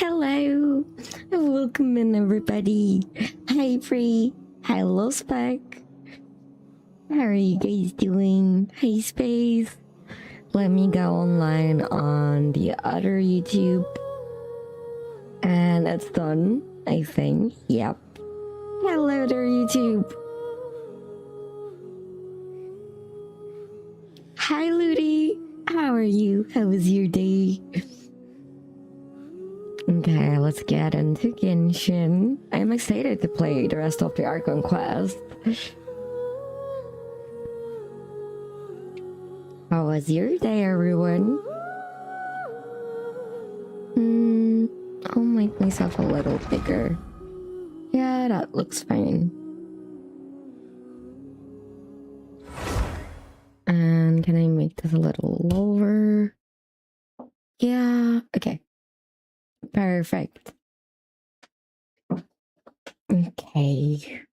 Hello, welcome in everybody. Hi Free, hello Spec. How are you guys doing? Hey Space. Let me go online on the other YouTube. And it's done, I think. Yep. Hello there YouTube. Hi Ludi. How are you? How was your day? Okay, let's get into Genshin. I'm excited to play the rest of the Archon Quest. How was your day, everyone? I'll make myself a little bigger. Yeah, that looks fine. And can I make this a little lower? Yeah, okay. Perfect. Okay.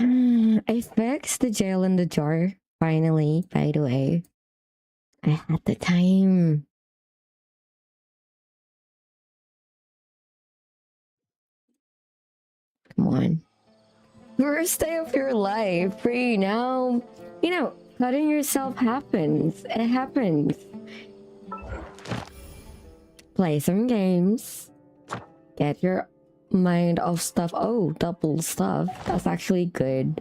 I fixed the jail in the jar, finally, by the way. I had the time. Come on. Worst day of your life. Free now. You know, cutting yourself happens. It happens. Play some games. Get your mind off stuff. Oh, double stuff. That's actually good.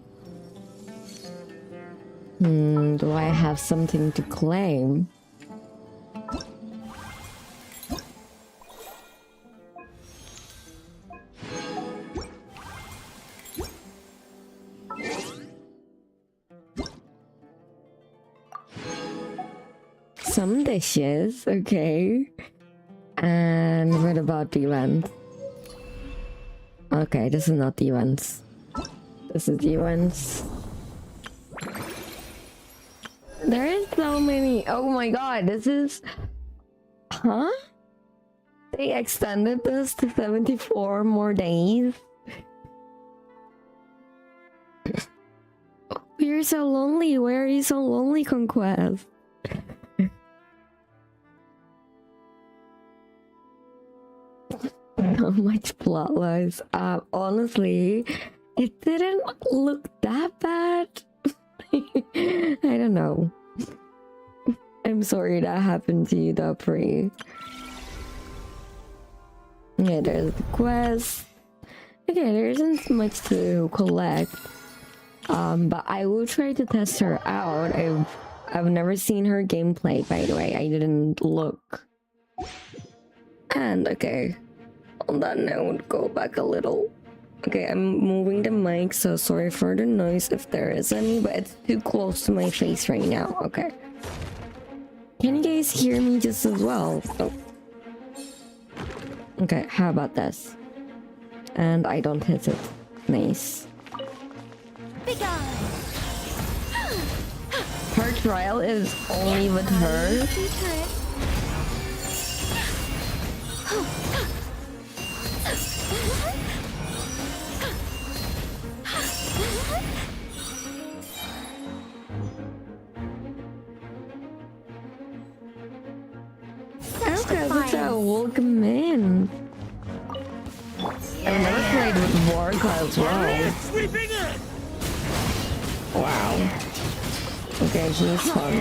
Do I have something to claim? Some dishes, okay. And what about the event? Okay, this is not the events. This is the events. There is so many. Oh my god, this is... Huh? They extended this to 74 more days? You're so lonely. Why are you so lonely, Conquest? So much plot lines. Honestly, it didn't look that bad. I don't know. I'm sorry that happened to you, Dupree. Yeah, there's the quest. Okay, there isn't much to collect. But I will try to test her out. I've never seen her gameplay, by the way. I didn't look. And okay. On that note, go back a little. Okay, I'm moving the mic, so sorry for the noise if there is any, but it's too close to my face right now. Okay. Can you guys hear me just as well? Oh. Okay, how about this? And I don't hit it. Nice. Her trial is only with her. Okay, that's how welcome in. I've never played with Warca as well. Wow. Okay, he's fun.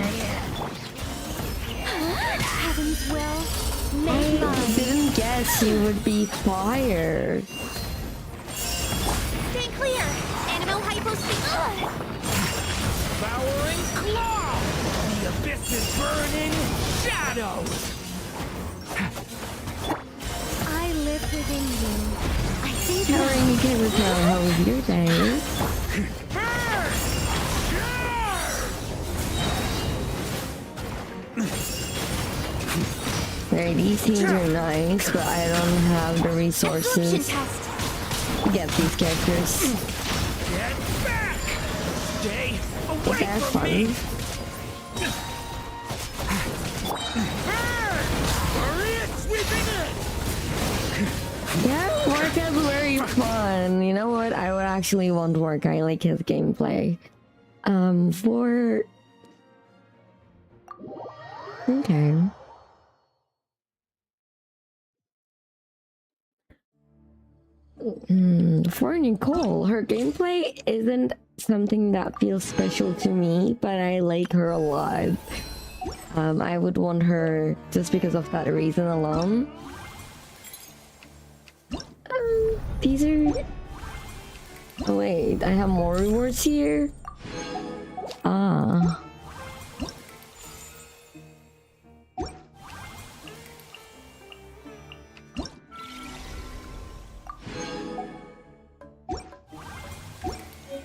I didn't guess you would be fire. Stay clear! Animal hypospace! Devouring claw! The abyss is burning shadows! I live within you. I think How are you okay with how was your day? Right, these teams are nice, but I don't have the resources to get these characters. Get back! Stay away That's from me! fun. Yeah, Warca's very fun. You know what? I would actually want Warca. I like his gameplay. Okay. For Nicole, her gameplay isn't something that feels special to me, but I like her a lot. I would want her just because of that reason alone. These are... Oh wait, I have more rewards here? Ah.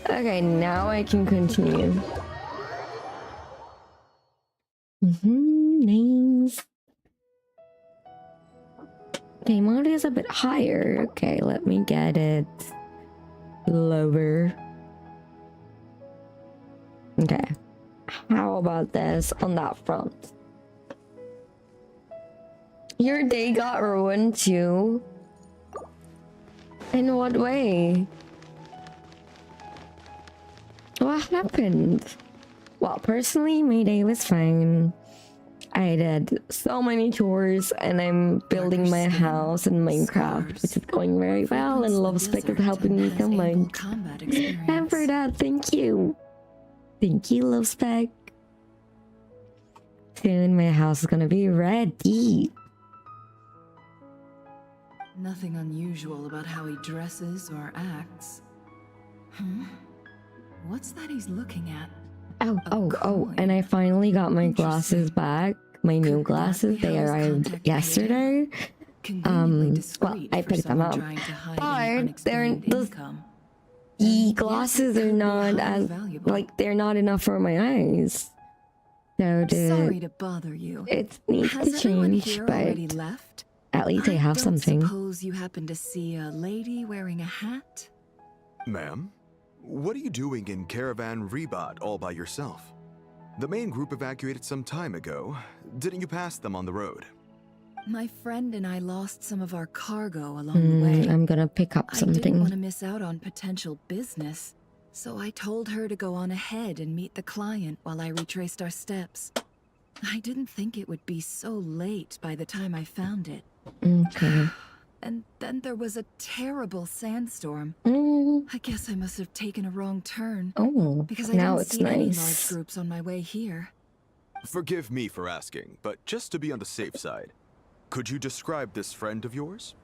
Okay, now I can continue. Names. Okay, mode is a bit higher. Okay, let me get it lower. Okay, how about this on that front? Your day got ruined too? In what way? What happened? Well, personally, my day was fine. I did so many chores and I'm building my house in Minecraft, which is going very well, and Lovespec is helping me so much. And for that, thank you. Thank you, Lovespec. Soon my house is gonna be ready. Nothing unusual about how he dresses or acts. What's that he's looking at? Oh, and I finally got my glasses back. My new glasses, they arrived yesterday. Well, I picked them up. But the glasses are not as, like, they're not enough for my eyes. So sorry to bother you. It needs to change, but at least I have something. Suppose you happen to see a lady wearing a hat? Ma'am, what are you doing in Caravan Rebat all by yourself? The main group evacuated some time ago. Didn't you pass them on the road? My friend and I lost some of our cargo along the way. I'm gonna pick up something. I didn't want to miss out on potential business, so I told her to go on ahead and meet the client while I retraced our steps. I didn't think it would be so late by the time I found it. Okay. And then there was a terrible sandstorm. I guess I must have taken a wrong turn. Because I now didn't it's see any nice. large groups on my way here. Forgive me for asking, but just to be on the safe side, could you describe this friend of yours?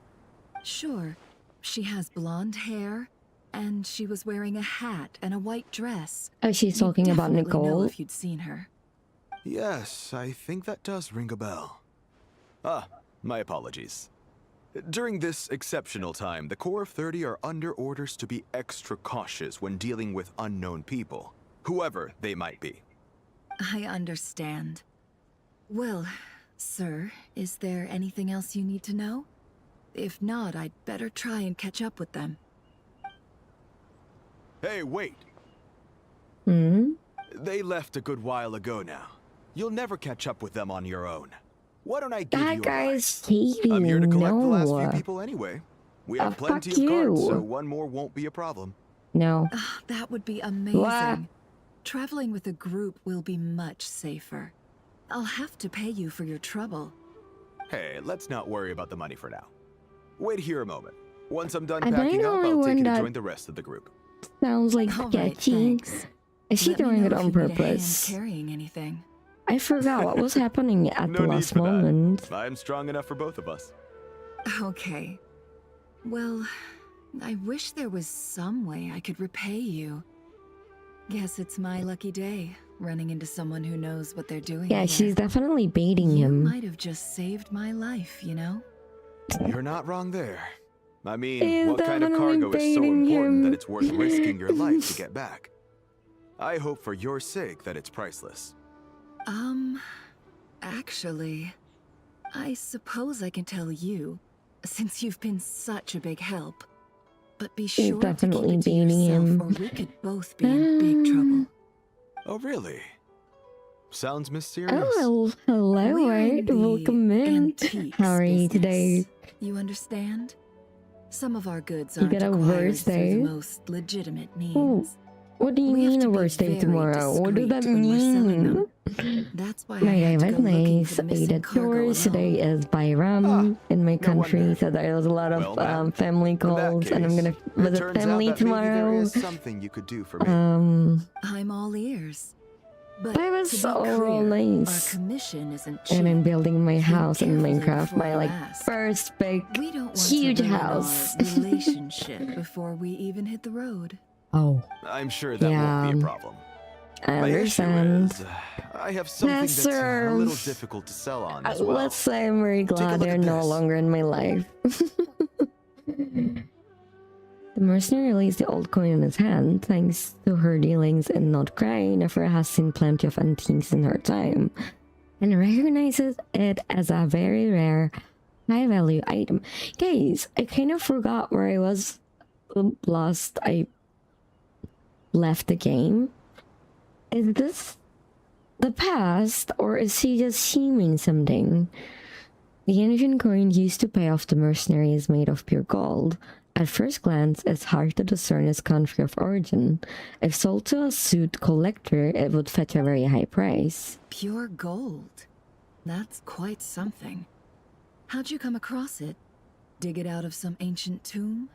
Sure. She has blonde hair, and she was wearing a hat and a white dress. Oh, she's talking You'd about definitely know Nicole? if you'd seen her. Yes, I think that does ring a bell. Ah, my apologies. During this exceptional time, the Core of 30 are under orders to be extra cautious when dealing with unknown people, whoever they might be. I understand. Well, sir, is there anything else you need to know? If not, I'd better try and catch up with them. Hey, wait! They left a good while ago now. You'll never catch up with them on your own. Why don't I give you a That guy's ride? cheating. I'm here to collect the last few No. people anyway. We have Fuck plenty of cards, you. so one more won't be a problem. No. That would be amazing. What? Traveling with a group will be much safer. I'll have to pay you for your trouble. Hey, let's not worry about the money for now. Wait here a moment. Once I'm done I'm packing the up, only I'll one take you to that- join the rest of the group. Sounds like All right, sketchy. thanks. Is she Let me doing know it if on you need a hand purpose? carrying anything. I forgot what was happening at No the need last for that. moment. I'm strong enough for both of us. Okay. Well, I wish there was some way I could repay you. Guess it's my lucky day, running into someone who knows what they're doing Yeah, here. she's definitely baiting You him. might have just saved my life, you know? You're not wrong there. I mean, He's what kind of definitely cargo is so baiting important him. that it's worth risking your life to get back? I hope for your sake that it's priceless. Actually, I suppose I can tell you, since you've been such a big help. But be He's sure to keep definitely it to baiting yourself, him. or we could both be in big trouble. Oh, really? Sounds mysterious. Oh, hello, We're in Art. the Welcome in. antiques How are you business. today? You understand? Some of our goods You aren't got a acquired verse through there? the most legitimate means. What do you We have mean to a be worst day very tomorrow? What does that discreet when we're selling mean? them. That's why I My day had to was go looking nice. for the Ate missing at cargo yours. Today alone. is Bayram in my no country, wonder. so there was a lot of Well, ma'am, family In that calls, and I'm case, gonna it visit turns family out that maybe there tomorrow. is something you could do for me. I'm all ears. But That was to be so clear, nice. our commission isn't cheap. And I'm building my Think house in carefully Minecraft, before my you like ask. first big, We don't want huge to ruin house. our relationship before we even hit the road. Oh, I'm sure that won't be a problem. I My issue understand. is, I have something Yes, that's a sir. little difficult to sell on as well. Let's say I'm very a glad look they're at no this. longer in my life. The mercenary lays the old coin in his hand. Thanks to her dealings in not crying, Nefer has seen plenty of antiques in her time, and recognizes it as a very rare, high-value item. Guys, I kind of forgot where I was last I left the game. Is this the past, or is he just seeming something? The ancient coin used to pay off the mercenary is made of pure gold. At first glance, it's hard to discern its country of origin. If sold to a suit collector, it would fetch a very high price. Pure gold. That's quite something. How'd you come across it? Dig it out of some ancient tomb?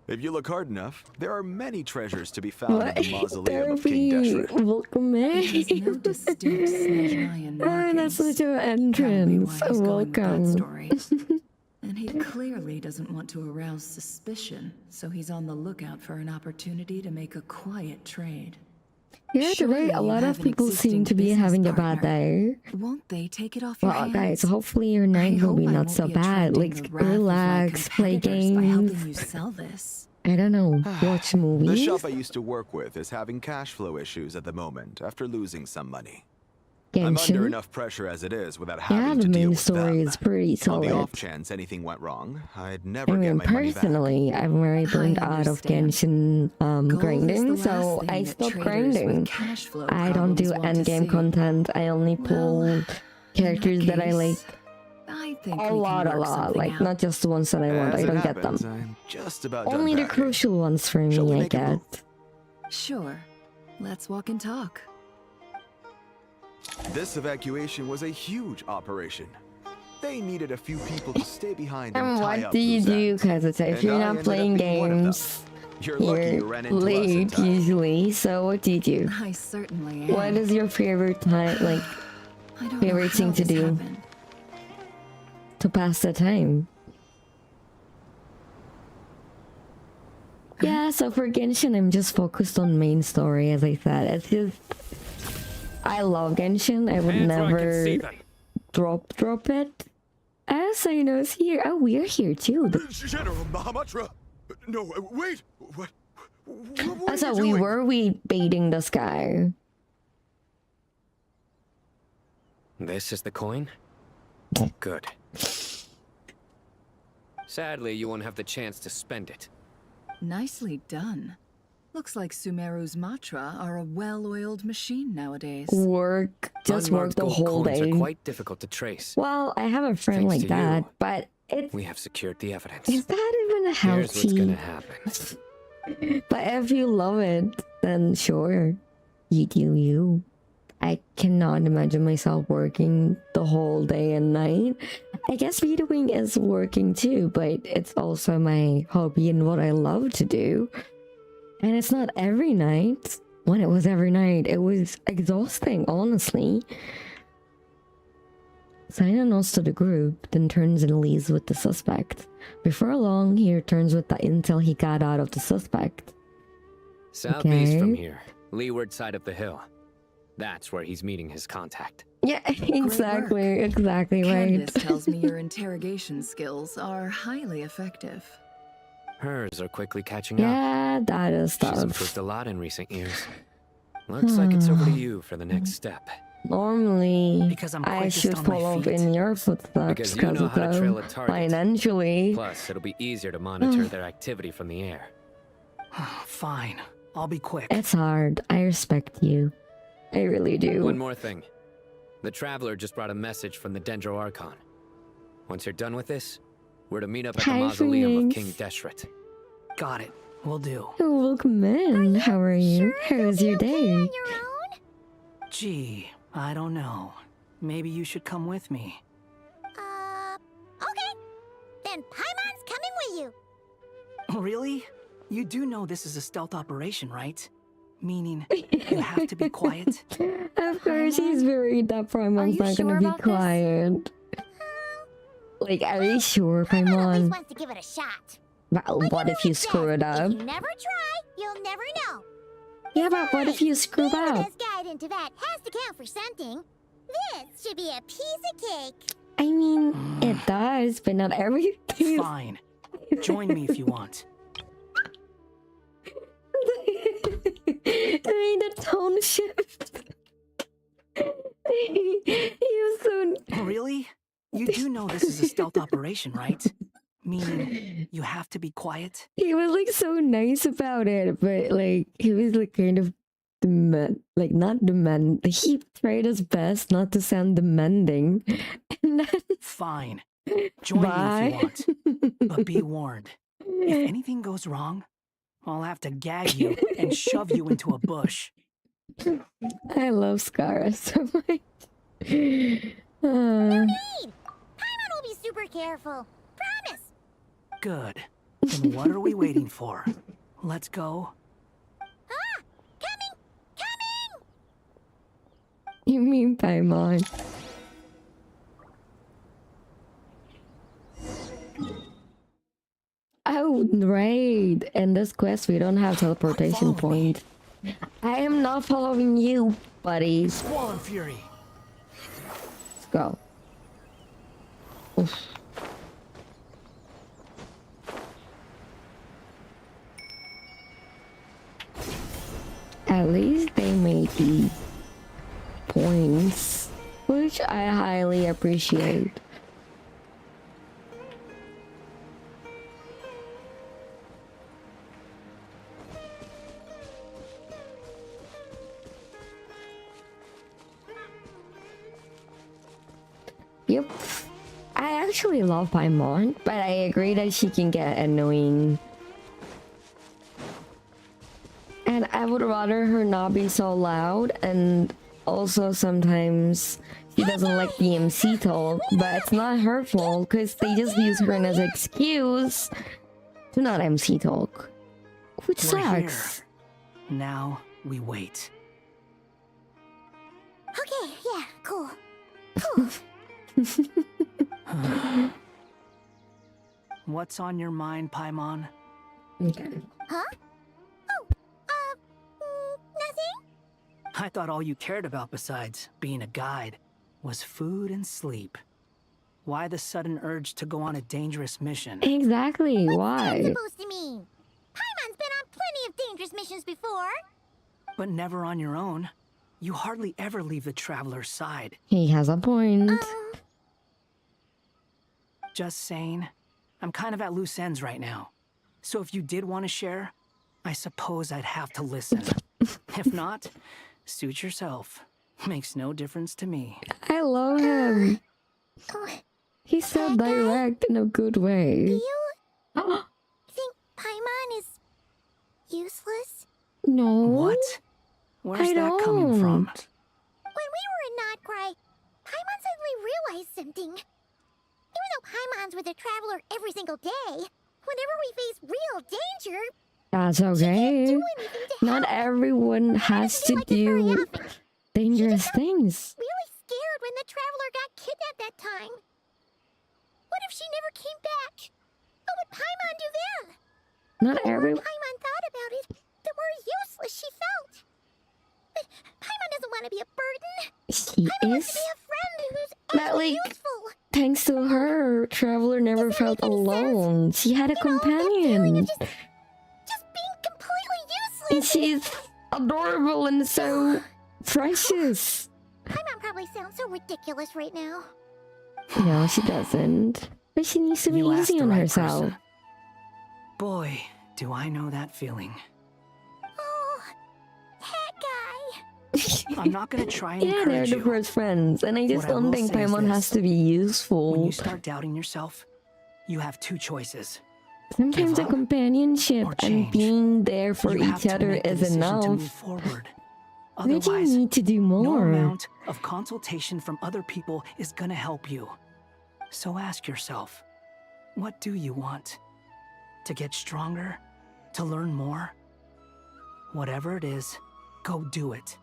If you look hard enough, there are many treasures to be found in the mausoleum of Therapy. King Deshret. Welcome It has in. no distinct Snezhnayan Oh, that's markings. such an Gotta be entrance. why he's going with that Welcome. story. And he clearly doesn't want to arouse suspicion, so he's on the lookout for an opportunity to make a quiet trade. Yeah, Surely today a you lot have of an people seem existing to be business having a bad partner. day. Won't they take it off your Well, hands? guys, hopefully your night will hope be I not won't so be bad. attracting Like, the wrath of my relax, play competitors by helping games. you sell this. I don't know, watch The movies. shop I used to work with is having cash flow issues at the moment after losing some money. I'm under Genshin. enough pressure as it is without Yeah, having the to deal main with story them. is pretty On the solid. off chance anything went wrong, I'd never I get mean, my money back. personally, I'm very burned I out of understand. Genshin Gold is grinding, the so last thing I that stopped traders with grinding. cash flow I don't do problems want to endgame see. content. I only pull Well, characters in that I like case, I think a we can lot, work something like out. not just the ones that I want. As I it don't get happens, them. I'm just about Only done the packing. crucial ones for Shall we me, I make a move? get. Sure. Let's walk and talk. This evacuation was a huge operation. They needed a few people to stay behind and And tie what up do you loose do? ends. Because if And you're I not ended up playing being one of them. games, You're lucky you you're ran into us in late time. usually. So what do you do? I certainly am. What is your favorite time, like, I don't favorite know thing how to this do? happened. to pass the time? Yeah, so for Genshin, I'm just focused on main story, as I said. It's just, I love Genshin. I would Hands where I can never see them. drop it. As I know, is here. Oh, we're here too. General Mahamatra! No, wait! What I are thought you we doing? were baiting this guy. This is the coin? Good. Sadly, you won't have the chance to spend it. Nicely done. Looks like Sumeru's Matra are a well-oiled machine nowadays. Work, just work Unmarked the gold whole coins day. are quite difficult to trace. Well, I have a friend Thanks like to that, you. but it's We have secured the evidence. is that even Here's what's healthy? gonna happen. But if you love it, then sure, you do you. I cannot imagine myself working the whole day and night. I guess VTubing is working too, but it's also my hobby and what I love to do. And it's not every night. When it was every night, it was exhausting, honestly. Sign a note to the group, then turns and leaves with the suspect. Before long, he returns with the intel he got out of the suspect. Southeast from Okay. here, leeward side of the hill. That's where he's meeting his contact. Yeah, exactly right. Candace tells me your interrogation skills are highly effective. Hers are quickly catching up. Yeah, that is She's tough. improved a lot in recent years. Looks like it's over to you for the next step. Normally, Because I'm I quickest should on my follow feet. in your footsteps Because you because know of how to trail a them. target. Financially, Plus, it'll be easier to monitor their activity from the air. Fine. I'll be quick. it's hard. I respect you. I really do. One more thing. The Traveler just brought a message from the Dendro Archon. Once you're done with this, we're to meet up at the Hi, mausoleum of Phoenix. King Deshret. Got it. Will do. Oh, welcome in. How are you? How was your day? On your own? Gee, I don't know. Maybe you should come with me. Okay. Then Paimon's coming with you. Really? You do know this is a stealth operation, right? Meaning, you have to be quiet. Of course, he's worried that Paimon's you not sure gonna be about this? quiet. Like, are you sure, Paimon at least Paimon? wants to give it a shot. Well, Like what I've if you always screw said, it up? If you never try, you'll never know. Yeah, but what if you screw Being the up? best guide into that has to count for something. This should be a piece of cake. I mean, it does, but not everything. Fine. Join me if you want. I mean, the tone shift. He was so. Really? You do know this is a stealth operation, right? Meaning, you have to be quiet? He was like so nice about it, but like he was like kind of like not demand. He tried his best not to sound demanding, and then Fine. Join me if you want. But be warned. If anything goes wrong, I'll have to gag you and shove you into a bush. I love Skara so much. Need. Paimon will be super careful. Promise. Good. Then what are we waiting for? Let's go. Ah! Coming! Coming! You mean Paimon? Oh, right. In this quest, we don't have teleportation Follow me. point. I am not following you, buddy. Swollen Fury. Let's go. Oof. At least they made the points, which I highly appreciate. Yep. I actually love Paimon, but I agree that she can get annoying. And I would rather her not be so loud, and also sometimes she doesn't like the MC talk, but it's not her fault because they just use her as an excuse to not MC talk. Which We're here. sucks. Now we wait. Okay, yeah, cool. Cool. What's on your mind, Paimon? Okay. Huh? Oh, nothing? I thought all you cared about besides being a guide was food and sleep. Why the sudden urge to go on a dangerous mission? Exactly, What's why? that supposed to mean? Paimon's been on plenty of dangerous missions before. But never on your own. You hardly ever leave the traveler's side. He has a point. Just saying, I'm kind of at loose ends right now. So if you did want to share, I suppose I'd have to listen. If not, suit yourself. Makes no difference to me. I love him. Oh, He's so direct in a good way. do you think Paimon is useless? No. What? Where's I that coming from? don't. When we were in Notcry, Paimon suddenly realized something. Even though Paimon's with a traveler every single day, whenever we face real danger, That's she can't okay. do anything to Not help. everyone has to like this very do often. dangerous things. Really scared when the traveler got kidnapped that time. What if she never came back? What would Paimon do then? Not The more every. Paimon thought about it, the more useless she felt. But Paimon doesn't want to be a burden. She Paimon wants is. to be a friend who's But, actually like, useful. Thanks to her, Traveler never Does that felt make any sense? alone. She had a You know, that feeling of companion. just being completely And useless. she's adorable and so precious. Paimon probably sounds so ridiculous right now. No, she doesn't. But she needs to be You asked easy the on right herself. person. Boy, do I know that feeling. Oh, that guy. I'm not gonna try and Yeah, they're encourage the you. first friends, and I just What I don't will think say is Paimon has this. to be When useful. you start doubting yourself, you have two choices. Sometimes a up, companionship or and change. being there for You have each to other make the is decision to move enough. forward. Why do you Otherwise, need to do no more? amount of consultation from other people is gonna help you. So ask yourself, what do you want? To get stronger? To learn more? Whatever it is, go do it.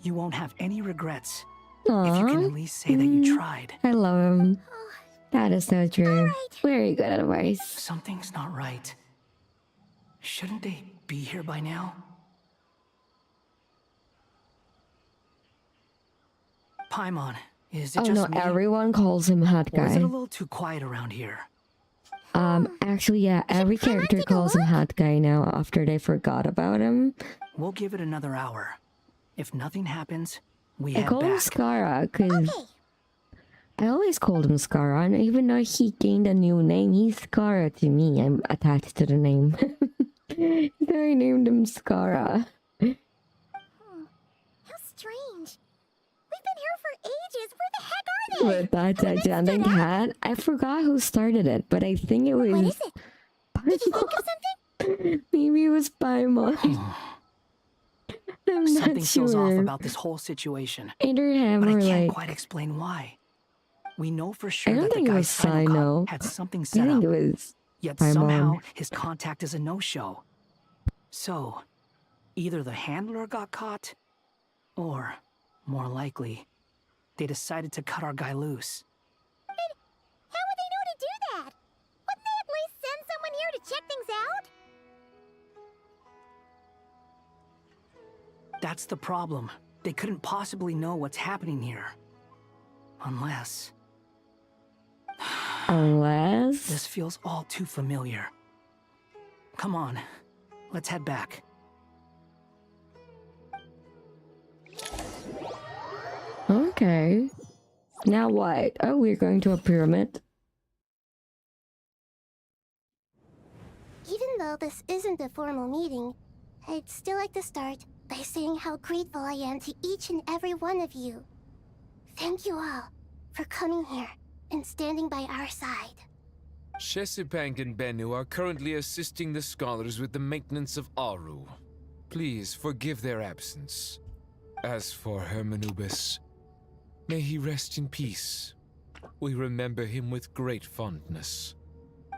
You won't have any regrets if you can Aww. at least say that you tried. I love him. That is so true. Alright. Very good advice. Something's not right. Shouldn't they be here by now? Paimon, is it Oh just no, me? everyone calls him hot Or is it guy. a little too quiet around here? Actually, yeah, every character take a calls him look? hot guy now after they forgot about him. We'll give it another hour. If nothing happens, we I head call him back. Skara because Okay. I always called him Skara, and even though he gained a new name, he's Skara to me. I'm attached to the name. So I named him Skara. How strange. We've been here for ages. Where the heck are they? But that's a gigantic cat. I forgot who started it, but I think it was What is it? Did you think of Paimon. something? Maybe it was Paimon. I'm not Something feels off sure. about this whole situation, Either him but I or can't like quite explain why. We know for sure don't that the think it was guy's final Sino. cop had something I set think up, it was yet Paimon. somehow his contact is a no-show. So, either the handler got caught, or, more likely, they decided to cut our guy loose. How would they know to do that? Wouldn't they at least send someone here to check things out? That's the problem. They couldn't possibly know what's happening here. Unless... Unless This feels all too familiar. Come on, let's head back. okay. Now what? Oh, we're going to a pyramid. Even though this isn't a formal meeting, I'd still like to start by saying how grateful I am to each and every one of you. Thank you all for coming here and standing by our side. Shesipank and Bennu are currently assisting the scholars with the maintenance of Aru. Please forgive their absence. As for Hermanubis, may he rest in peace. We remember him with great fondness.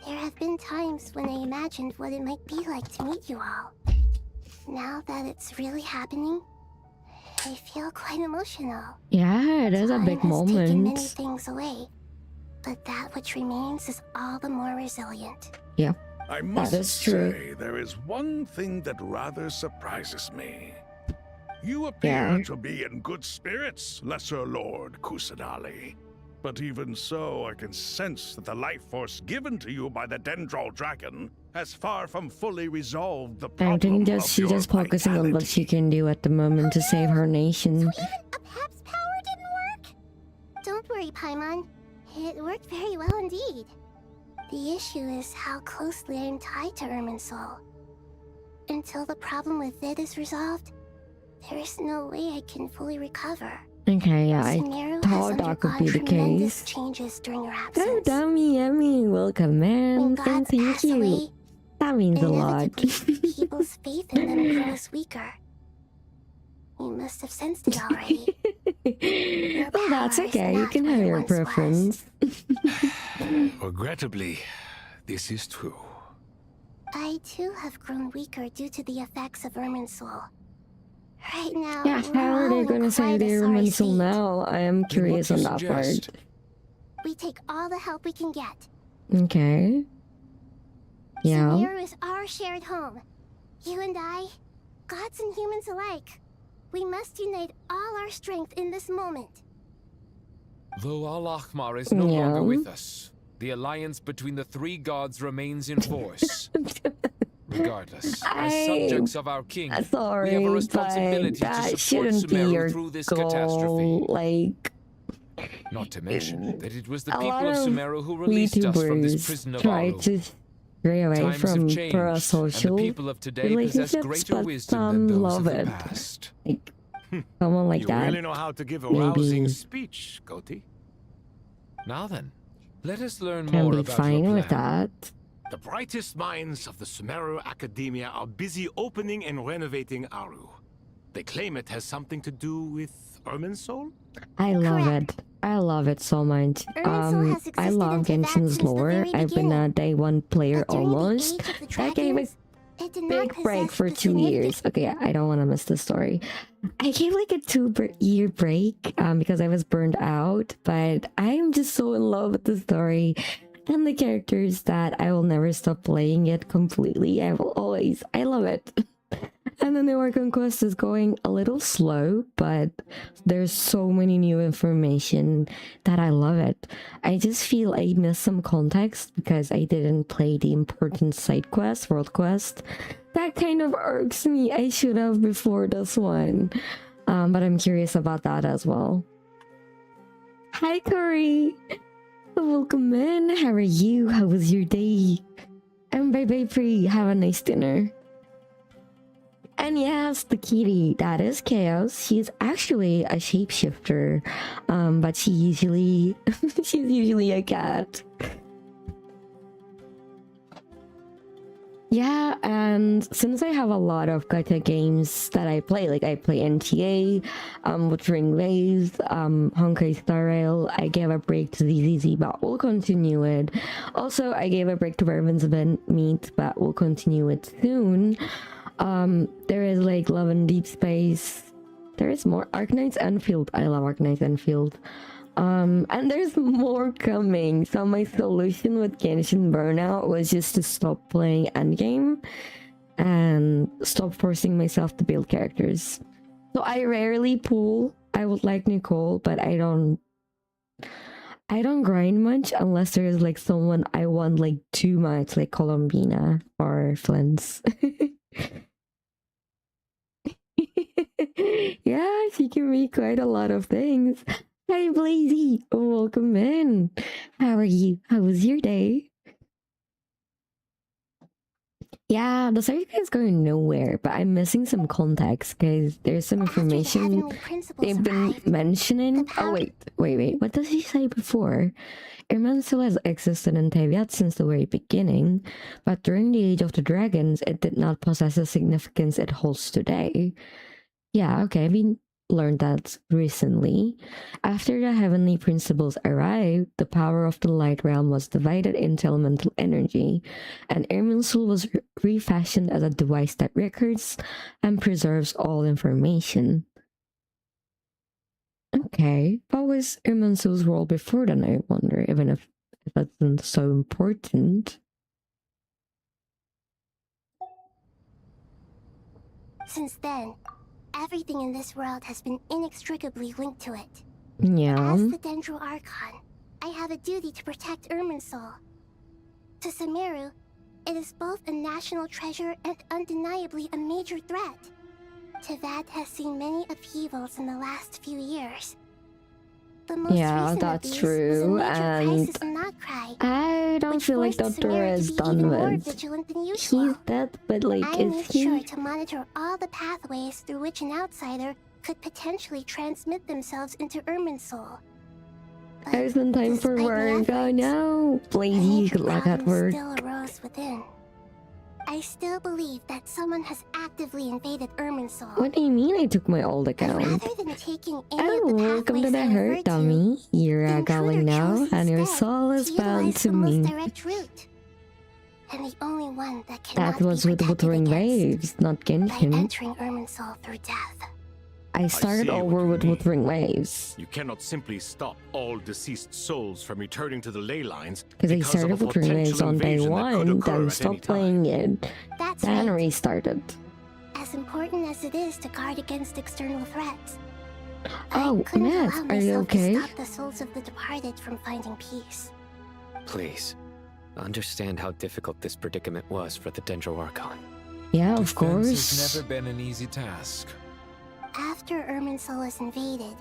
There have been times when I imagined what it might be like to meet you all. Now that it's really happening, I feel quite emotional. Yeah, it is a Time big has taken many moment. things away, but that which remains is all the more resilient. Yeah. I must is true. say, there is one thing that rather surprises me. You appear Yeah. to be in good spirits, Lesser Lord Kusanali. But even so, I can sense that the life force given to you by the Dendral Dragon has far from fully resolved the I problem think that of she's your just focusing on what she vitality. can do at the moment to save her nation. So even a Pep's power didn't work? Don't worry, Paimon. It worked very well indeed. The issue is how closely I am tied to Irminsul. Until the problem with it is resolved, there is no way I can fully recover. Okay, yeah, I Sumeru thought has that could undergone be the tremendous case. changes during her Oh, absence. dummy, Emmy, welcome, man. When And gods thank pass you. away, That means a lot. inevitably, people's faith in them grows weaker. You must have sensed it already. Well, that's power is okay. You not can what have it your once was. preference. Regrettably, this is true. I too have grown weaker due to the effects of Irminsul. Right now, Yeah, we're how are all they in gonna say quite a they're sorry mental state. now? I am curious on that part. We take all the help we can get. Okay. Yeah. Sumeru is our shared home. You and I, gods and humans alike. We must unite all our strength in this moment. Though Al-Ahmar is no Yeah. longer with us, the alliance between the three gods remains in force. Regardless, as subjects of our king, Sorry, we have a but responsibility to that support shouldn't be Sumeru your through this goal. catastrophe. Like, Not to mention that it was the a people lot of of Sumeru who released us from this prison VTubers of try Aru. to stray away Times from have changed, and parasocial the people of today possess relationships, greater but wisdom some than those love of the it. past. Like, someone like You that. really know how to give a maybe rousing speech, Goatee. Now then, let us learn Can more be about fine your with plan. that. The brightest minds of the Sumeru Academia are busy opening and renovating Aru. They claim it has something to do with Irminsul? I love Correct. it. I love it so much. Irminsul has I existed love into that Genshin's since the lore. very I've been a beginning. day one player But during the almost. age of the I gave a dragons, it did not big break possess for the 2 years. Okay, I don't want to miss the story. I gave like a 2-year break because I was burned out, but I'm just so in love with the story and the characters that I will never stop playing it completely. I love it. And then the Archon Quest is going a little slow, but there's so many new information that I love it. I just feel I missed some context because I didn't play the important side quest, world quest. That kind of irks me. I should have before this one. But I'm curious about that as well. Hi, Corey. Welcome in. How are you? How was your day? And bye-bye, Pri. Have a nice dinner. And yes, the kitty, that is Chaos. She's actually a shapeshifter, but she's usually a cat. Yeah, and since I have a lot of gacha games that I play, like I play NTA, Wuthering Waves, Honkai Star Rail, I gave a break to ZZZ, but we'll continue it. Also, I gave a break to Raven's Event Meet, but we'll continue it soon. There is like Love and Deep Space. There is more. Arknights Enfield. I love Arknights Enfield. And there's more coming. So my solution with Genshin Burnout was just to stop playing Endgame and stop forcing myself to build characters. So I rarely pull. I would like Nicole, but I don't grind much unless there is like someone I want like too much, like Colombina or Flens. Yeah, she can be quite a lot of things. Hi, Blazy. Welcome in. How are you? How was your day? Yeah, the series is going nowhere, but I'm missing some context because there's some information they've been mentioning. Oh, wait. What does he say before? Irminsul has existed in Teviat since the very beginning, but during the Age of the Dragons, it did not possess the significance it holds today. Yeah, okay, we learned that recently. After the heavenly principles arrived, the power of the light realm was divided into elemental energy, and Irminsul was refashioned as a device that records and preserves all information. Okay, what was Irminsul's role before then, I wonder, even if that's not so important? Since then, everything in this world has been inextricably linked to it. Yeah. As the Dendro Archon, I have a duty to protect Irminsul. To Sumeru, it is both a national treasure and undeniably a major threat. Tevat has seen many upheavals in the last few years. The most recent that's of these true, was a major and crisis in Notcry, I don't which feel like forced Dr. Sumeru is to be done even more with. vigilant than usual. He's dead, but like, I is made he? sure to monitor all the pathways through which an outsider could potentially transmit themselves into Irminsul. But There's no time for despite my work. Oh efforts, no. Blazy, major good luck at work. problems still arose within. I still believe that someone has actively invaded Irminsul. What do you mean I took my old But account? rather than taking any Oh, of the welcome to pathways the I hurt, referred to, dummy. You're the calling intruder now, chose and your instead soul is to bound utilize to the most me. direct route. And the only one that cannot That was be with protected Wuthering against, Waves, not by Genshin. entering Irminsul through death. I started see what over you with mean. Wuthering Waves. You cannot simply stop all deceased souls from returning to the ley lines Because I because started of a Wuthering Waves potential on day invasion that could 1, occur then at any stopped time. playing it, That's then right. restarted. As important as it is to guard against external threats, Oh, I couldn't Matt, allow are you myself okay? to stop the souls of the departed from finding peace. Please, understand how difficult this predicament was for the Dendro Archon. Yeah, of Defense course. has never been an easy task. After Irminsul was invaded,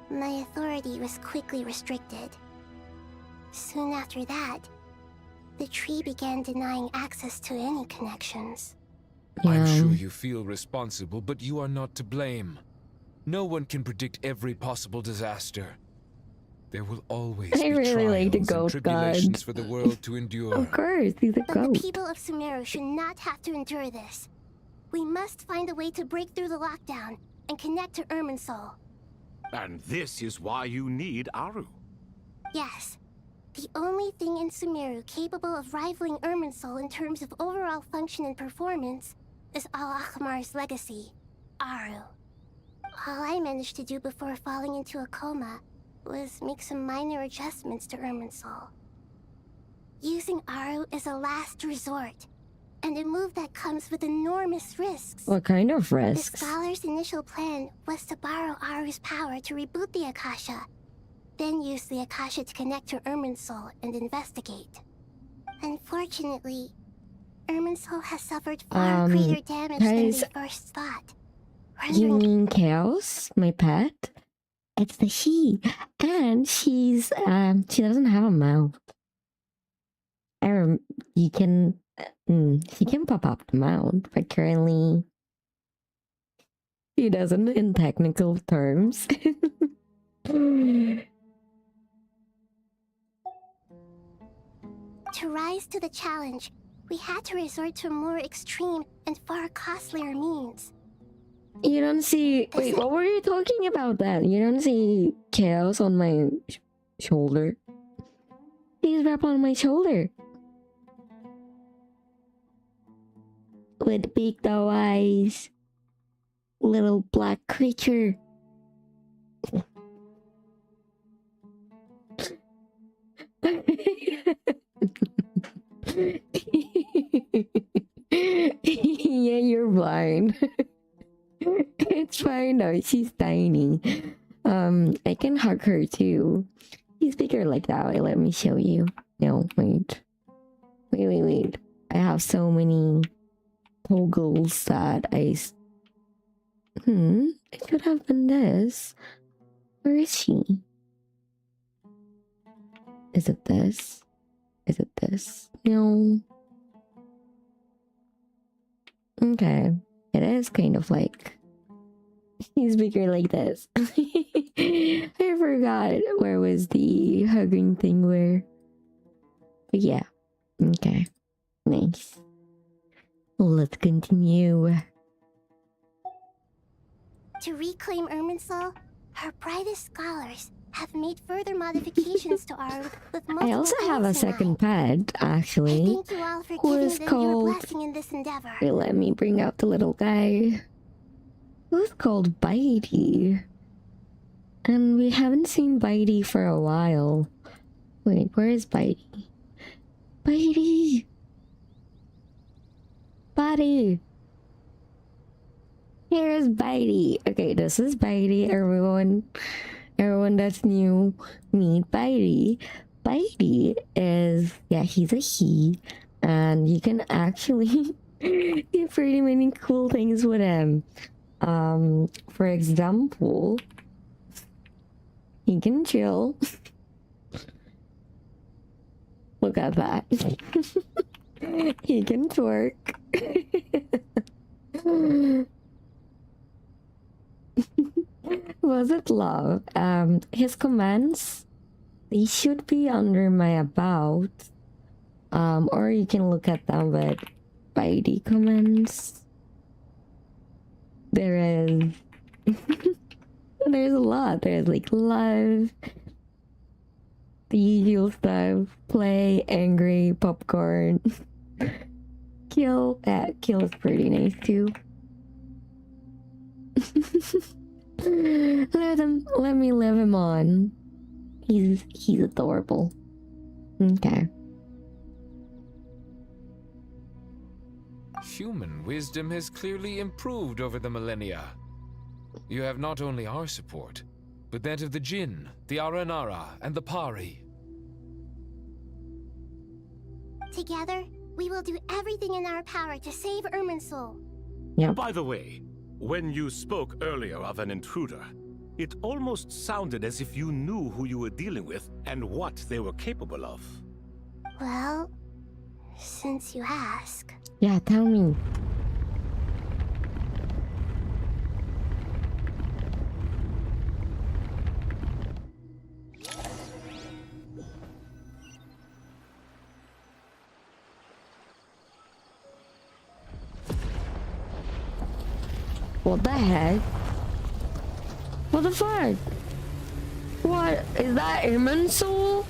my authority was quickly restricted. Soon after that, the tree began denying access to any connections. I'm Yeah. sure you feel responsible, but you are not to blame. No one can predict every possible disaster. There will always I be really like the trials and goat tribulations god. for the world to endure. Of course, he's a But goat. the people of Sumeru should not have to endure this. We must find a way to break through the lockdown and connect to Irminsul. And this is why you need Aru. Yes. The only thing in Sumeru capable of rivaling Irminsul in terms of overall function and performance is Al-Akhmar's legacy, Aru. All I managed to do before falling into a coma was make some minor adjustments to Irminsul. Using Aru is a last resort, and a move that comes with enormous risks. What kind of The risks? scholar's initial plan was to borrow Aru's power to reboot the Akasha, then use the Akasha to connect to Irminsul and investigate. Unfortunately, Irminsul has suffered far greater damage than guys, they first thought. You mean Chaos, my pet? It's the she, and she doesn't have a mouth. You can, she can pop up the mouth, but currently she doesn't in technical terms. To rise to the challenge, we had to resort to more extreme and far costlier means. You don't see. Wait, what were you talking about then? You don't see Chaos on my shoulder. He's wrapped on my shoulder. With big doe eyes. Little black creature. Yeah, you're blind. It's fine though, she's tiny. I can hug her too. She's bigger like that. Wait, let me show you. No, wait. Wait. I have so many toggles that it should have been this. Where is she? Is it this? Is it this? No. Okay. It is kind of like he's bigger like this. I forgot where was the hugging thing where. But yeah. Okay. Nice. Let's continue. To reclaim Irminsul, her brightest scholars have made further modifications to Aru with multiple I also have a points in second mind. pet, actually. Thank you all for Who giving is them your called. blessing in this endeavor. Wait, let me bring out the little guy. Who's called Bitey? And we haven't seen Bitey for a while. Wait, where is Bitey? Bitey! Buddy! Here's Bitey. Okay, this is Bitey. Everyone that's new, meet Bitey. Bitey is, yeah, he's a he. And you can actually do pretty many cool things with him. For example, he can chill. Look at that. He can twerk. Was it love? His commands, they should be under my about. Or you can look at them with Bitey comments. There is there's a lot. There's like love, the usual stuff, play, angry, popcorn, kill. Kill is pretty nice too. Let me live him on. He's adorable. Okay. Human wisdom has clearly improved over the millennia. You have not only our support, but that of the Jinn, the Aranara, and the Pari. Together, we will do everything in our power to save Irminsul. Yeah. By the way, when you spoke earlier of an intruder, it almost sounded as if you knew who you were dealing with and what they were capable of. Well, since you ask. Yeah, tell me. What the heck? What the fuck? What is that? Immense soul?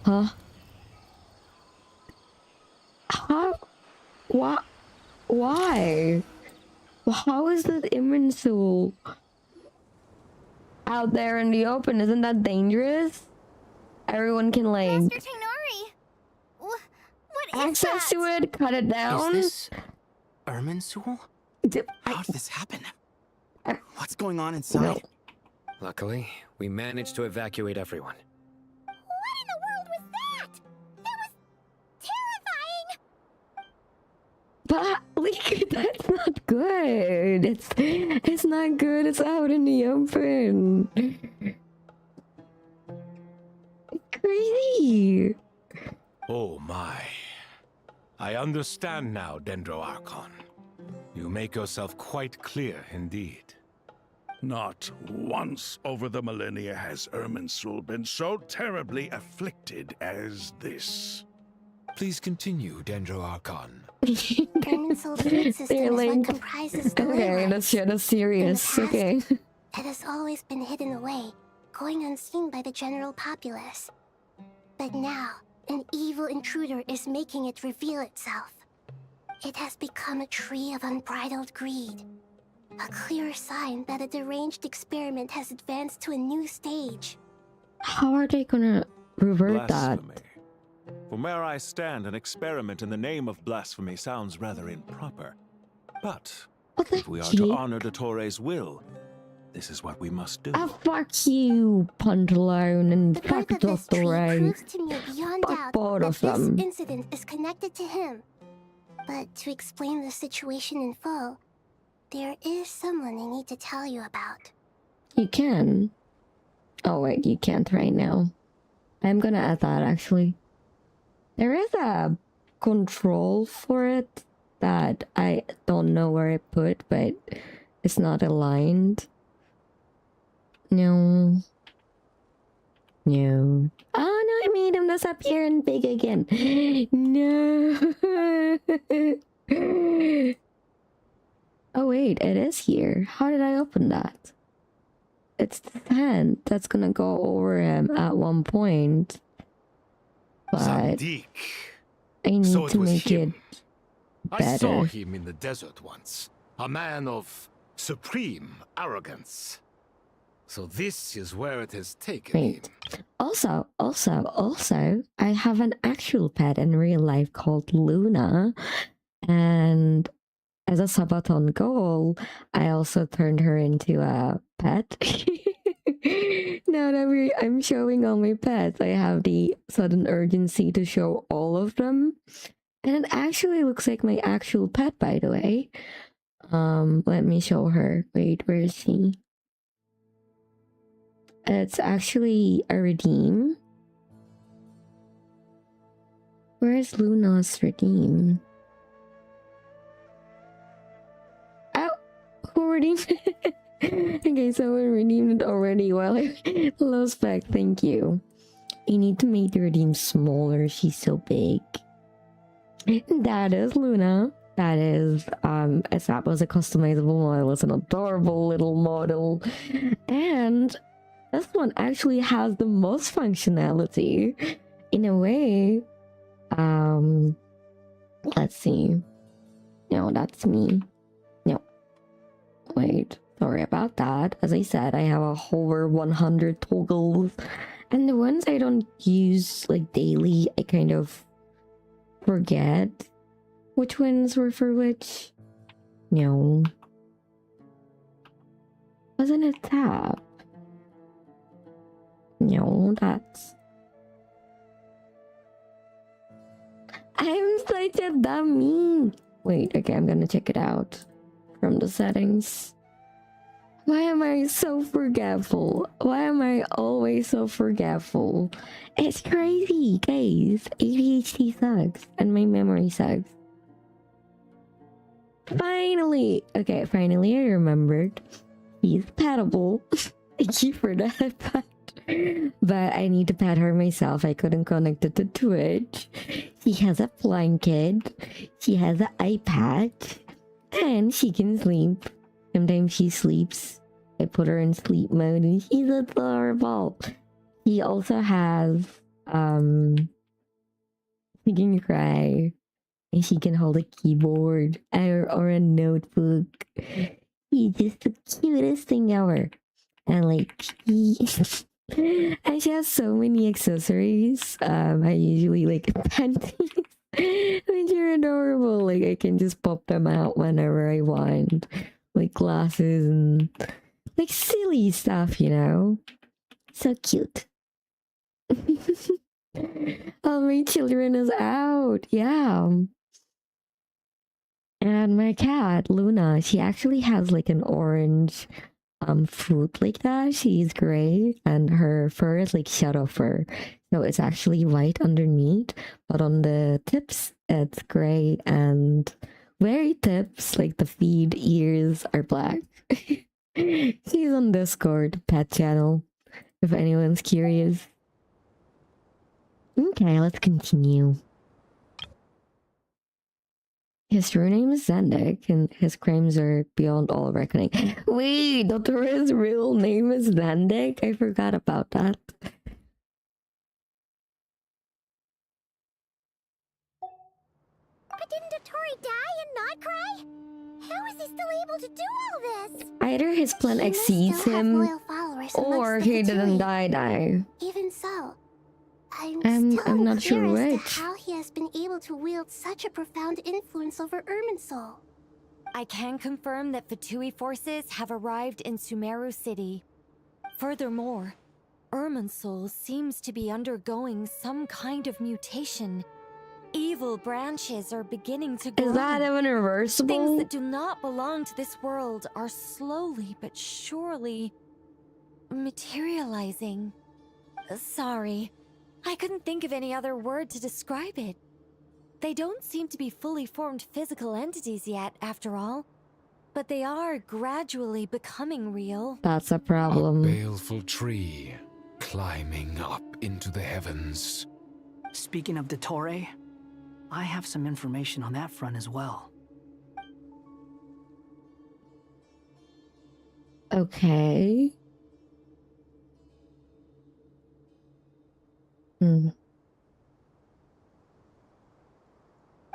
Huh? How? What? Why? How is that immense soul out there in the open? Isn't that dangerous? Everyone can like Master Tainari! What is access that? to it, cut it down. Is this Irminsul? How did this happen? What's going on inside? No. Luckily, we managed to evacuate everyone. What in the world was that? That was terrifying! But like, that's not good. It's not good. It's out in the open. It's crazy. Oh my. I understand now, Dendro Archon. You make yourself quite clear indeed. Not once over the millennia has Irminsul been so terribly afflicted as this. Please continue, Dendro Archon. Irminsul's root system They're is what like, comprises the okay, ley that's lines. that's serious. In the past, Okay. It has always been hidden away, going unseen by the general populace. But now, an evil intruder is making it reveal itself. It has become a tree of unbridled greed. A clear sign that a deranged experiment has advanced to a new stage. How are they gonna revert that? Blasphemy. From where I stand, an experiment in the name of blasphemy sounds rather improper. But What the if we are heck? to honor Dottores' will, this is what we must do. Ah, fuck you, Pantalone, and The fuck birth of this tree Dr. Ray. proves to me beyond Fuck doubt both that of this them. incident is connected to him. But to explain the situation in full, there is someone I need to tell you about. You can. Oh wait, you can't right now. I'm gonna add that actually. There is a control for it that I don't know where I put, but it's not aligned. No. No. Oh no, I made him disappear and big again. No. Oh wait, it is here. How did I open that? It's the hand that's gonna go over him at one point. But Zamdik. I need So it to was make him. it I saw better. him in the desert once. A man of supreme arrogance. So this is where it has taken Wait. him. Also, I have an actual pet in real life called Luna. And as a Sabaton goal, I also turned her into a pet. Now that I'm showing all my pets, I have the sudden urgency to show all of them. And it actually looks like my actual pet, by the way. Let me show her. Wait, where is she? It's actually a redeem. Where is Luna's redeem? Oh, who redeemed it? Okay, someone redeemed it already while I lost back. Thank you. You need to make the redeem smaller. She's so big. That is Luna. That is, that was a customizable model. It's an adorable little model. And this one actually has the most functionality. In a way, let's see. No, that's me. No. Wait, sorry about that. As I said, I have a over 100 toggles. And the ones I don't use like daily, I kind of forget which ones were for which. No. Wasn't it tab? No, that's... I'm such a dummy! Wait, okay, I'm gonna check it out from the settings. Why am I so forgetful? Why am I always so forgetful? It's crazy, guys. ADHD sucks, and my memory sucks. Finally! Okay, finally I remembered. He's petable. Thank you for that, pet. But I need to pet her myself. I couldn't connect it to Twitch. She has a blanket. She has an iPad. And she can sleep. Sometimes she sleeps. I put her in sleep mode and she's adorable. She also has she can cry. And she can hold a keyboard or a notebook. She's just the cutest thing ever. And like and she has so many accessories. I usually like panties. Which are adorable. Like I can just pop them out whenever I want. Like glasses and like silly stuff, you know? So cute. All my children is out. Yeah. And my cat, Luna, she actually has like an orange foot like that. She's gray and her fur is like shadow fur. So it's actually white underneath, but on the tips it's gray and very tips, like the feet, ears are black. She's on Discord pet channel, if anyone's curious. Okay, let's continue. His true name is Zendik, and his crimes are beyond all reckoning. Wait, Dotora's real name is Zendik? I forgot about that. But didn't Dotori die and not cry? How is he still able to do all this? Either his plan He must exceeds still have him, loyal followers or amongst the he didn't Fatui. die. Even so, I'm still I'm not sure unclear as which. to how he has been able to wield such a profound influence over Irminsul. I can confirm that Fatui forces have arrived in Sumeru City. Furthermore, Irminsul seems to be undergoing some kind of mutation. Evil branches are beginning to grow. Is that even reversible? Things that do not belong to this world are slowly but surely materializing. Sorry, I couldn't think of any other word to describe it. They don't seem to be fully formed physical entities yet, after all. But they are gradually becoming real. That's a problem. A baleful tree climbing up into the heavens. Speaking of Dottore, I have some information on that front as well. Okay.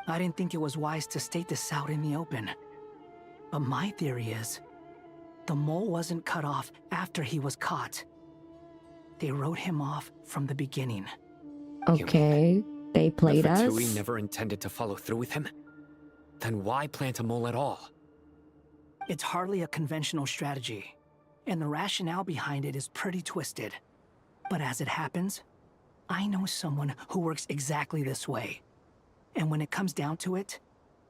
I didn't think it was wise to state this out in the open. But my theory is, the mole wasn't cut off after he was caught. They wrote him off from the beginning. Okay. They played the us. Fatui never intended to follow through with him? Then why plant a mole at all? It's hardly a conventional strategy, and the rationale behind it is pretty twisted. But as it happens, I know someone who works exactly this way. And when it comes down to it,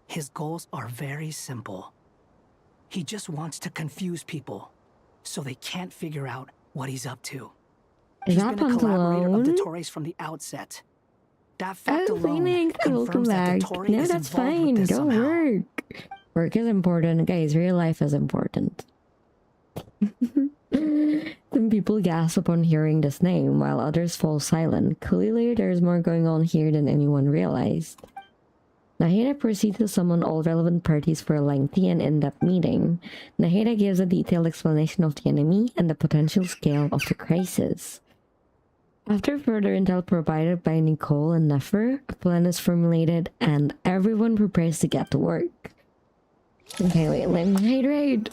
his goals are very simple. He just wants to confuse people, so they can't figure out what he's up to. Is He's that been a collaborator of Pantalone? Dottore's from the outset. That fact Oh, alone Phoenix, welcome confirms that back. Dottore No, is that's involved fine. with this Go somehow. work. Work is important, guys. Real life is important. Some people gasp upon hearing this name, while others fall silent. Clearly, there's more going on here than anyone realized. Nahida proceeds to summon all relevant parties for a lengthy and in-depth meeting. Nahida gives a detailed explanation of the enemy and the potential scale of the crisis. After further intel provided by Nicole and Nefer, a plan is formulated and everyone prepares to get to work. Okay, wait, let me hydrate.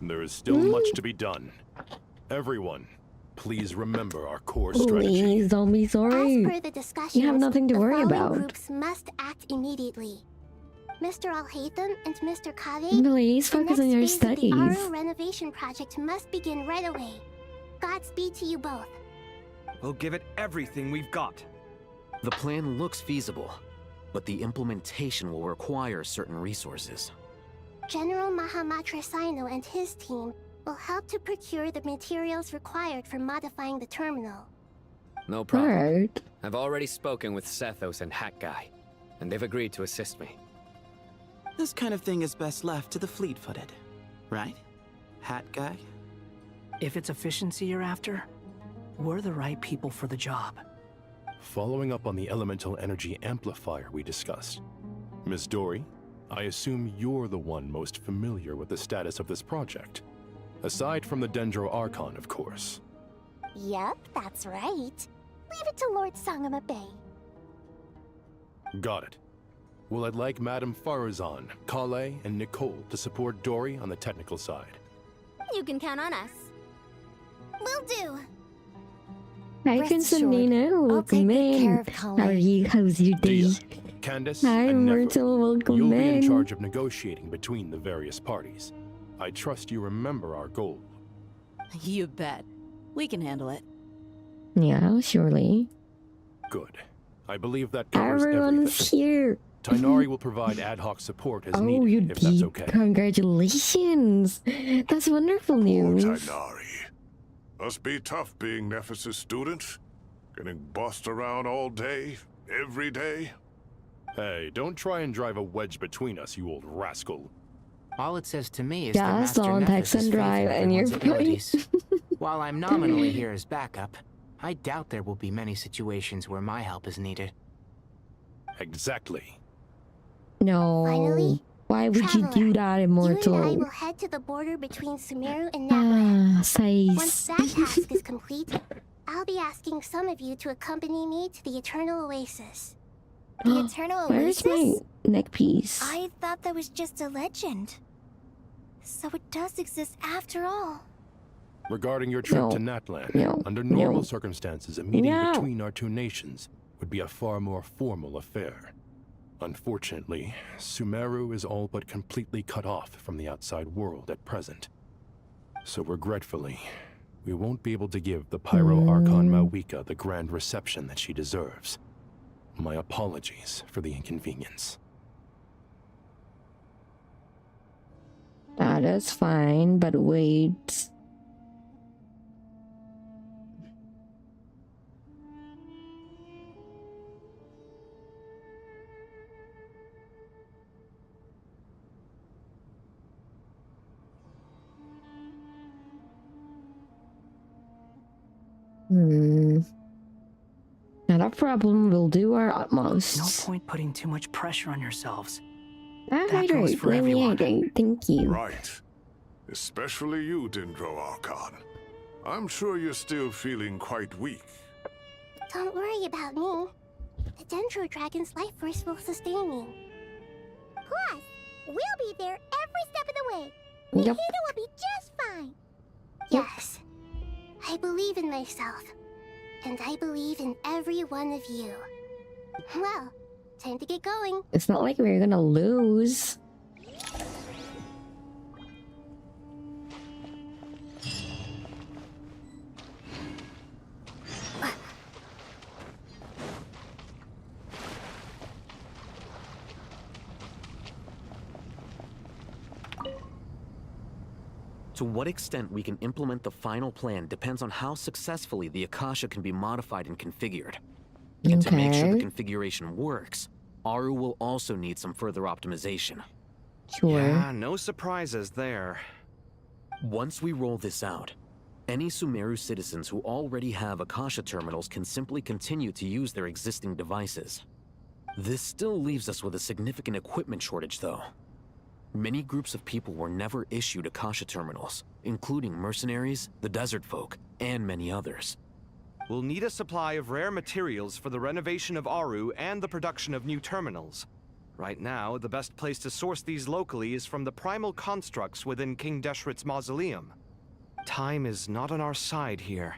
There is still much to be done. Everyone, please remember our core strategy. Please don't be sorry. As per the discussions, You have nothing to the worry following about. groups must act immediately. Mr. Al-Haytham and Mr. Kave, Please the focus next on your phase of the studies. Aru renovation project must begin right away. Godspeed to you both. We'll give it everything we've got. The plan looks feasible, but the implementation will require certain resources. General Mahamatra Sino and his team will help to procure the materials required for modifying the terminal. No problem. Alright. I've already spoken with Sethos and Hat Guy, and they've agreed to assist me. This kind of thing is best left to the fleet-footed, right? Hat guy? If it's efficiency you're after, we're the right people for the job. Following up on the elemental energy amplifier we discussed, Miss Dory, I assume you're the one most familiar with the status of this project. Aside from the Dendro Archon, of course. Yep, that's right. Leave it to Lord Sangama Bay. Got it. Well, I'd like Madame Farazan, Kale, and Nicole to support Dory on the technical side. You can count on us. Will do. Hi, Constantina. Welcome in. How are you? How's your day? Candace, Hi, and Myrtle. Welcome you'll be in. in charge of negotiating between the various parties. I trust you remember our goal. You bet. We can handle it. Yeah, surely. Good. I believe that covers Everyone's everything. here. Tainari will provide ad hoc support as Oh, needed, you if that's did. okay. Congratulations. That's wonderful news. Tainari. Must be tough being Nephis' student. Getting bossed around all day, every day. Hey, don't try and drive a wedge between us, you old rascal. All it says to me is Yeah, that Master don't Nephis text is and drive faithful and to you're everyone's abilities. While I'm nominally here as backup, I doubt there will be many situations where my help is needed. Exactly. No. Finally, Why would you do Traveler, that, You Immortal? and I will head to the border between Sumeru and Nabrand. Once Size. that task is complete, I'll be asking some of you to accompany me to the Eternal Oasis. The Eternal Where's my Oasis? neck piece? I thought that was just a legend. So it does exist after all. Regarding your trip No. to Natlan, No. under normal No. circumstances, a meeting No. between our two nations would be a far more formal affair. Unfortunately, Sumeru is all but completely cut off from the outside world at present. So regretfully, we won't be able to give the Pyro Archon Mawika the grand reception that she deserves. My apologies for the inconvenience. That is fine, but wait. Not a problem. We'll do our utmost. No point putting too much pressure on yourselves. That That goes for everyone. Thank you. Right. Especially you, Dendro Archon. I'm sure you're still feeling quite weak. Don't worry about me. The Dendro Dragon's life force will sustain me. Plus, we'll be there every step of the way. Yep. Nihida will be just fine. Yes. I believe in myself. And I believe in every one of you. Well, time to get going. It's not like we're gonna lose. To what extent we can implement the final plan depends on how successfully the Akasha can be modified and configured. And to make sure the configuration works, Aru will also need some further optimization. Sure. Yeah, no surprises there. Once we roll this out, any Sumeru citizens who already have Akasha terminals can simply continue to use their existing devices. This still leaves us with a significant equipment shortage, though. Many groups of people were never issued Akasha terminals, including mercenaries, the desert folk, and many others. We'll need a supply of rare materials for the renovation of Aru and the production of new terminals. Right now, the best place to source these locally is from the primal constructs within King Deshret's mausoleum. Time is not on our side here.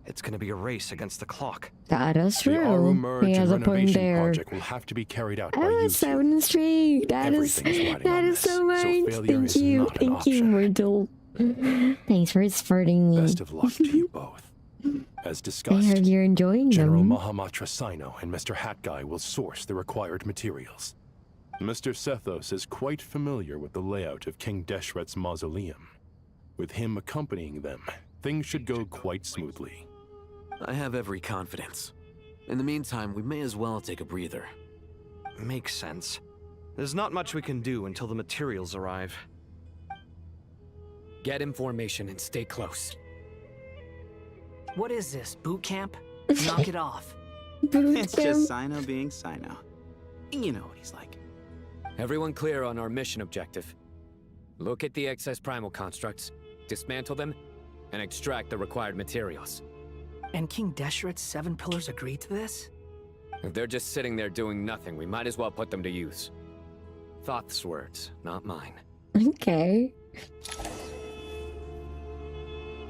It's gonna be a race against the clock. That is The Aru true. merge He has and a point renovation there. project will have to be carried out by Oh, you two. 7 straight. That is Everything's riding on this, so so much. failure Thank is you. not an Thank you, option. Myrtle. Thanks for supporting me. Best of luck to you both. As I discussed, heard you're enjoying General them. Mahamatra Sino and Mr. Hat Guy will source the required materials. Mr. Sethos is quite familiar with the layout of King Deshret's mausoleum. With him accompanying them, things should go quite smoothly. I have every confidence. In the meantime, we may as well take a breather. Makes sense. There's not much we can do until the materials arrive. Get information and stay close. What is this, boot camp? Knock it off. It's just Sino being Sino. You know what he's like. Everyone clear on our mission objective. Look at the excess primal constructs, dismantle them, and extract the required materials. And King Deshret's 7 pillars agreed to this? If they're just sitting there doing nothing, we might as well put them to use. Thoth's words, not mine. Okay.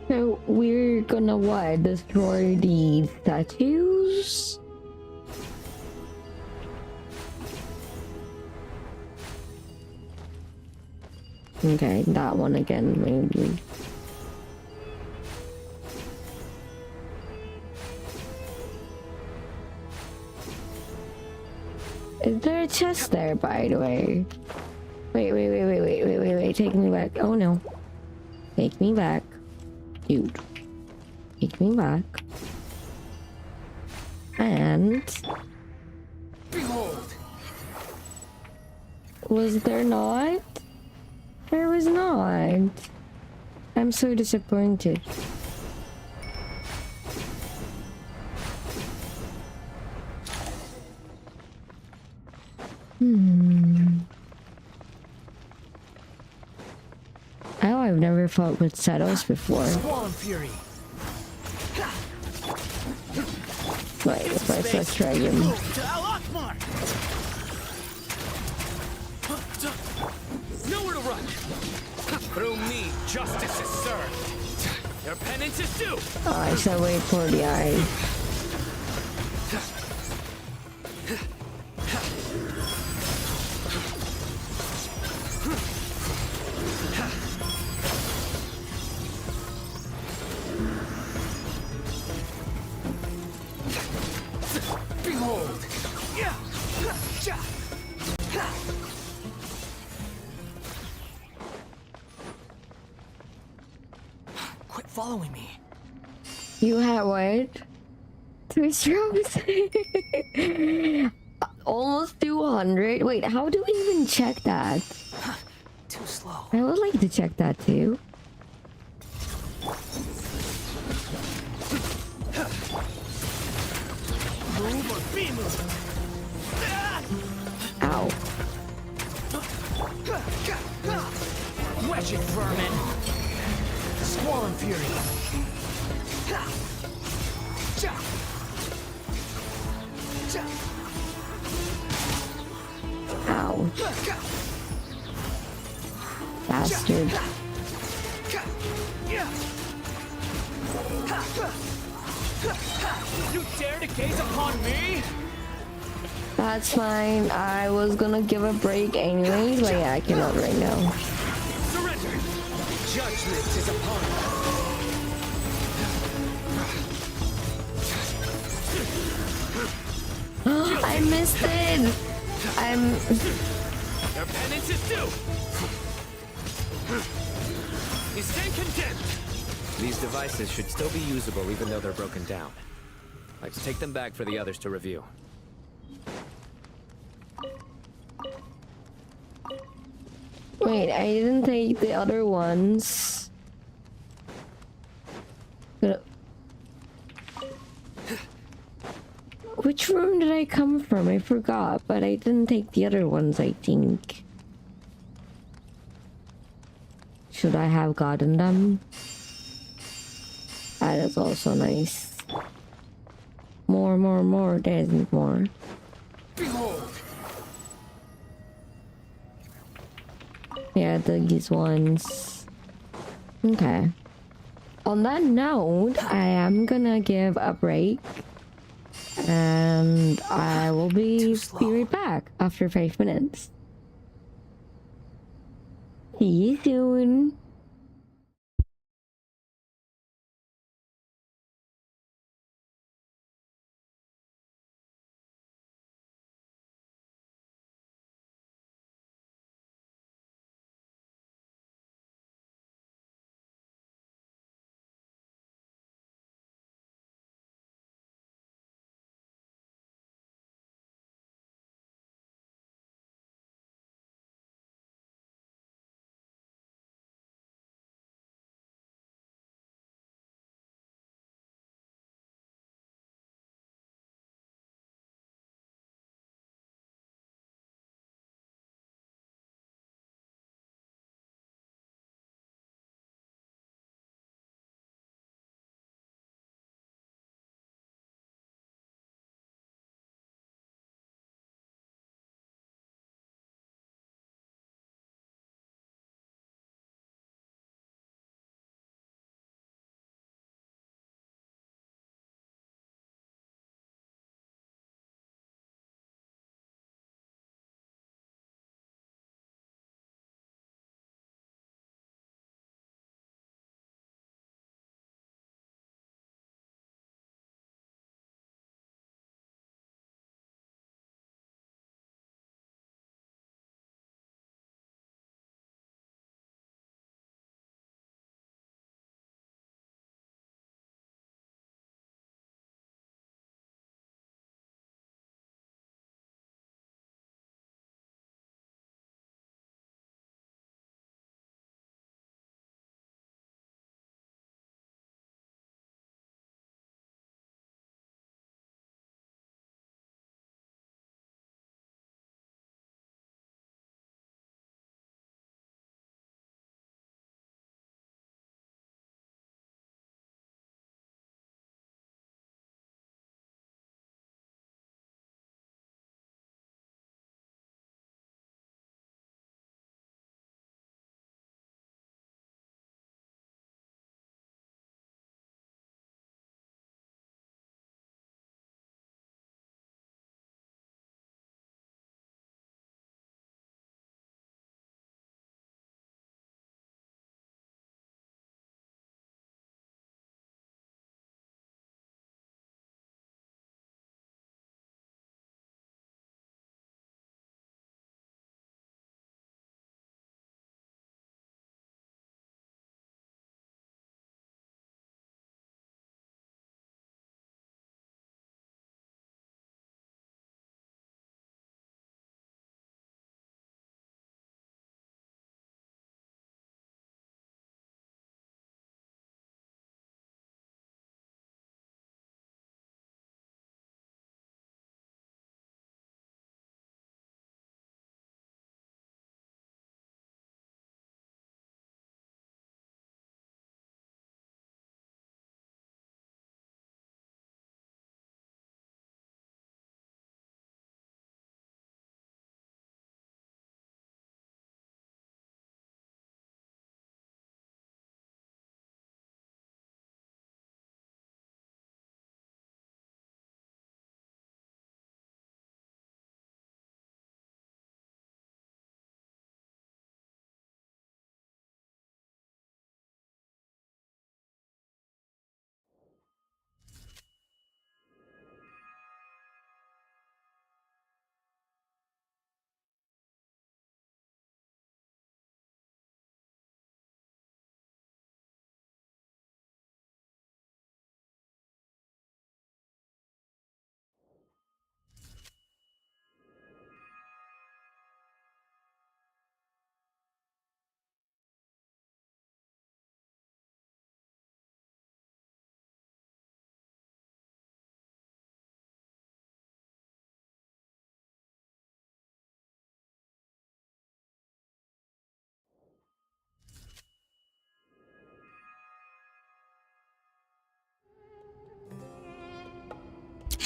So we're gonna what? Destroy the statues? Okay, that one again, maybe. Is there a chest there, by the way? Wait, take me back. Oh no. Take me back. Dude. Take me back. And... Behold! Was there not? There was not. I'm so disappointed. Oh, I've never fought with Shadows before. Squall and Fury. Right, let's try again. Nowhere to run! Through me, justice is served. Your penance is due! Oh, I should wait for the eye. Behold! Quit following me. You have what? 3 strokes? Almost 200? Wait, how do we even check that? Too slow. I would like to check that too. Move or be moved. Ow. Wretched vermin. Squall and Fury. Ow. Bastard. You dare to gaze upon me? That's fine. I was gonna give a break anyways, but yeah, I cannot right now. Surrender. Judgment is upon you. I missed it. Your penance is due. You stand condemned. These devices should still be usable even though they're broken down. Let's take them back for the others to review. Wait, I didn't take the other ones. Which room did I come from? I forgot, but I didn't take the other ones, I think. Should I have gotten them? That is also nice. More. There's more. Behold. Yeah, these ones. Okay. On that note, I am gonna give a break. And I will be right back after 5 minutes. See you soon.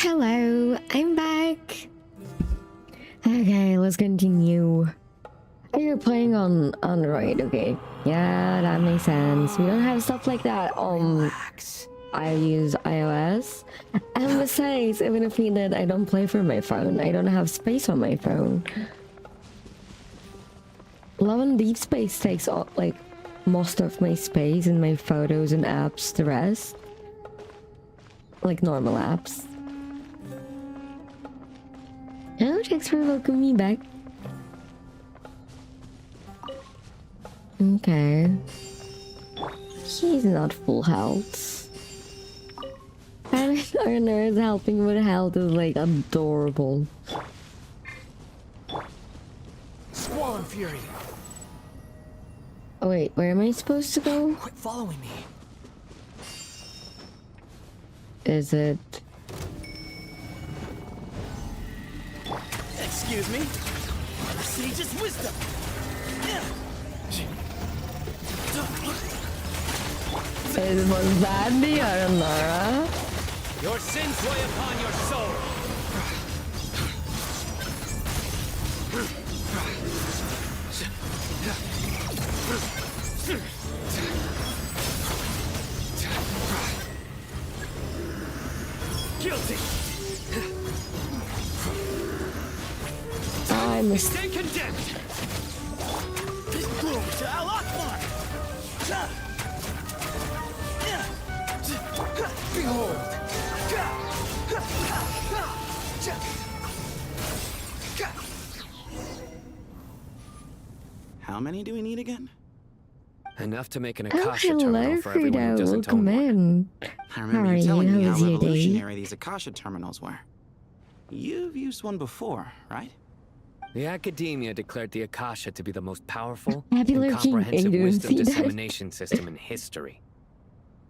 Hello, I'm back. Okay, let's continue. Oh, you're playing on Android, okay. Yeah, that makes sense. We don't have stuff like that on I use iOS. And besides, even if we did, I don't play from my phone. I don't have space on my phone. Love and Deep Space takes all, like, most of my space in my photos and apps, the rest. Like normal apps. Oh, thanks for welcoming me back. Okay. He's not full health. And our nurse helping with health is like adorable. Swollen Fury. Oh wait, where am I supposed to go? Quit following me. Is it? Excuse me. Sage's wisdom. Was that the Aranara? Your sins weigh upon your soul. Guilty. I'm Stay condemned. To Al Akbar. Behold. How many do we need again? Enough to make an Oh, Akasha hello, terminal for everyone who Frida. doesn't own Welcome one. in. I remember How are you you? telling me How how was your day? revolutionary these Akasha terminals were. You've used one before, right? The Academia declared the Akasha to be the most powerful Happy and lurking. comprehensive I didn't wisdom see that. dissemination system in history.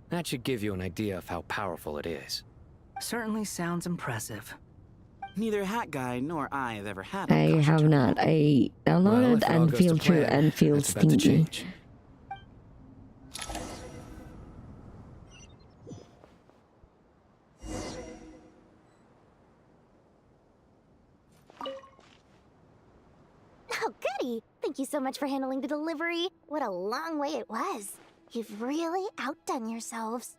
That should give you an idea of how powerful it is. Certainly sounds impressive. Neither Hat Guy nor I have ever had I Akasha have not. I Well, downloaded if it all and goes to feel true plan, and feel that's about to stinky. change. Oh, goody! Thank you so much for handling the delivery. What a long way it was. You've really outdone yourselves.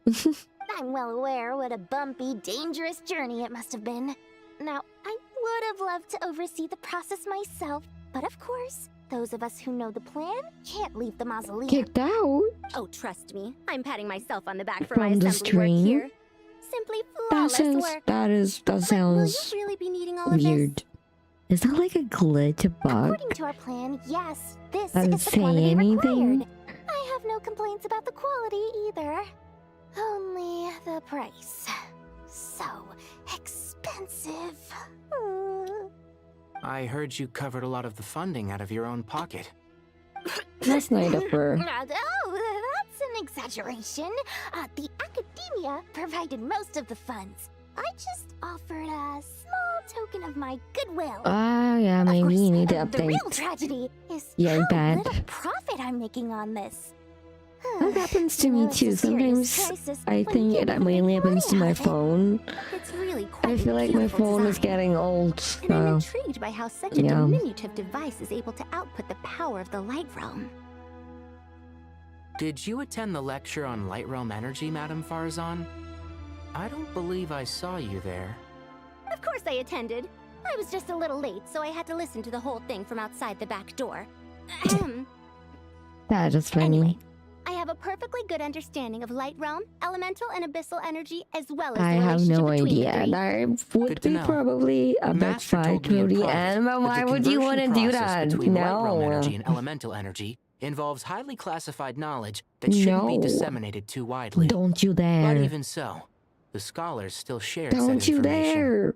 I'm well aware what a bumpy, dangerous journey it must have been. Now, I would have loved to oversee the process myself, but of course, those of us who know the plan can't leave the mausoleum. Kicked out? Oh, trust me, I'm patting myself on the back for From my the assembly work stream? here. Simply That flawless sounds. work. That Will sounds you really be needing all of this? weird. Is that like a glitch, a bug? According to our plan, yes, this Doesn't is the say quantity anything. required. I have no complaints about the quality either. Only the price. So expensive. I heard you covered a lot of the funding out of your own pocket. That's not of her. Oh, that's an exaggeration. The Academia provided most of the funds. I just offered a small token of my goodwill. Ah, yeah, maybe you need to The real update tragedy is your how iPad. little profit I'm making on this. That happens to me too. Sometimes I think it mainly happens to my phone. It's really I feel like my phone is getting old. And I'm So intrigued by how such a yeah. diminutive device is able to output the power of the Light Realm. Did you attend the lecture on Light Realm energy, Madame Farzan? I don't believe I saw you there. Of course I attended. I was just a little late, so I had to listen to the whole thing from outside the back door. Ahem. that is funny. Anyway, I have a perfectly good understanding of Light Realm, elemental and abyssal energy, as well as I the have no relationship between idea. the three. That would Good to be know. probably a bit Master far told me to in the private end, but that why the would you want to conversion do process that? between Light Realm No. energy and elemental energy involves highly classified knowledge that shouldn't be No. disseminated too widely. Don't you But dare. even so, the scholars still share Don't said you information. dare.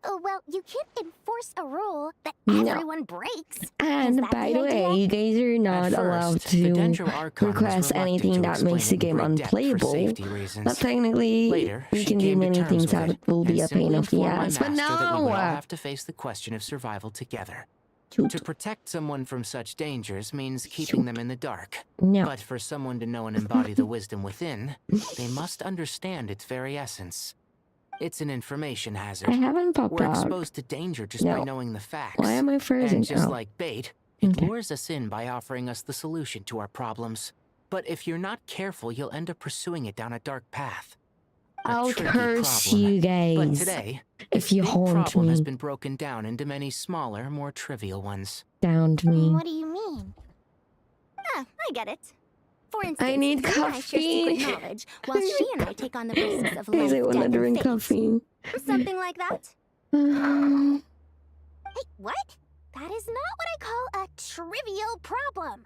Oh, well, you can't enforce a rule that No. everyone breaks. And that by the the way, idea? you guys are not At allowed first, the to Dendro Archon was request reluctant anything to that explain makes the in game great depth for unplayable. safety reasons. But technically, Later, we she can do came to many terms things with that it, will be and a pain simply of the informed my ass. But master that we would all no! have to face the question of survival together. To protect someone from such dangers means keeping them in the dark. No. But for someone to know and embody the wisdom within, they must understand its very essence. It's an information hazard. I haven't popped We're out. exposed to danger just No. by knowing the facts. Why am I frozen? And just Oh. like bait, it lures us in by offering us the solution to our problems. But if you're not careful, you'll end up pursuing it down a dark path. I'll tricky curse problem. you guys But today, if you big haunt problem has me. been broken down into many smaller, more trivial ones. Down to me. What do you mean? Ah, I get it. For instance, I need you and I share secret coffee. knowledge, while she and I take on the risks of Guys, life, I wanna death, drink and fate. coffee. Something like that. Hey, what? That is not what I call a trivial problem.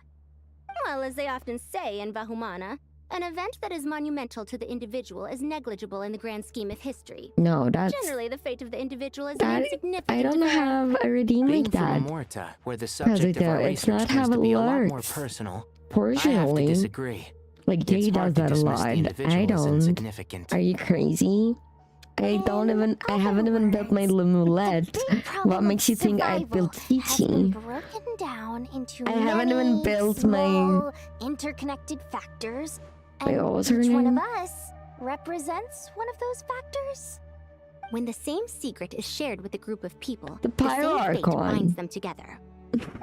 Well, as they often say in Vahumana, an event that is monumental to the individual is negligible in the grand scheme of history. No, that's... Generally, the fate of the individual is That- insignificant. I don't have a redeem Being like from that. Amorta, where the subject of our It's research not tends how to be it a lot more works. personal, I have to Fortunately, disagree. like Jay It's does hard to that a dismiss the lot. individual I as don't. insignificant. Are you crazy? I haven't even built my Lumulette. What makes you think I built Chichi? Broken down into I haven't even many built my... small, interconnected factors, Wait, and what was her each one of name? us represents one of those factors. When the same secret is shared with a group of people, The the same fate Archon. binds them together.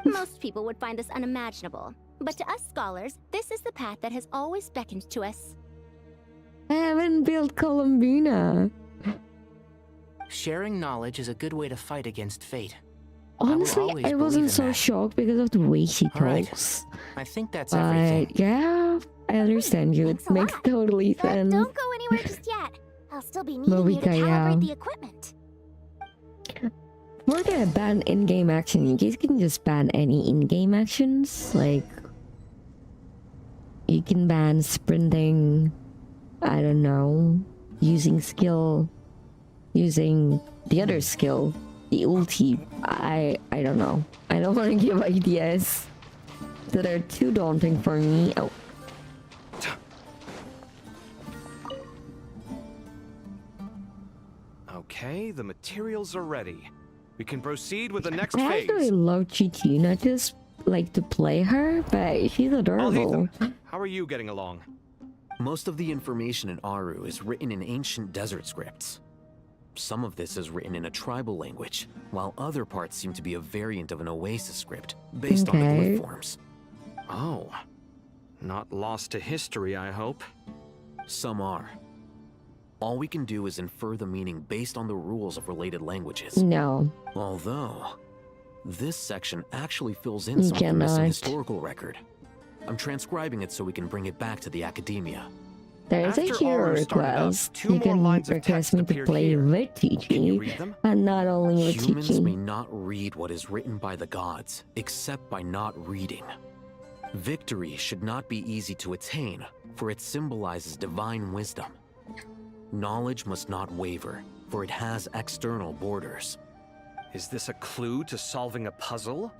Most people would find this unimaginable, but to us scholars, this is the path that has always beckoned to us. I haven't built Columbina. Sharing knowledge is a good way to fight against fate. Honestly, always I believe wasn't in so that. shocked because of the way she Alright. talks. I think that's But everything. yeah, I understand you. It makes totally But sense. don't go anywhere just yet. I'll still be needing you to Mobika, calibrate yeah. the equipment. For the ban in-game action, you guys can just ban any in-game actions. Like, you can ban sprinting, I don't know, using skill, using the other skill, the ulti. I don't know. I don't want to give ideas that are too daunting for me. Oh. Okay, the materials are ready. We can proceed with the next I phase. actually love Chichi, not just like to play her, but she's adorable. How are you getting along? Most of the information in Aru is written in ancient desert scripts. Some of this is written in a tribal language, while other parts seem to be a variant of an oasis script, based on the Okay. glyph forms. Oh. Not lost to history, I hope. Some are. All we can do is infer the meaning based on the rules of related languages. No. Although, this section actually fills in You some of the missing cannot. historical record. I'm transcribing it so we can bring it back to the academia. There is a After hero Aru started up, request. 2 You more can lines of request text me to appeared play here. with Chichi, read them? and not only with Humans Chichi. may not read what is written by the gods, except by not reading. Victory should not be easy to attain, for it symbolizes divine wisdom. Knowledge must not waver, for it has external borders. Is this a clue to solving a puzzle?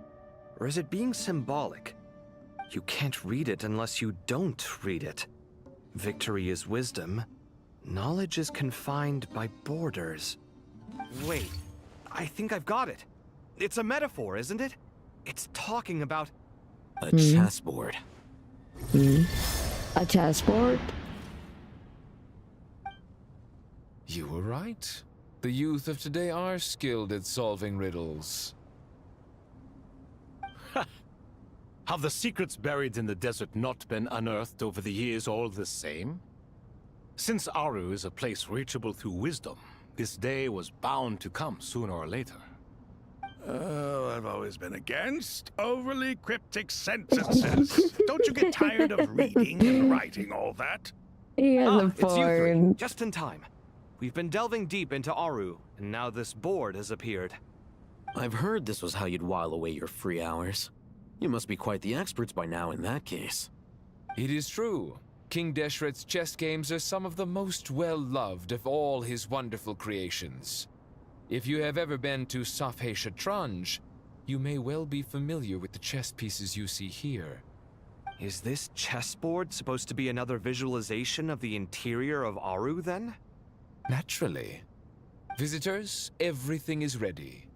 Or is it being symbolic? You can't read it unless you don't read it. Victory is wisdom. Knowledge is confined by borders. Wait, I think I've got it. It's a metaphor, isn't it? It's talking about... A chessboard. A chessboard? You were right. The youth of today are skilled at solving riddles. Have the secrets buried in the desert not been unearthed over the years all the same? Since Aru is a place reachable through wisdom, this day was bound to come sooner or later. Oh, I've always been against overly cryptic sentences. Don't you get tired of reading and writing all that? He has a It's you three, phone. just in time. We've been delving deep into Aru, and now this board has appeared. I've heard this was how you'd while away your free hours. You must be quite the experts by now in that case. It is true. King Deshret's chess games are some of the most well-loved of all his wonderful creations. If you have ever been to Safhe Shatranj, you may well be familiar with the chess pieces you see here. Is this chessboard supposed to be another visualization of the interior of Aru, then? Naturally. Visitors, everything is ready.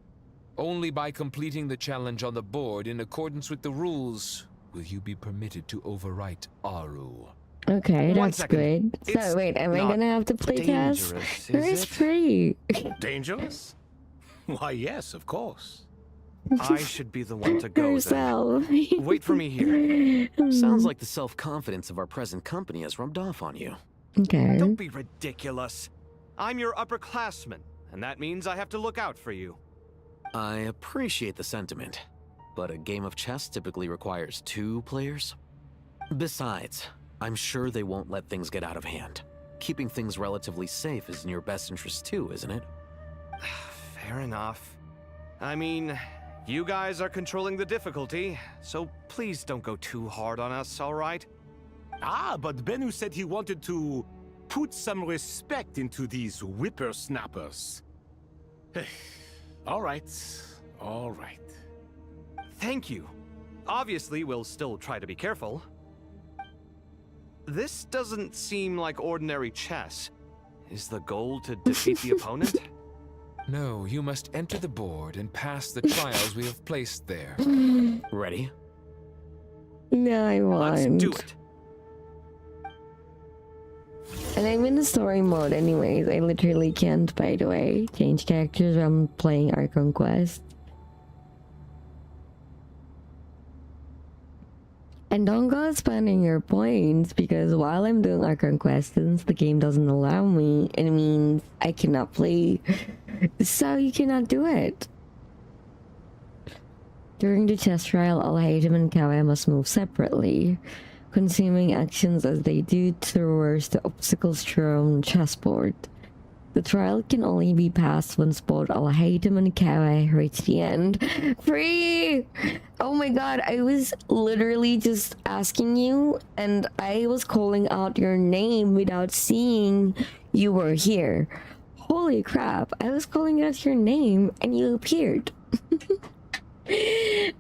Only by completing the challenge on the board in accordance with the rules will you be permitted to overwrite Aru. Okay, One that's second. good. It's So wait, am I not gonna have to play test? dangerous, Or is it's it? free. Dangerous? Why, yes, of course. I should be the one to go then. Yourself. Wait for me here. Sounds like the self-confidence of our present company has rubbed off on you. Okay. Don't be ridiculous. I'm your upperclassman, and that means I have to look out for you. I appreciate the sentiment, but a game of chess typically requires 2 players. Besides, I'm sure they won't let things get out of hand. Keeping things relatively safe is in your best interest too, isn't it? Fair enough. I mean, you guys are controlling the difficulty, so please don't go too hard on us, all right? Ah, but Bennu said he wanted to put some respect into these whippersnappers. All right, all right. Thank you. Obviously, we'll still try to be careful. This doesn't seem like ordinary chess. Is the goal to defeat the opponent? No, you must enter the board and pass the trials we have placed there. Ready? No, I won't. Let's do it. And I'm in the story mode anyways. I literally can't, by the way, change characters when I'm playing Archon Quest. And don't go spending your points, because while I'm doing Archon Quest, since the game doesn't allow me, it means I cannot play. So you cannot do it. During the chess trial, Alhaitham and Kawa must move separately, consuming actions as they do to traverse the obstacles thrown chessboard. The trial can only be passed once both Alhaitham and Kawa reach the end. Free! Oh my god, I was literally just asking you, and I was calling out your name without seeing you were here. Holy crap, I was calling out your name and you appeared.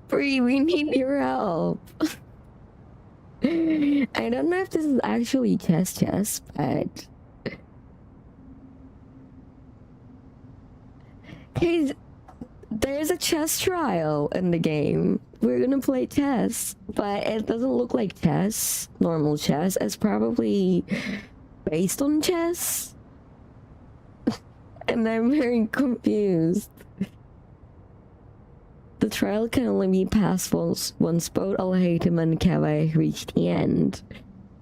Free, we need your help. I don't know if this is actually chess, but... Hey, there's a chess trial in the game. We're gonna play chess, but it doesn't look like chess, normal chess. It's probably based on chess. And I'm very confused. The trial can only be passed once both Alhaitham and Kawa reach the end.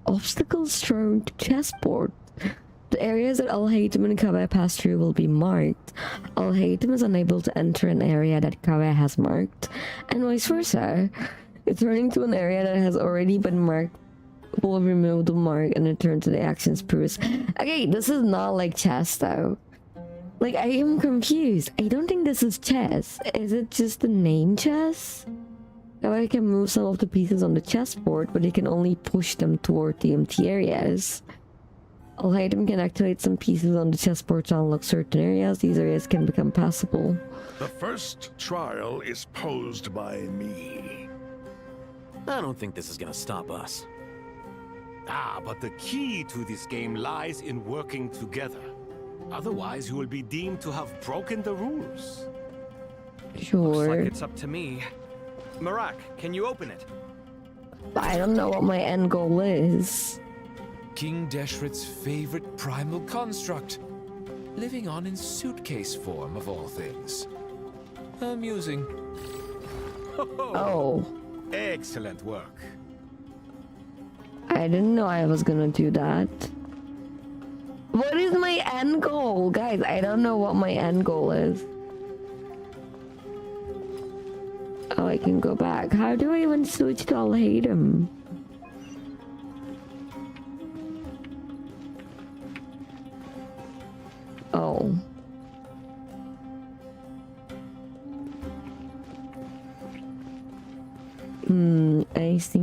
Obstacles thrown to chessboard. The areas that Alhaitham and Kawa pass through will be marked. Alhaitham is unable to enter an area that Kawa has marked, and vice versa. Returning to an area that has already been marked will remove the mark and return to the action spruce. Okay, this is not like chess though. Like, I am confused. I don't think this is chess. Is it just the name chess? Kawa can move some of the pieces on the chessboard, but he can only push them toward the empty areas. Alhaitham can activate some pieces on the chessboard to unlock certain areas. These areas can become passable. The first trial is posed by me. I don't think this is gonna stop us. Ah, but the key to this game lies in working together. Otherwise, you will be deemed to have broken the rules. Sure. Looks like it's up to me. Marak, can you open it? I don't know what my end goal is. King Deshret's favorite primal construct, living on in suitcase form of all things. Amusing. Oh. Excellent work. I didn't know I was gonna do that. What is my end goal? Guys, I don't know what my end goal is. Oh, I can go back. How do I even switch to Alhaitham? Oh. I see.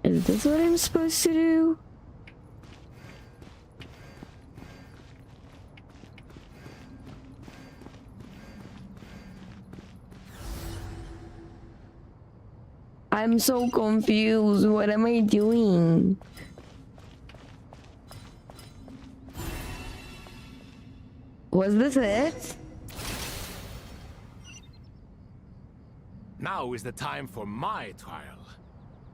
Is this what I'm supposed to do? I'm so confused. What am I doing? Was this it? Now is the time for my trial.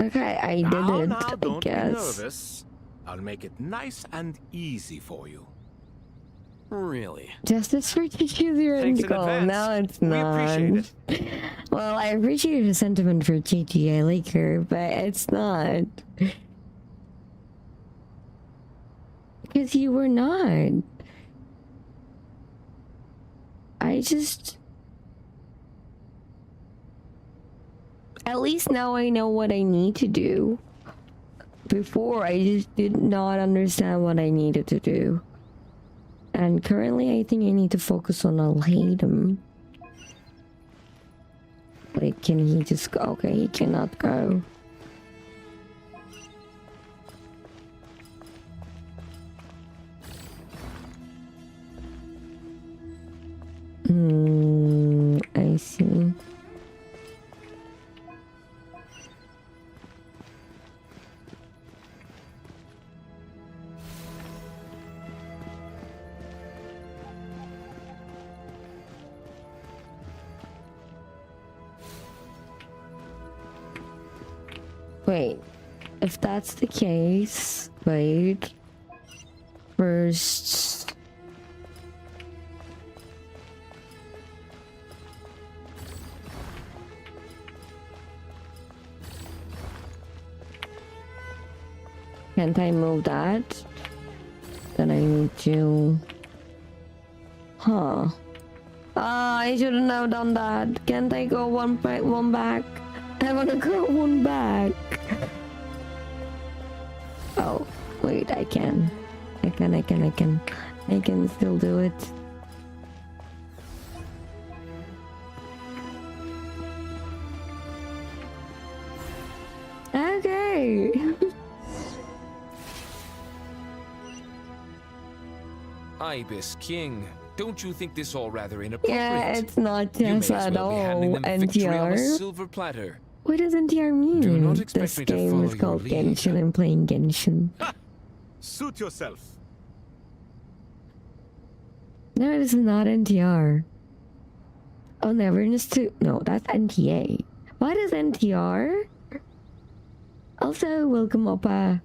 Okay, I did it, Now, I don't be guess. nervous. I'll make it nice and easy for you. Really? Justice for to choose your Thanks end in goal. advance. No, it's We not. appreciate it. Well, I appreciate the sentiment for Gigi. I like her, but it's not. Because you were not. I just... At least now I know what I need to do. Before, I just did not understand what I needed to do. And currently, I think I need to focus on Al-Haytham. Like, can he just go? Okay, he cannot go. I see. Wait, if that's the case, wait. First... Can't I move that? Then I need to... Huh. Ah, I shouldn't have done that. Can't I go one back? I wanna go one back. Oh, wait, I can. I can still do it. Okay. Ibis King, don't you think this all rather inappropriate? Yeah, it's not You may just as at well be all handing them victory on a NTR. silver platter. What does NTR mean? Do not expect This me to game follow is your called lead. Genshin. I'm playing Genshin. Suit yourself. No, it is not NTR. Oh, Neverness too. No, that's NTA. What is NTR? Also, welcome Oppa.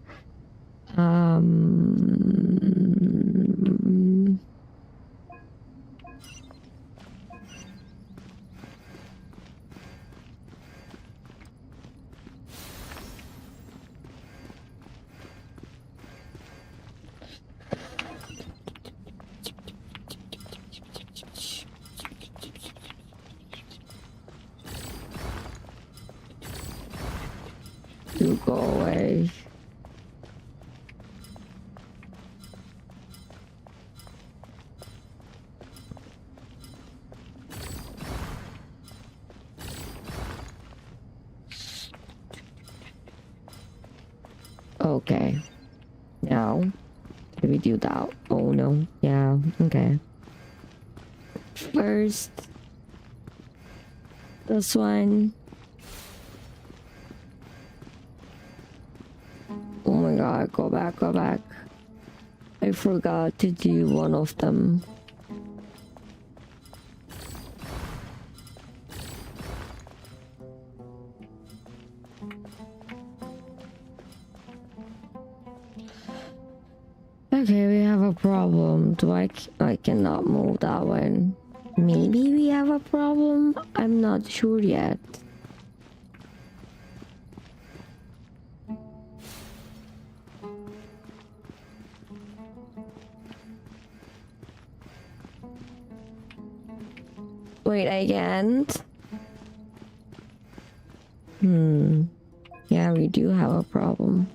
You go away. Okay. Now, did we do that? Oh no. Yeah, okay. First, this one. Oh my god, go back. I forgot to do one of them. Okay, we have a problem. I cannot move that one. Maybe we have a problem? I'm not sure yet. Wait, I can't? Yeah, we do have a problem.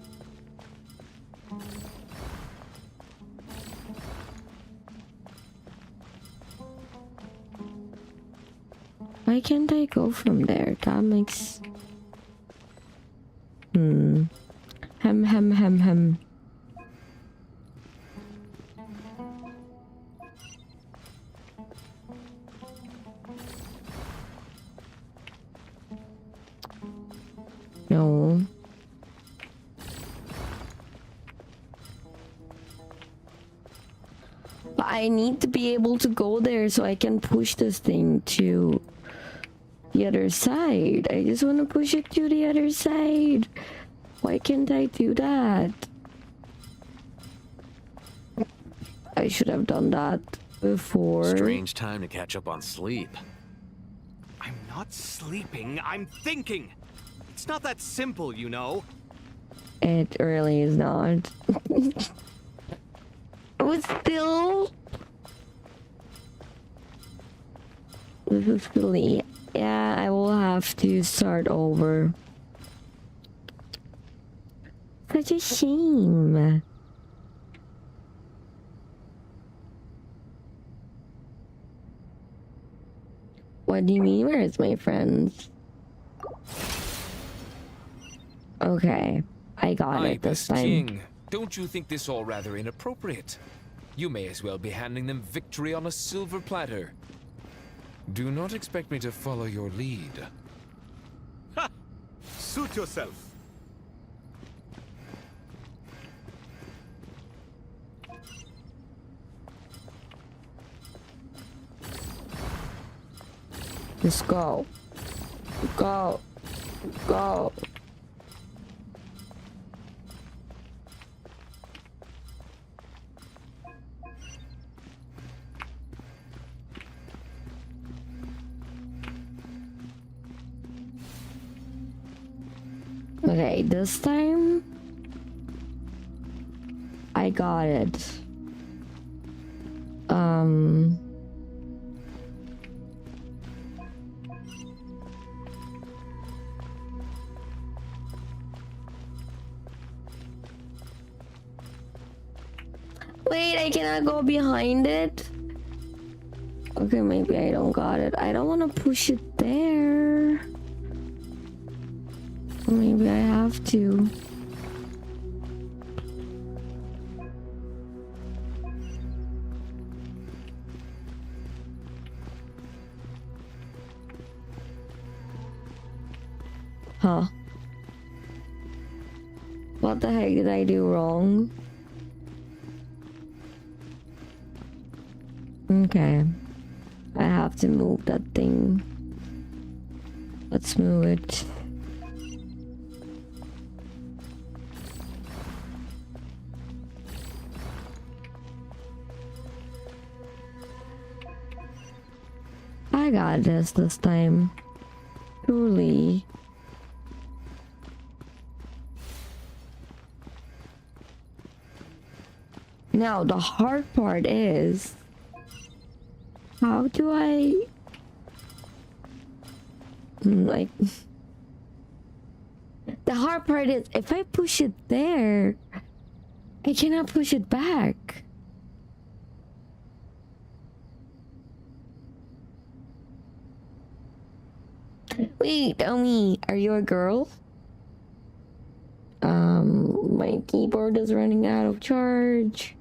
Why can't I go from there? That makes... Hem. No. But I need to be able to go there so I can push this thing to the other side. I just want to push it to the other side. Why can't I do that? I should have done that before. Strange time to catch up on sleep. I'm not sleeping, I'm thinking. It's not that simple, you know. It really is not. But still, this is silly. Yeah, I will have to start over. Such a shame. What do you mean, where is my friends? Okay, I got it this time. King, don't you think this all rather inappropriate? You may as well be handing them victory on a silver platter. Do not expect me to follow your lead. Ha! Suit yourself. Just go. Go. Go. Okay, this time I got it. Wait, I cannot go behind it. Okay, maybe I don't got it. I don't want to push it there. Maybe I have to. Huh. What the heck did I do wrong? Okay. I have to move that thing. Let's move it. I got this time. Truly. Now, the hard part is... how do I... like... the hard part is, if I push it there, I cannot push it back. Wait, Omi, are you a girl? My keyboard is running out of charge.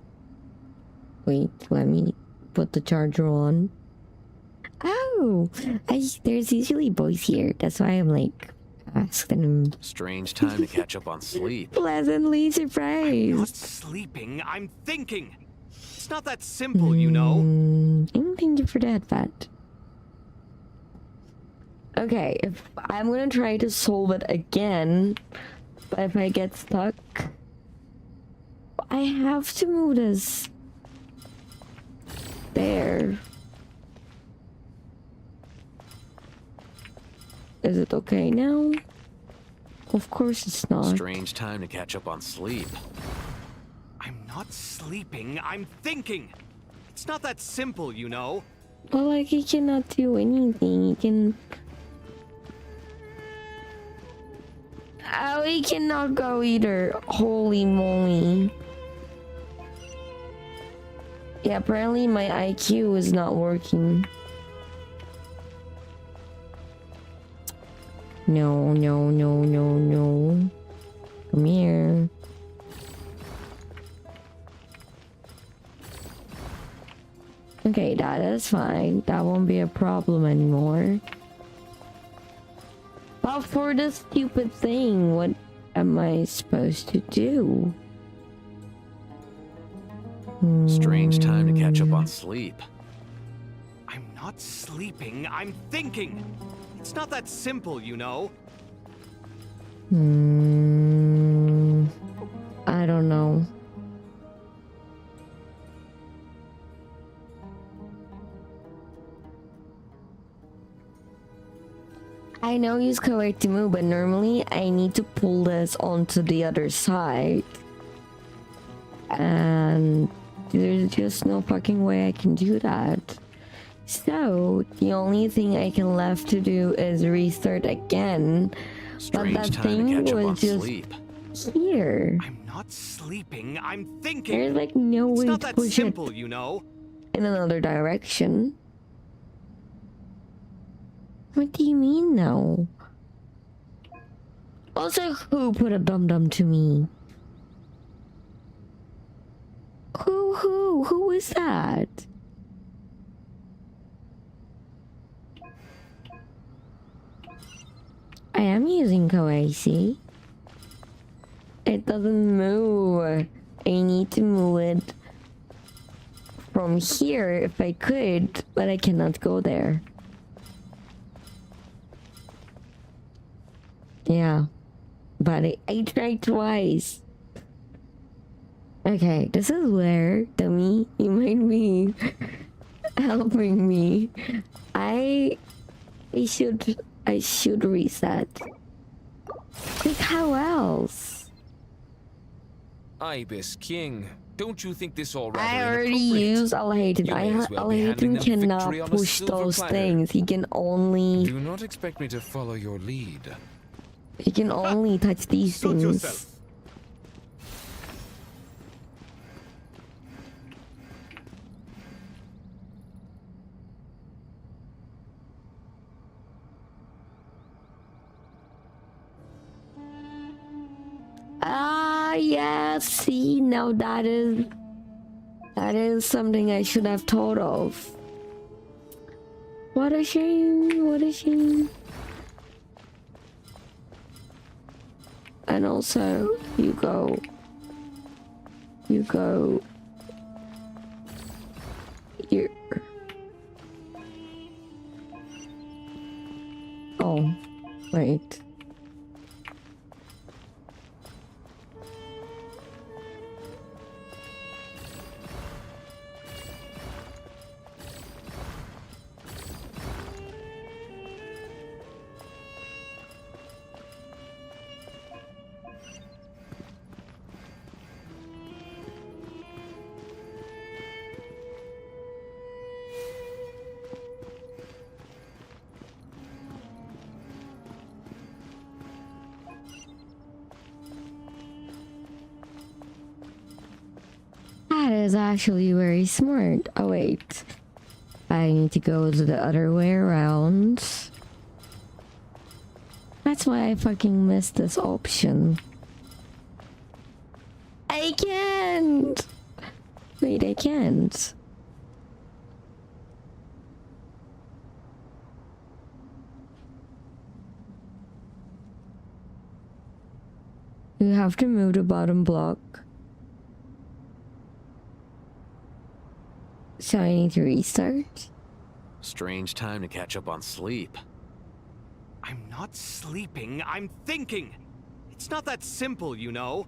Wait, let me put the charger on. Oh, there's usually boys here. That's why I'm like asking them. Strange time to catch up on sleep. Pleasantly surprised. I'm not sleeping, I'm thinking. It's not that simple, you know. Thank you for that, Fat. Okay, if I'm gonna try to solve it again, but if I get stuck, I have to move this there. Is it okay now? Of course it's not. Strange time to catch up on sleep. I'm not sleeping, I'm thinking. It's not that simple, you know. Well, like, he cannot do anything. He can... oh, he cannot go either. Holy moly. Yeah, apparently my IQ is not working. No, no, no, no, no. Come here. Okay, that is fine. That won't be a problem anymore. But for this stupid thing, what am I supposed to do? Strange time to catch up on sleep. I'm not sleeping, I'm thinking. It's not that simple, you know. I don't know. I know use correct to move, but normally I need to pull this onto the other side. And there's just no fucking way I can do that. So the only thing I can left to do is restart again. Strange but that time thing to catch up on was just sleep. here. I'm not sleeping, I'm thinking. There's like no way not to that push simple, it you know. in another direction. What do you mean no? Also, who put a dum-dum to me? Who is that? I am using Koasi. It doesn't move. I need to move it from here if I could, but I cannot go there. Yeah, but I tried twice. Okay, this is where, dummy, you might be helping me. I should reset. Like how else? Ibis King, don't you think this all rather I already inappropriate? used Alhaden. You may as well be handing Alhaden them cannot victory on a push silver those platter. things. He can only Do not expect me to follow your lead. touch these Suit things. yourself. Ah, yeah, see, now that is something I should have thought of. What a shame, what a shame. And also, you go here. Oh, wait. That is actually very smart. Oh wait, I need to go the other way around. That's why I fucking missed this option. I can't! Wait, I can't. You have to move the bottom block. So I need to restart? Strange time to catch up on sleep. I'm not sleeping, I'm thinking. It's not that simple, you know.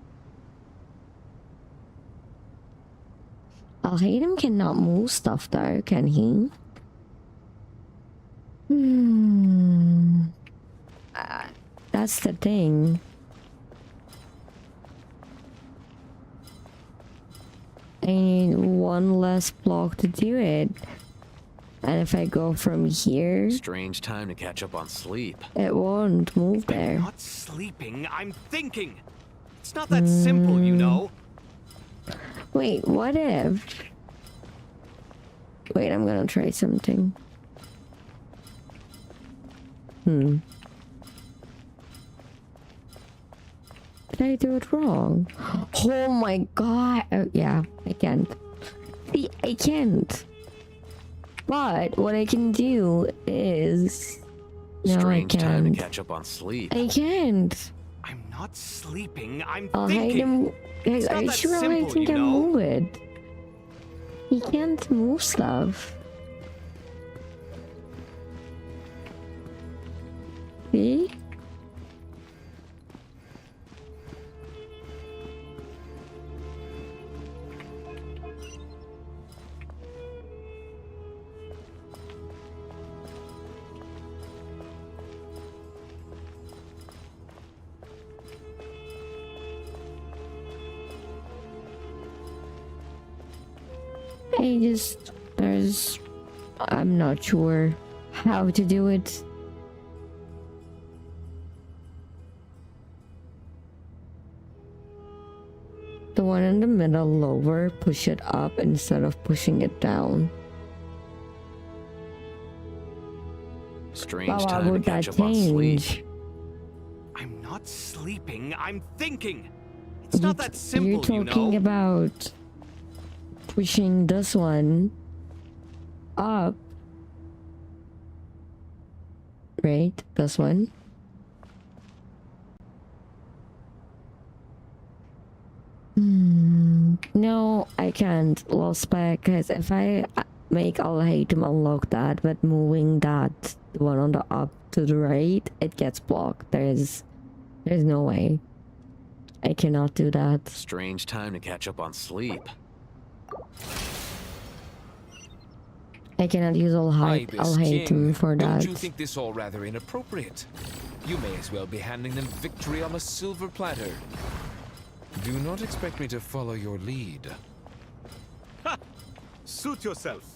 Alhaden cannot move stuff though, can he? That's the thing. I need one less block to do it. And if I go from here, Strange time to catch up on sleep. it won't move there. I'm not sleeping, I'm thinking. It's not that simple, you know. Wait, what if? Wait, I'm gonna try something. Did I do it wrong? Oh my god. Oh, yeah, I can't. See, I can't. But what I can do is... No, Strange I time can't. to catch up on sleep. I can't. I'm not sleeping, I'm I'll hide thinking. him. It's Are not you that sure I simple, can you know. move it? He can't move stuff. See? I'm not sure how to do it. The one in the middle lower, push it up instead of pushing it down. Strange Why time to would catch that up on sleep. change? I'm not sleeping, I'm thinking. It's not that simple, You're talking about pushing this one up, right? This one. No, I can't. Lost back, because if I make all hate to unlock that, but moving that one on the up to the right, it gets blocked. There's no way. I cannot do that. Strange time to catch up on sleep. I cannot use all hate King, for that. Don't you think this all rather inappropriate? You may as well be handing them victory on a silver platter. Do not expect me to follow your lead. Ha! Suit yourself.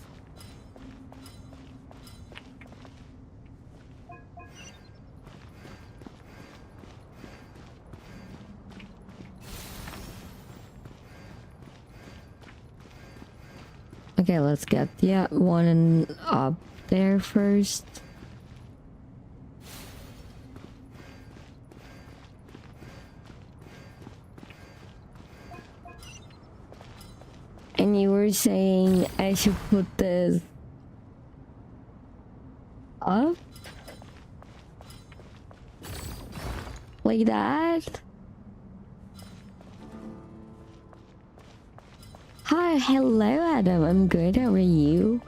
Okay, let's get one up there first. And you were saying I should put this up? Like that? Hi, hello Adam, I'm good, how are you?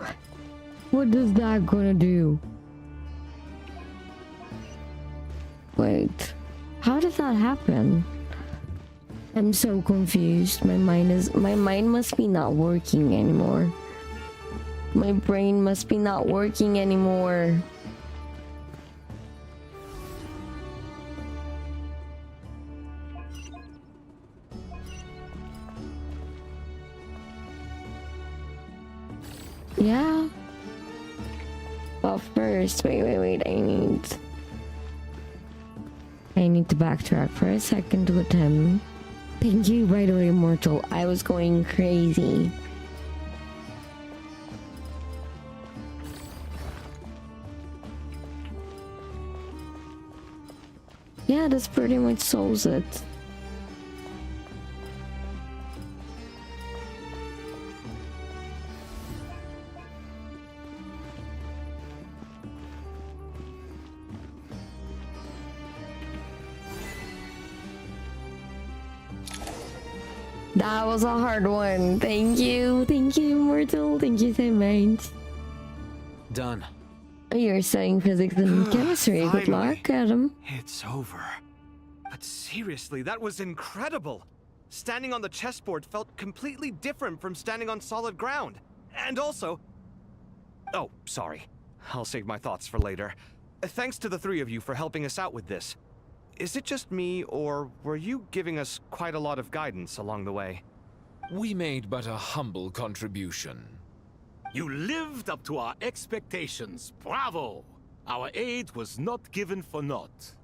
What is that gonna do? Wait, how does that happen? I'm so confused. My mind must be not working anymore. My brain must be not working anymore. Yeah. But first, wait, I need to backtrack for a second with him. Thank you, by the way, Immortal. I was going crazy. Yeah, that's pretty much solves it. That was a hard one. Thank you, Immortal. Thank you so much. Done. You're studying physics and chemistry. Good luck, Adam. It's over. But seriously, that was incredible. Standing on the chessboard felt completely different from standing on solid ground. And also... Oh, sorry. I'll save my thoughts for later. Thanks to the three of you for helping us out with this. Is it just me, or were you giving us quite a lot of guidance along the way? We made but a humble contribution. You lived up to our expectations. Bravo! Our aid was not given for naught.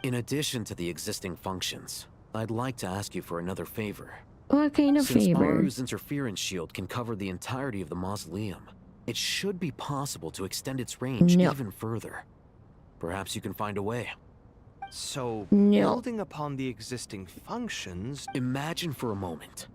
In addition to the existing functions, I'd like to ask you for another favor. What kind of Since favor? Aru's interference shield can cover the entirety of the mausoleum, it should be possible to extend its range even further. Perhaps you can find a way. So, building upon the existing functions... Imagine for a moment.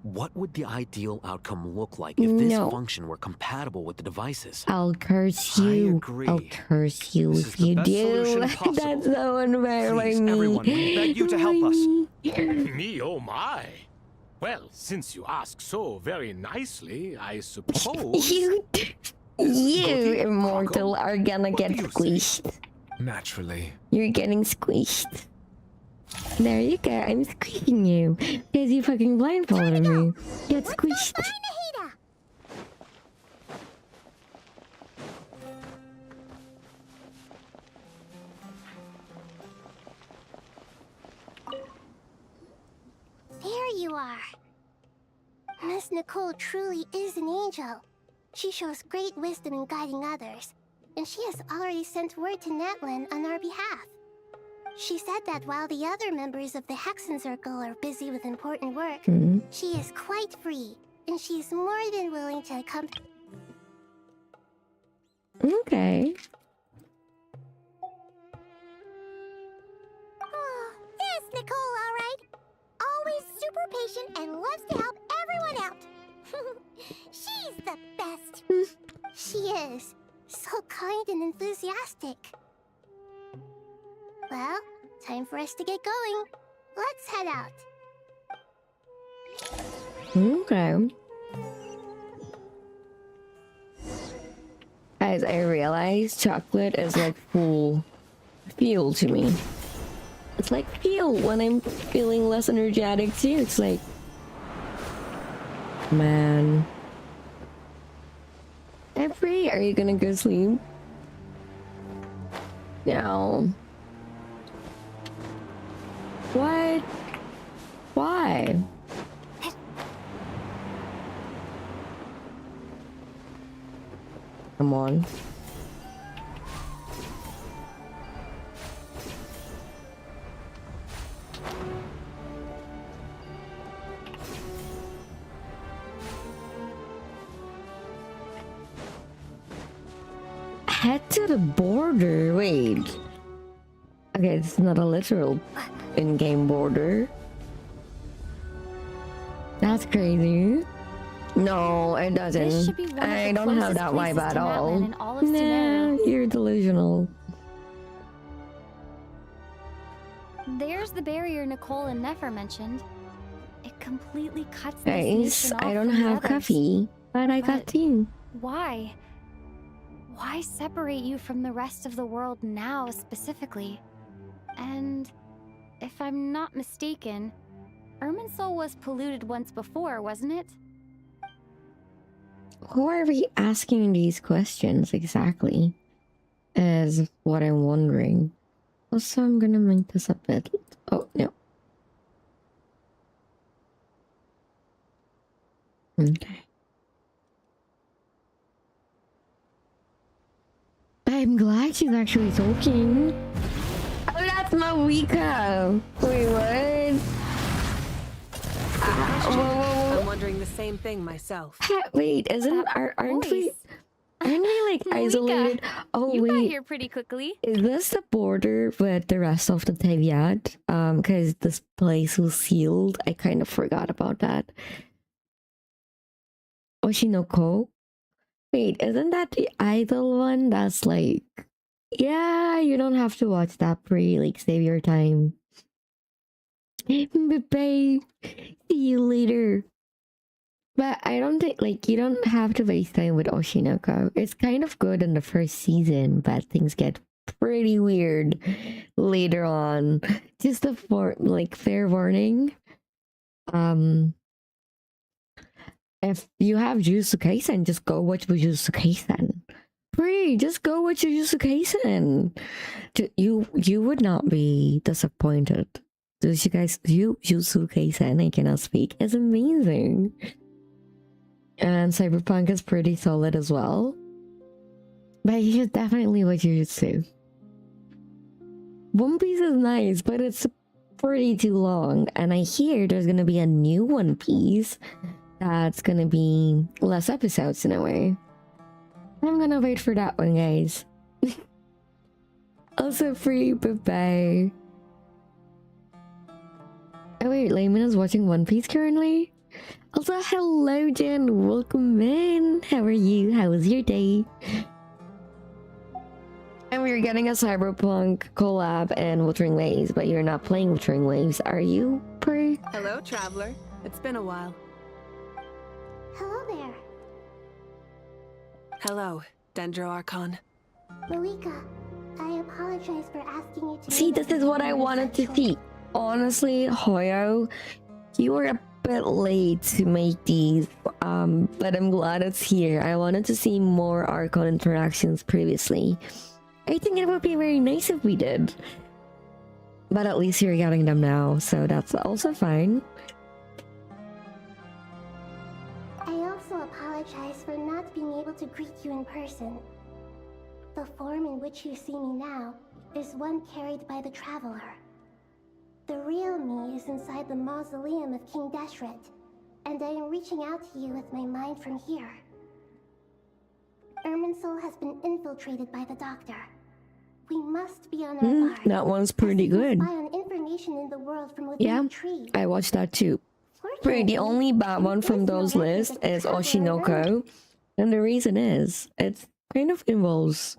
What would the ideal outcome look like if this function were compatible with the devices? I'll curse you. I agree. I'll curse you if you do. That's so unfair by me. Everyone, we beg you to help us. Me, oh my. Well, since you ask so very nicely, I suppose... You immortal are gonna get squished. Naturally. You're getting squished. There you go, I'm squishing you. Because you fucking blindfolded me. Get squished. There you are. Miss Nicole truly is an angel. She shows great wisdom in guiding others, and she has already sent word to Natlan on our behalf. She said that while the other members of the Hexen Circle are busy with important work, she is quite free, and she is more than willing to accompany... Okay. Oh, there's Nicole, all right. Always super patient and loves to help everyone out. She's the best. She is. So kind and enthusiastic. Well, time for us to get going. Let's head out. Okay. Guys, I realize chocolate is like full fuel to me. It's like fuel when I'm feeling less energetic too. It's like, man. Every, are you gonna go sleep? No. What? Why? Come on. Head to the border. Wait. Okay, it's not a literal in-game border. That's crazy. No, it doesn't. I don't have that vibe at all. Nah, you're delusional. There's the barrier Nicole and Nefer mentioned. It completely cuts this Guys, nation off I don't from the have others. coffee, but I got tea. Why? Why separate you from the rest of the world now, specifically? And if I'm not mistaken, Irminsul was polluted once before, wasn't it? Who are we asking these questions exactly? Is what I'm wondering. Also, I'm gonna make this a bit. Oh, no. Okay. I'm glad she's actually talking. Oh, that's Marika. Wait, what? I'm wondering the same thing myself. Wait, aren't we like isolated? Oh You got wait, here pretty quickly. is this the border with the rest of the Teviat? Because this place was sealed. I kind of forgot about that. Oshinoko? Wait, isn't that the idol one? That's like, yeah, you don't have to watch that pre. Like, save your time. Bye. See you later. But I don't think, like, you don't have to waste time with Oshinoko. It's kind of good in the first season, but things get pretty weird later on. Just a fair warning. If you have Jujutsu Kaisen, just go watch Jujutsu Kaisen. Just go watch Jujutsu Kaisen. You would not be disappointed. Jujutsu Kaisen, I cannot speak, is amazing. And Cyberpunk is pretty solid as well. But you should definitely watch Jujutsu. One Piece is nice, but it's pretty too long. And I hear there's gonna be a new One Piece that's gonna be less episodes in a way. I'm gonna wait for that one, guys. Also free, bye-bye. Oh wait, Layman is watching One Piece currently? Also, hello Jen, welcome in. How are you? How was your day? And we're getting a Cyberpunk collab and Wuthering Waves, but you're not playing Wuthering Waves, are you, Pri? Hello, traveler. It's been a while. Hello there. Hello, Dendro Archon. Malika, I apologize for asking you to... See, this is what I wanted to see. Honestly, Hoyo, you were a bit late to make these, but I'm glad it's here. I wanted to see more Archon interactions previously. I think it would be very nice if we did. But at least you're getting them now, so that's also fine. I also apologize for not being able to greet you in person. The form in which you see me now is one carried by the Traveler. The real me is inside the mausoleum of King Deshret, and I am reaching out to you with my mind from here. Irminsul has been infiltrated by the Doctor. We must be on our guard. That one's pretty good. Spy on information in the world from within the tree. I watched that too. The only bad one from those lists is Oshinoko, and the reason is it kind of involves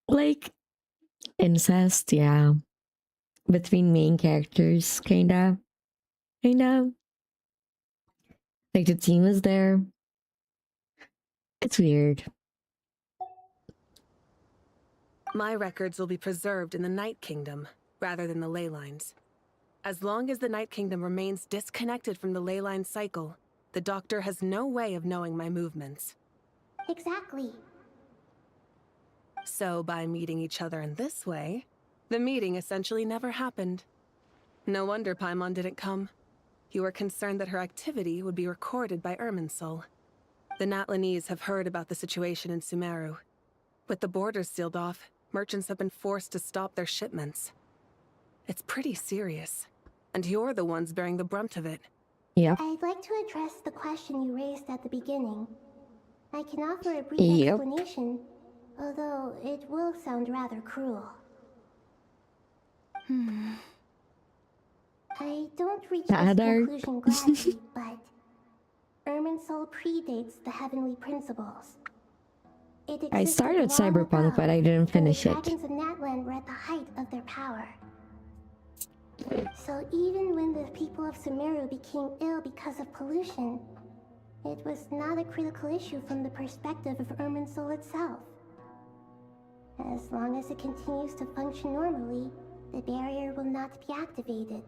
like incest, yeah, between main characters, kinda. Like the team is there. It's weird. My records will be preserved in the Night Kingdom, rather than the ley lines. As long as the Night Kingdom remains disconnected from the ley line cycle, the Doctor has no way of knowing my movements. Exactly. So by meeting each other in this way, the meeting essentially never happened. No wonder Paimon didn't come. You were concerned that her activity would be recorded by Irminsul. The Natlanese have heard about the situation in Sumeru. With the borders sealed off, merchants have been forced to stop their shipments. It's pretty serious, and you're the ones bearing the brunt of it. Yeah. I'd like to address the question you raised at the beginning. I can offer a brief explanation, although it will sound rather cruel. I don't reach this conclusion gladly, but Irminsul predates the heavenly principles. I started Cyberpunk, but I didn't finish it. The dragons of Natlan were at the height of their power. So even when the people of Sumeru became ill because of pollution, it was not a critical issue from the perspective of Irminsul itself. As long as it continues to function normally, the barrier will not be activated.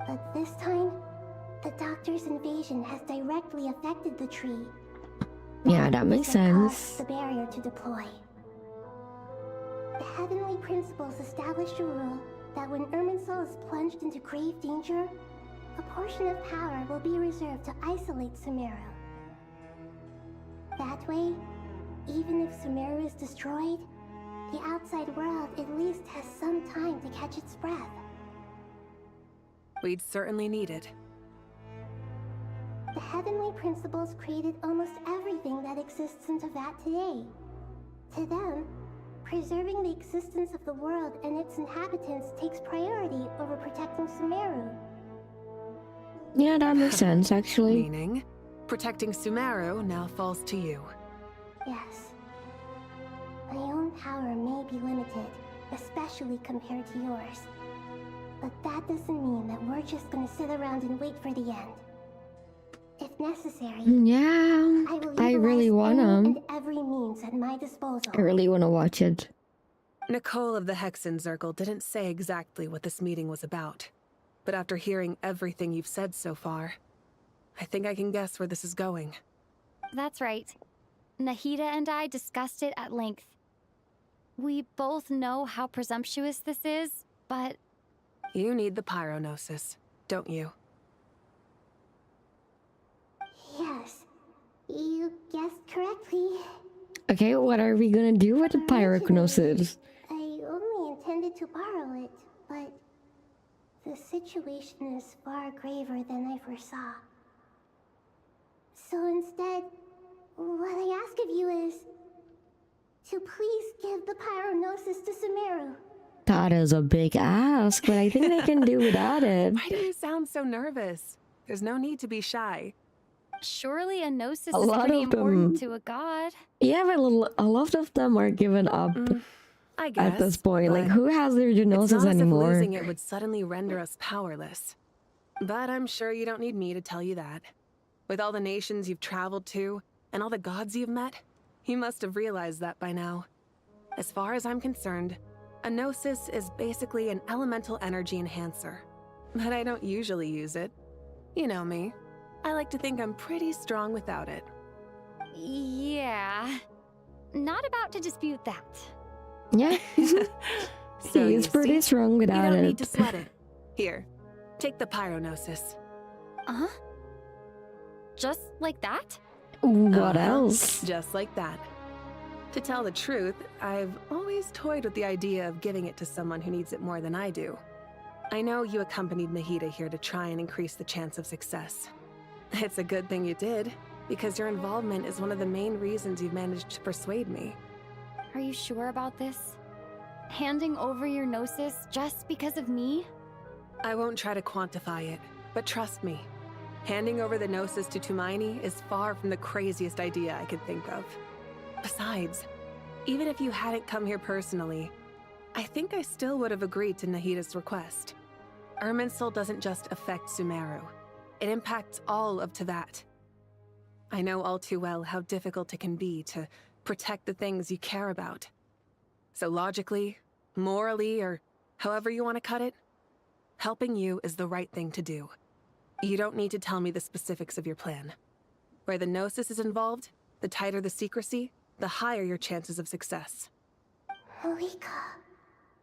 But this time, the Doctor's invasion has directly affected the tree. Yeah, that makes sense. The barrier to deploy. The heavenly principles established a rule that when Irminsul is plunged into grave danger, a portion of power will be reserved to isolate Sumeru. That way, even if Sumeru is destroyed, the outside world at least has some time to catch its breath. We'd certainly need it. The heavenly principles created almost everything that exists in Teyvat today. To them, preserving the existence of the world and its inhabitants takes priority over protecting Sumeru. Yeah, that makes sense, actually. Meaning, protecting Sumeru now falls to you. Yes. My own power may be limited, especially compared to yours. But that doesn't mean that we're just gonna sit around and wait for the end. If necessary, yeah, I really wanna. Every means at my disposal. I really wanna watch it. Nicole of the Hexen Circle didn't say exactly what this meeting was about, but after hearing everything you've said so far, I think I can guess where this is going. That's right. Nahida and I discussed it at length. We both know how presumptuous this is, but... You need the pyronosis, don't you? Yes, you guessed correctly. Okay, what are we gonna do with the pyrokinesis? I only intended to borrow it, but the situation is far graver than I foresaw. So instead, what I ask of you is to please give the pyronosis to Sumeru. That is a big ask, but I think they can do without it. Why do you sound so nervous? There's no need to be shy. Surely a gnosis A is lot pretty of them- important to a god. Yeah, but a lot of them are given up I guess. At this point, like, but who has their it's genosis not as if anymore? losing it would suddenly render us powerless. But I'm sure you don't need me to tell you that. With all the nations you've traveled to, and all the gods you've met, you must have realized that by now. As far as I'm concerned, a gnosis is basically an elemental energy enhancer. But I don't usually use it. You know me. I like to think I'm pretty strong without it. Yeah. Not about to dispute that. Yeah. So He's you pretty see, strong without you don't it. need to sweat it. Here, take the pyronosis. Uh-huh. Just like that? What else? Just like that. To tell the truth, I've always toyed with the idea of giving it to someone who needs it more than I do. I know you accompanied Nahida here to try and increase the chance of success. It's a good thing you did, because your involvement is one of the main reasons you've managed to persuade me. Are you sure about this? Handing over your gnosis just because of me? I won't try to quantify it, but trust me. Handing over the gnosis to Tumaini is far from the craziest idea I could think of. Besides, even if you hadn't come here personally, I think I still would have agreed to Nahida's request. Irminsul doesn't just affect Sumeru. It impacts all of Teyvat. I know all too well how difficult it can be to protect the things you care about. So logically, morally, or however you want to cut it, helping you is the right thing to do. You don't need to tell me the specifics of your plan. Where the gnosis is involved, the tighter the secrecy, the higher your chances of success. Malika,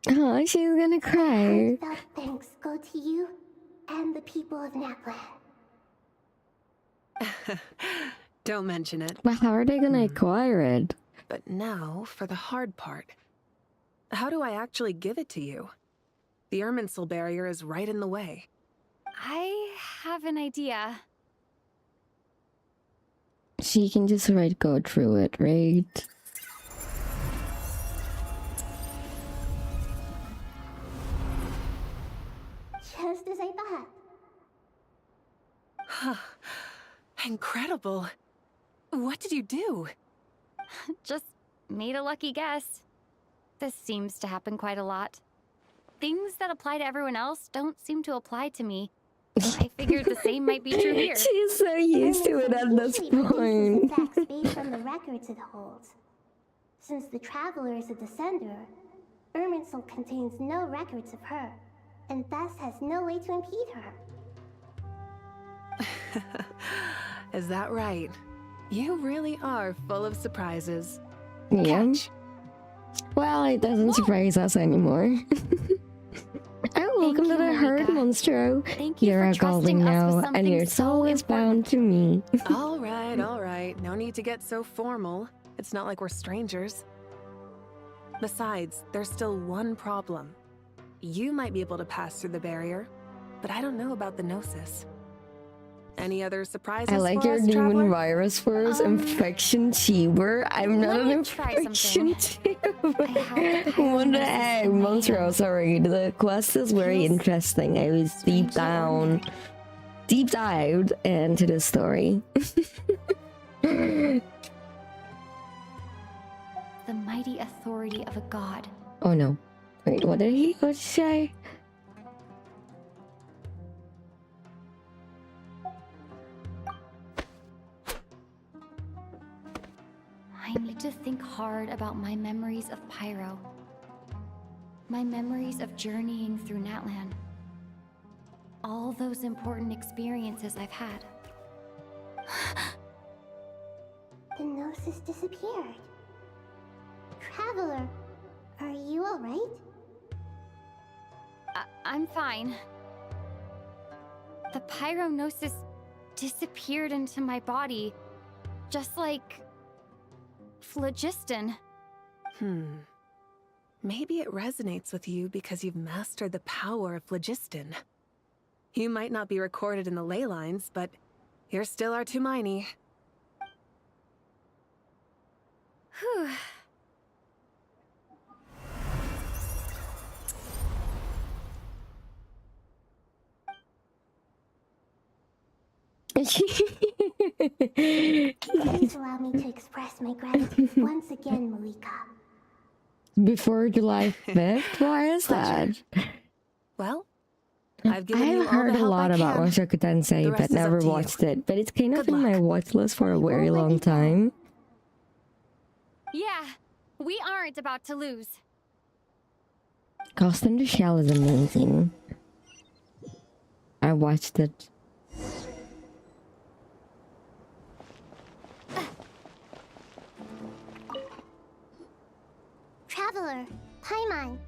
Oh, she's gonna cry. heartfelt thanks go to you and the people of Napland. Don't mention it. But how are they gonna acquire it? But now for the hard part. How do I actually give it to you? The Irminsul barrier is right in the way. I have an idea. She can just go through it, right? Just as I thought. Incredible. What did you do? Just made a lucky guess. This seems to happen quite a lot. Things that apply to everyone else don't seem to apply to me. I figured the same might be true here. She's so used to it at this point. Facts based on the records it holds. Since the Traveler is a descender, Irminsul contains no records of her, and thus has no way to impede her. Is that right? You really are full of surprises. Yeah. Well, it doesn't surprise us anymore. Oh, welcome to the herd, Monstro. You're a golden now, and your soul is bound to me. All right. No need to get so formal. It's not like we're strangers. Besides, there's still one problem. You might be able to pass through the barrier, but I don't know about the gnosis. Any other surprises I like for your us, demon traveler? virus first. Infection tuber. I'm not an infection tuber. What the heck, Monstro? Sorry, the quest is very interesting. I was deep dived into the story. The mighty authority of a god. Oh no! Wait, what did he say? I need to think hard about my memories of Pyro. My memories of journeying through Natlan. All those important experiences I've had. The gnosis disappeared. Traveler, are you alright? I'm fine. The pyronosis disappeared into my body, just like phlogiston. Maybe it resonates with you because you've mastered the power of phlogiston. You might not be recorded in the ley lines, but you're still our Tumaini. Whew. Please allow me to express my gratitude once again, Malika. Before July 5th? Why is that? Well, I've given you I've all heard the a help lot I about can. Mushoku The Tensei, rest but is up never to you. watched it. But it's kind of Good in my watch list for a very long time. Yeah, we aren't about to lose. Ghost in the Shell is amazing. I watched it. Traveler, Paimon,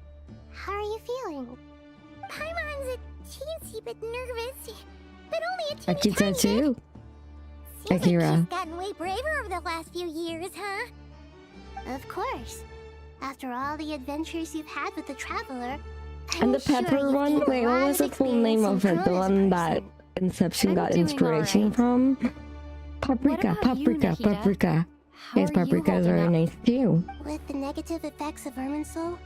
how are you feeling? Paimon's a teensy bit nervous, but only a teeny Akita tiny bit. too. Seems like Akira. she's gotten way braver over the last few years, huh? Of course. After all the adventures you've had with the Traveler, And the I'm sure pepper you've one, gained a wait, what lot was of the full name experience of and it? The grown as a one that person. Inception got doing inspiration alright. from? Paprika, about you, paprika, Nahida? paprika. How Yes, are you paprika is holding very up? nice too. With the negative effects of Irminsul,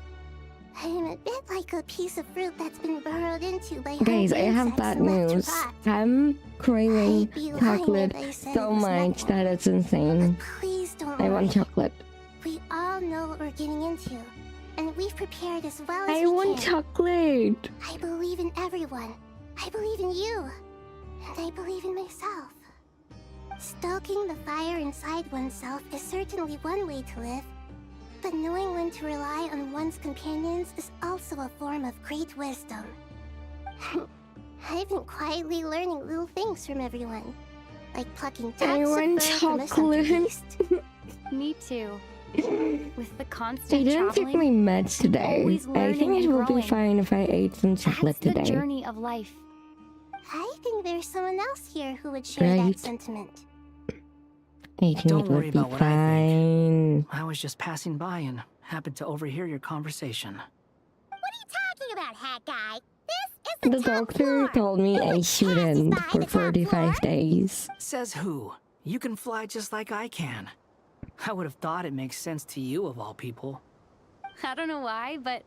I am a bit like a piece of fruit that's been burrowed into by Guys, I hungry have insects bad and left to news. rot. I'm craving I'd be lying chocolate if I said so it was much that it's insane. Please don't I worry. want chocolate. We all know what we're getting into, and we've prepared as well as I we want can. chocolate. I believe in everyone. I believe in you. And I believe in myself. Stoking the fire inside oneself is certainly one way to live, but knowing when to rely on one's companions is also a form of great wisdom. I've been quietly learning little things from everyone, like plucking I tufts want of fur from a chocolate. beast. Me too. With the I constant didn't take traveling, my meds today. always I learning think it and will be growing. fine if I ate some chocolate that's the today. journey of life. I think there's someone else here who would share Right. that sentiment. I think Don't it worry would be about what I fine. I was just passing by and happened to overhear your conversation. Talking about, hat guy. The doctor told me I shouldn't for 45 days. Says who? You can fly just like I can. I would have thought it makes sense to you of all people. I don't know why, but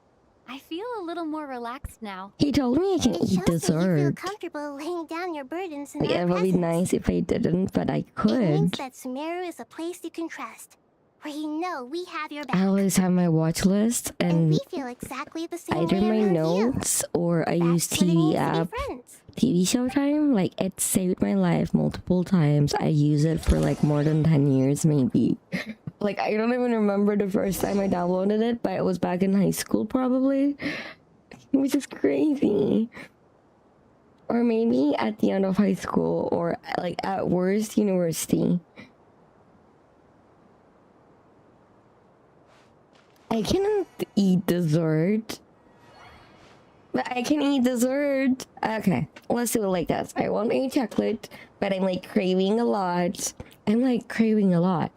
I feel a little more relaxed now. He told me I can It eat shows that you feel dessert. comfortable laying down your burdens in Yeah, our it would be presence. nice if I didn't, but I It means could. that Sumeru is a place you can trust, where you know we have your back. I always have my watch list, and We feel exactly the same either way my around you. notes or I use That's what it TV means to be app, friends. TV show time. Like, it saved my life multiple times. I use it for like more than 10 years, maybe. Like, I don't even remember the first time I downloaded it, but it was back in high school probably, which is crazy. Or maybe at the end of high school, or like at worst, university. I cannot eat dessert. But I can eat dessert. Okay, let's do it like this. I won't eat chocolate, but I'm like craving a lot.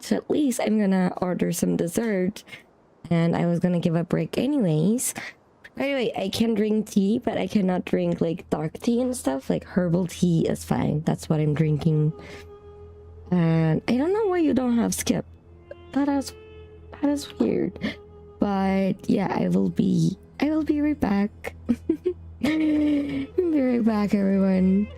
So at least I'm gonna order some dessert. And I was gonna give a break anyways. By the way, I can drink tea, but I cannot drink like dark tea and stuff. Like herbal tea is fine. That's what I'm drinking. And I don't know why you don't have skip. That is weird. But yeah, I will be right back. I'll be right back, everyone.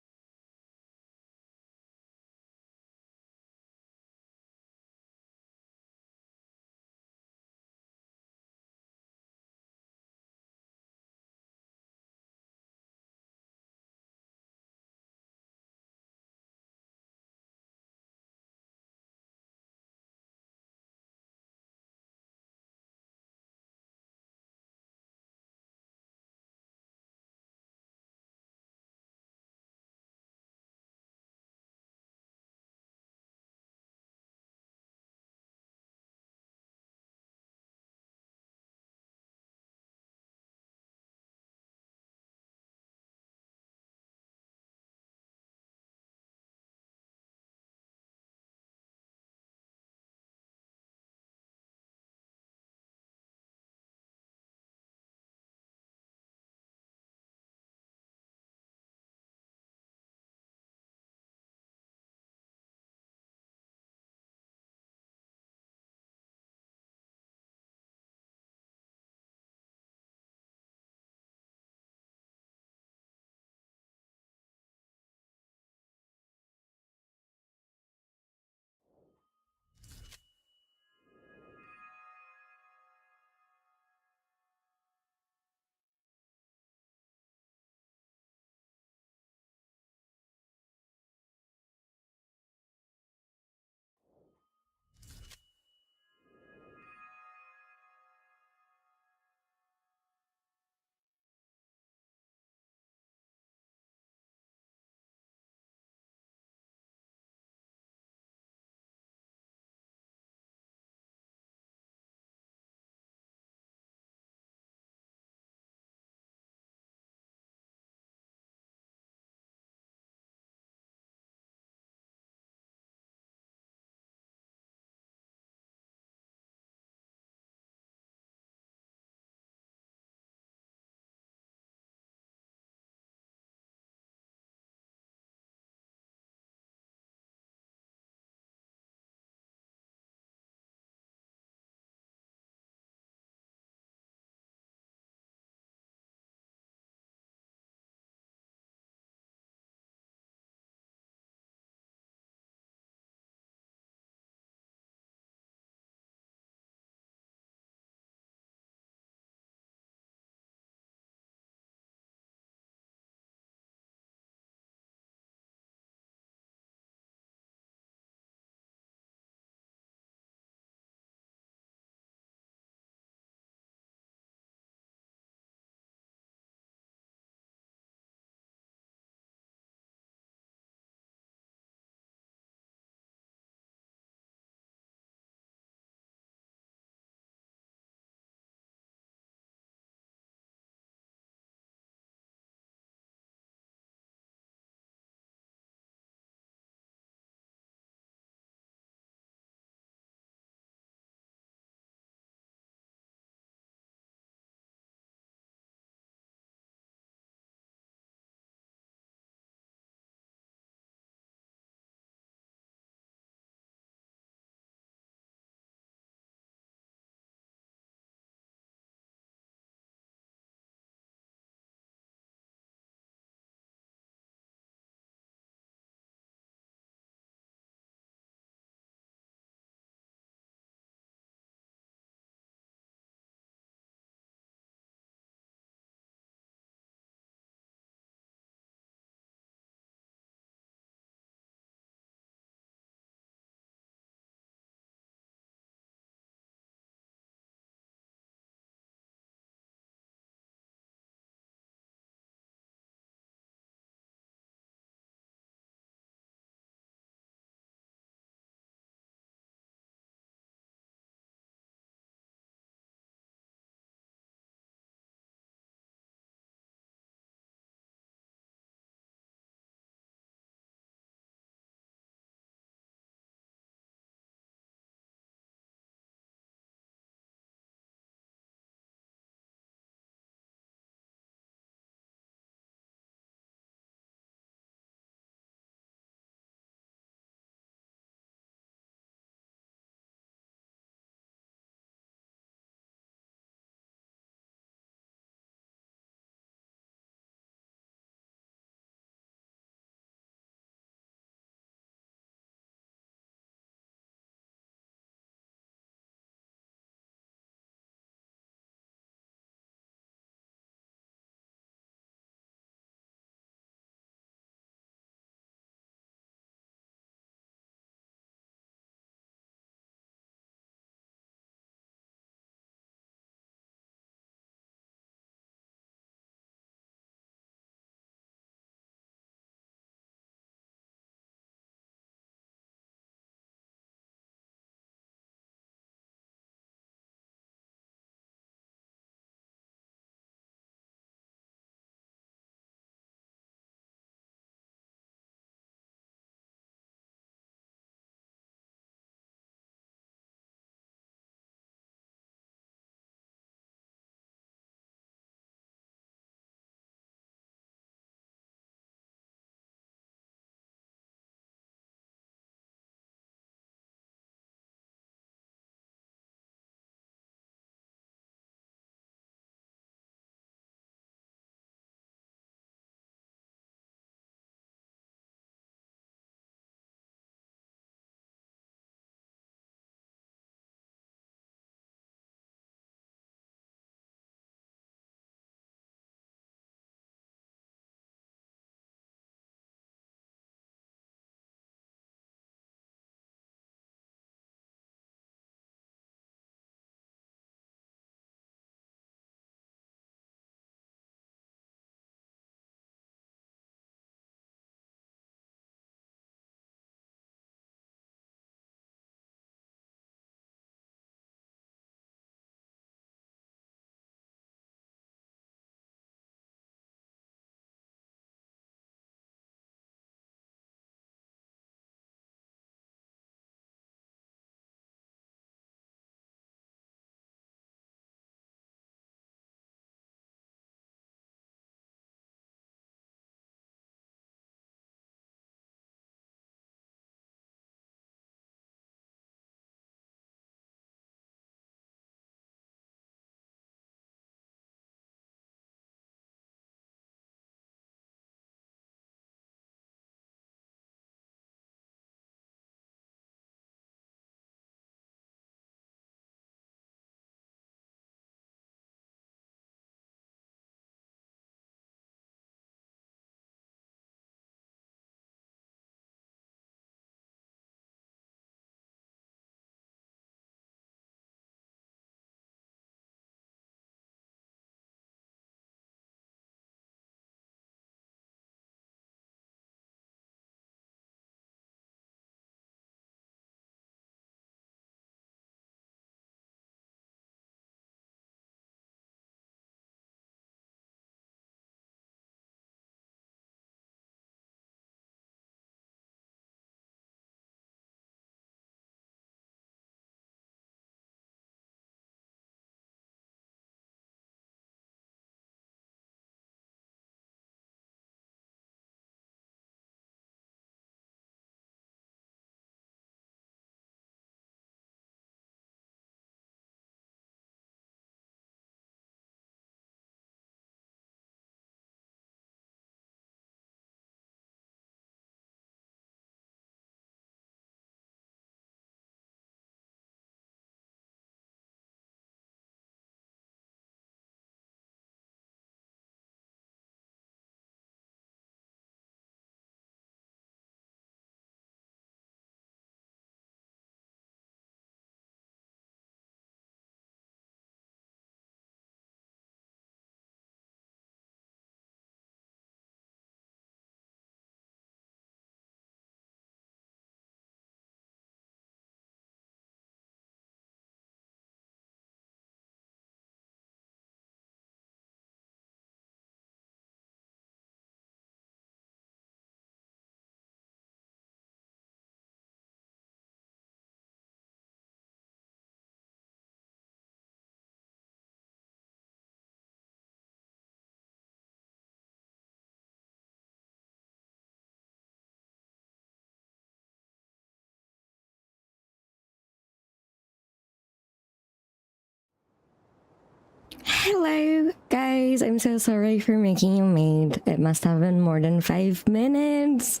Hello, guys. I'm so sorry for making you wait. It must have been more than 5 minutes.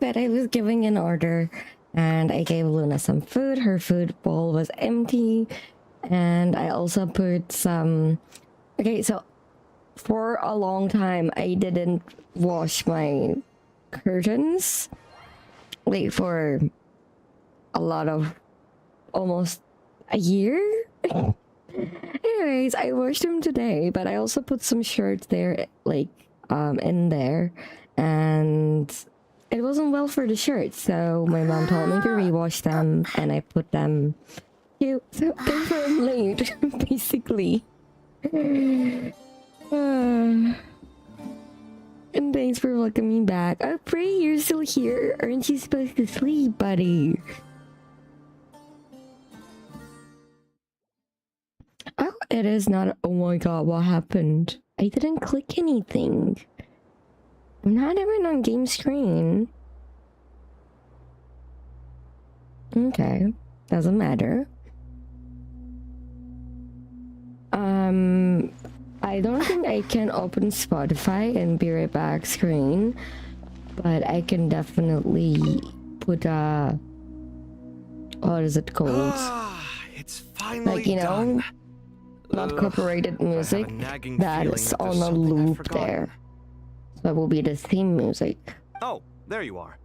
But I was giving an order and I gave Luna some food. Her food bowl was empty. And I also put some... Okay, so for a long time, I didn't wash my curtains. Like for a lot of... almost a year? Anyways, I washed them today, but I also put some shirts there, like, in there, and it wasn't well for the shirts, so my mom told me to rewash them, and I put them, so therefore I'm late, basically. And thanks for welcoming me back. Oh, Prey, you're still here. Aren't you supposed to sleep, buddy? Oh, it is not. Oh my god, what happened? I didn't click anything. I'm not even on game screen. Okay, doesn't matter. I don't think I can open Spotify and be right back screen, but I can definitely put what is it called? It's finally like, you know, done. not copyrighted music that is on a loop there. So it will be the theme music. Oh, there you are.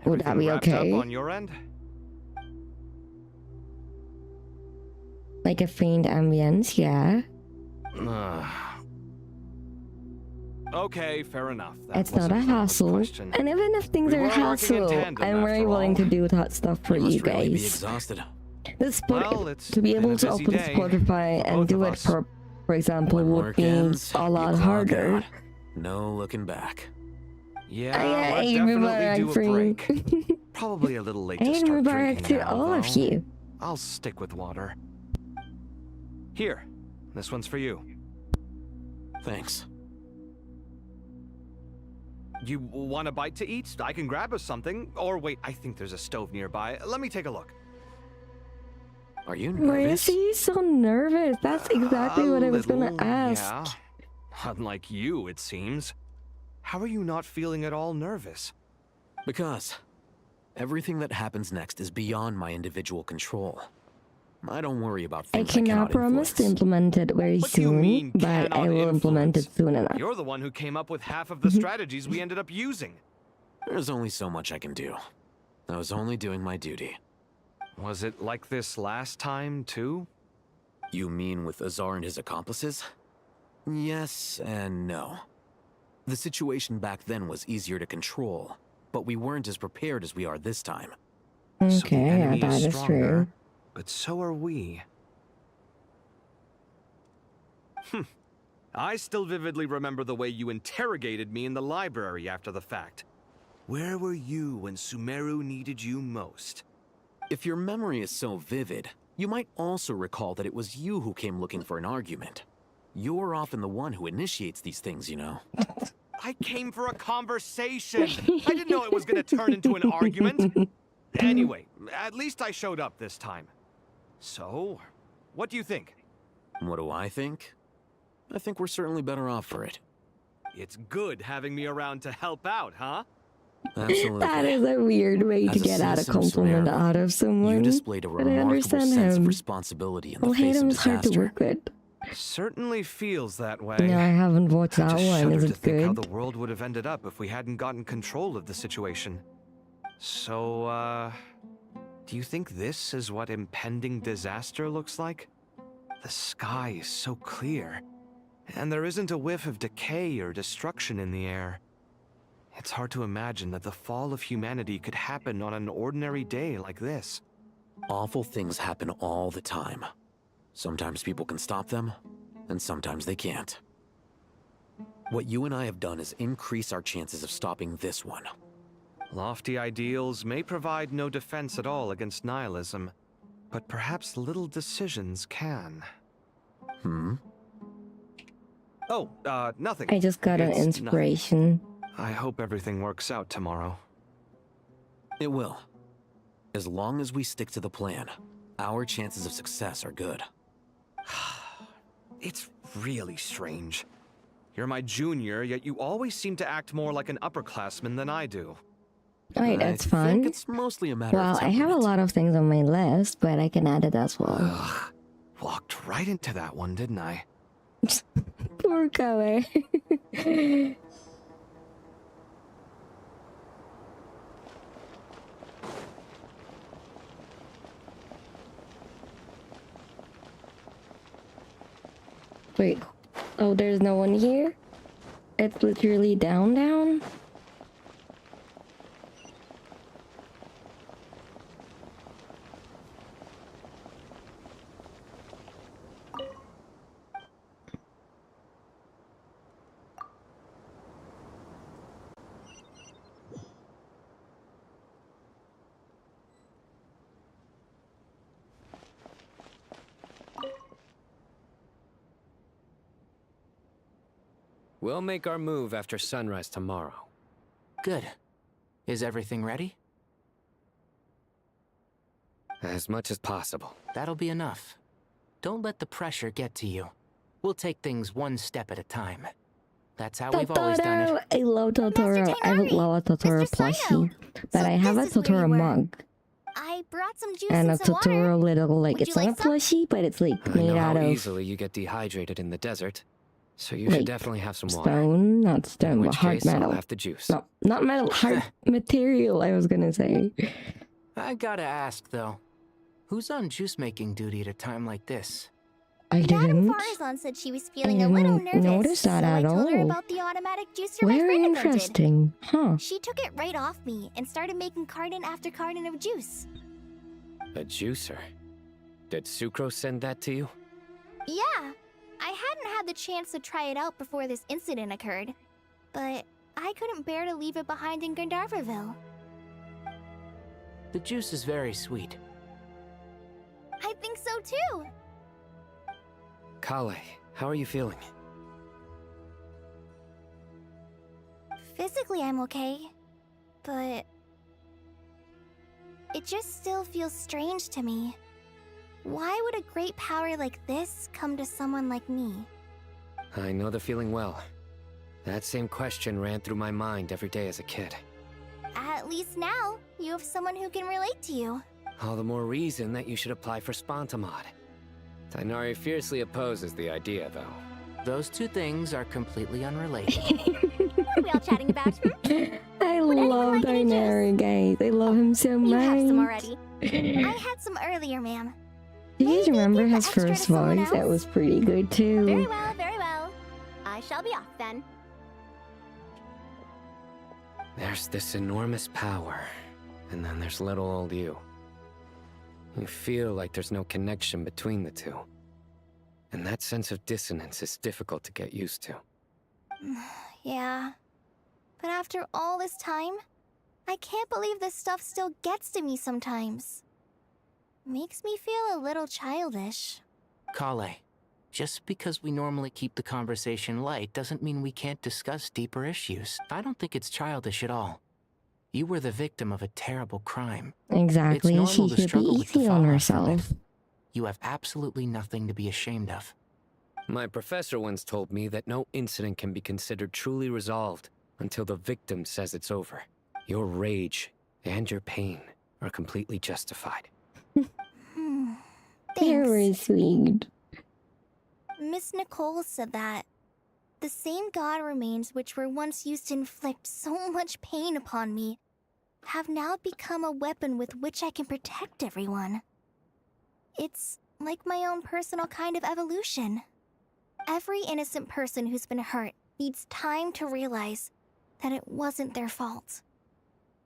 Would that be Everything wrapped okay? up on your end? Like a faint ambience, yeah. Okay, fair enough. That It's not a wasn't the hassle. question. And even if things We are were working in hassle, tandem, I'm very after willing all. to do that stuff for you Really be guys. exhausted. To be able to open Spotify and do it for example, would be ends, a lot you clock harder. out. No looking back. Yeah, I let's definitely do a break. Probably a little late to And start Mubarak drinking to now, all of though. you. I'll stick with water. Here, this one's for you. Thanks. You want a bite to eat? I can grab us something. Or wait, I think there's a stove nearby. Let me take a look. Are you Why is nervous? he so nervous? That's exactly what I was gonna ask. Yeah. Unlike you, it seems. How are you not feeling at all nervous? Because everything that happens next is beyond my individual control. I don't worry about I things cannot promise to implement it very soon, but I will implement it soon enough. You're the one who came up with half of the strategies we ended up using. There's only so much I can do. I was only doing my duty. Was it like this last time, too? You mean with Azar and his accomplices? Yes and no. The situation back then was easier to control, but we weren't as prepared as we are this time. Okay, yeah, enemy that is stronger, true. but so are we. I still vividly remember the way you interrogated me in the library after the fact. Where were you when Sumeru needed you most? If your memory is so vivid, you might also recall that it was you who came looking for an argument. You're often the one who initiates these things, you know. I came for a conversation. I didn't know it was going to turn into an argument. Anyway, at least I showed up this time. So, what do you think? What do I think? I think we're certainly better off for it. It's good having me around to help out, huh? Absolutely. That is a weird way to As a get out a citizen of compliment Sumeru, out of someone. You displayed a but I remarkable understand sense him. of responsibility in the Well, face of Hayden's hard to disaster. work with. Certainly feels that way. No, I haven't watched I that just one. shudder Is to it think how good? the world would have ended up if we hadn't gotten control of the situation. So, do you think this is what impending disaster looks like? The sky is so clear, and there isn't a whiff of decay or destruction in the air. It's hard to imagine that the fall of humanity could happen on an ordinary day like this. Awful things happen all the time. Sometimes people can stop them, and sometimes they can't. What you and I have done is increase our chances of stopping this one. Lofty ideals may provide no defense at all against nihilism, but perhaps little decisions can. Oh, nothing. I just got an It's inspiration. nothing. I hope everything works out tomorrow. It will. As long as we stick to the plan, our chances of success are good. It's really strange. You're my junior, yet you always seem to act more like an upperclassman than I do. Alright, that's I fun. think it's mostly a matter Well, of I have a lot of things on my list, but I can add it as well. Ugh, walked right into that one, didn't I? Poor Kawe. Wait. Oh, there's no one here? It's literally down? We'll make our move after sunrise tomorrow. Good. Is everything ready? As much as possible. That'll be enough. Don't let the pressure get to you. We'll take things one step at a time. That's how we've always done it. I love Totoro. I would love a Totoro plushie. But I have a Totoro mug. I brought some juice And a some water. Totoro little, like, Would it's you not like a some? plushie, but it's like I made know out how of easily you get dehydrated in the desert, so you like, should definitely have some water. stone, not stone, In but which hard case, I'll metal. have the juice. No, not metal, hard material, I was gonna say. I gotta ask, though. Who's on juice-making duty at a time like this? I didn't. Farazan said she was feeling a little nervous. notice that so at I told her all. about the automatic juicer my Very friend invented. interesting, huh? She took it right off me and started making carton after carton of juice. A juicer? Did Sucrose send that to you? Yeah, I hadn't had the chance to try it out before this incident occurred, but I couldn't bear to leave it behind in Gandharvaville. The juice is very sweet. I think so too. Kale, how are you feeling? Physically, I'm okay, but it just still feels strange to me. Why would a great power like this come to someone like me? I know the feeling well. That same question ran through my mind every day as a kid. At least now, you have someone who can relate to you. All the more reason that you should apply for Spontamod. Tainari fiercely opposes the idea, though. Those two things are completely unrelated. What are we all chatting about? I love Dainari, guys. I love him so much. You have some already. I had some earlier, ma'am. Do you guys remember his extra to first someone voice? That else? was pretty good too. Very well, very well. I shall be off then. There's this enormous power, and then there's little old you. You feel like there's no connection between the two. And that sense of dissonance is difficult to get used to. Yeah. But after all this time, I can't believe this stuff still gets to me sometimes. Makes me feel a little childish. Kale, just because we normally keep the conversation light doesn't mean we can't discuss deeper issues. I don't think it's childish at all. You were the victim of a terrible crime. Exactly. It's She normal to could be struggle with the easy on fallout from it. herself. You have absolutely nothing to be ashamed of. My professor once told me that no incident can be considered truly resolved until the victim says it's over. Your rage and your pain are completely justified. Very sweet. Miss Nicole said that the same god remains which were once used to inflict so much pain upon me have now become a weapon with which I can protect everyone. It's like my own personal kind of evolution. Every innocent person who's been hurt needs time to realize that it wasn't their fault.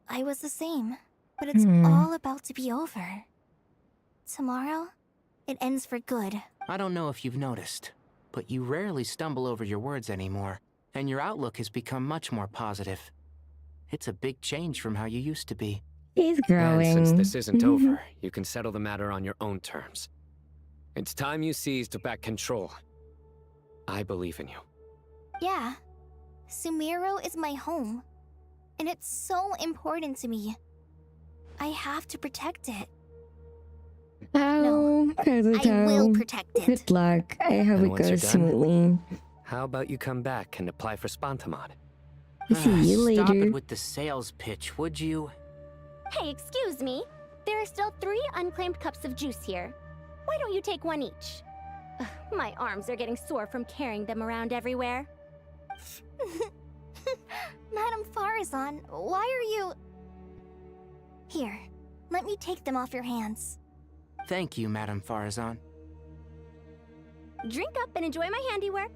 I was the same, but it's all about to be over. Tomorrow, it ends for good. I don't know if you've noticed, but you rarely stumble over your words anymore, and your outlook has become much more positive. It's a big change from how you used to be. He's And growing. since this isn't over, you can settle the matter on your own terms. It's time you seized back control. I believe in you. Yeah, Sumero is my home, and it's so important to me. I have to protect it. Oh, I will protect it. Good luck. I hope And it once you're goes done, smoothly. How about you come back and apply for Spontamod? See you Stop later. it with the sales pitch, would you? Hey, excuse me. There are still 3 unclaimed cups of juice here. Why don't you take one each? Ugh, my arms are getting sore from carrying them around everywhere. Madame Farazan, why are you... Here, let me take them off your hands. Thank you, Madame Farazan. Drink up and enjoy my handiwork.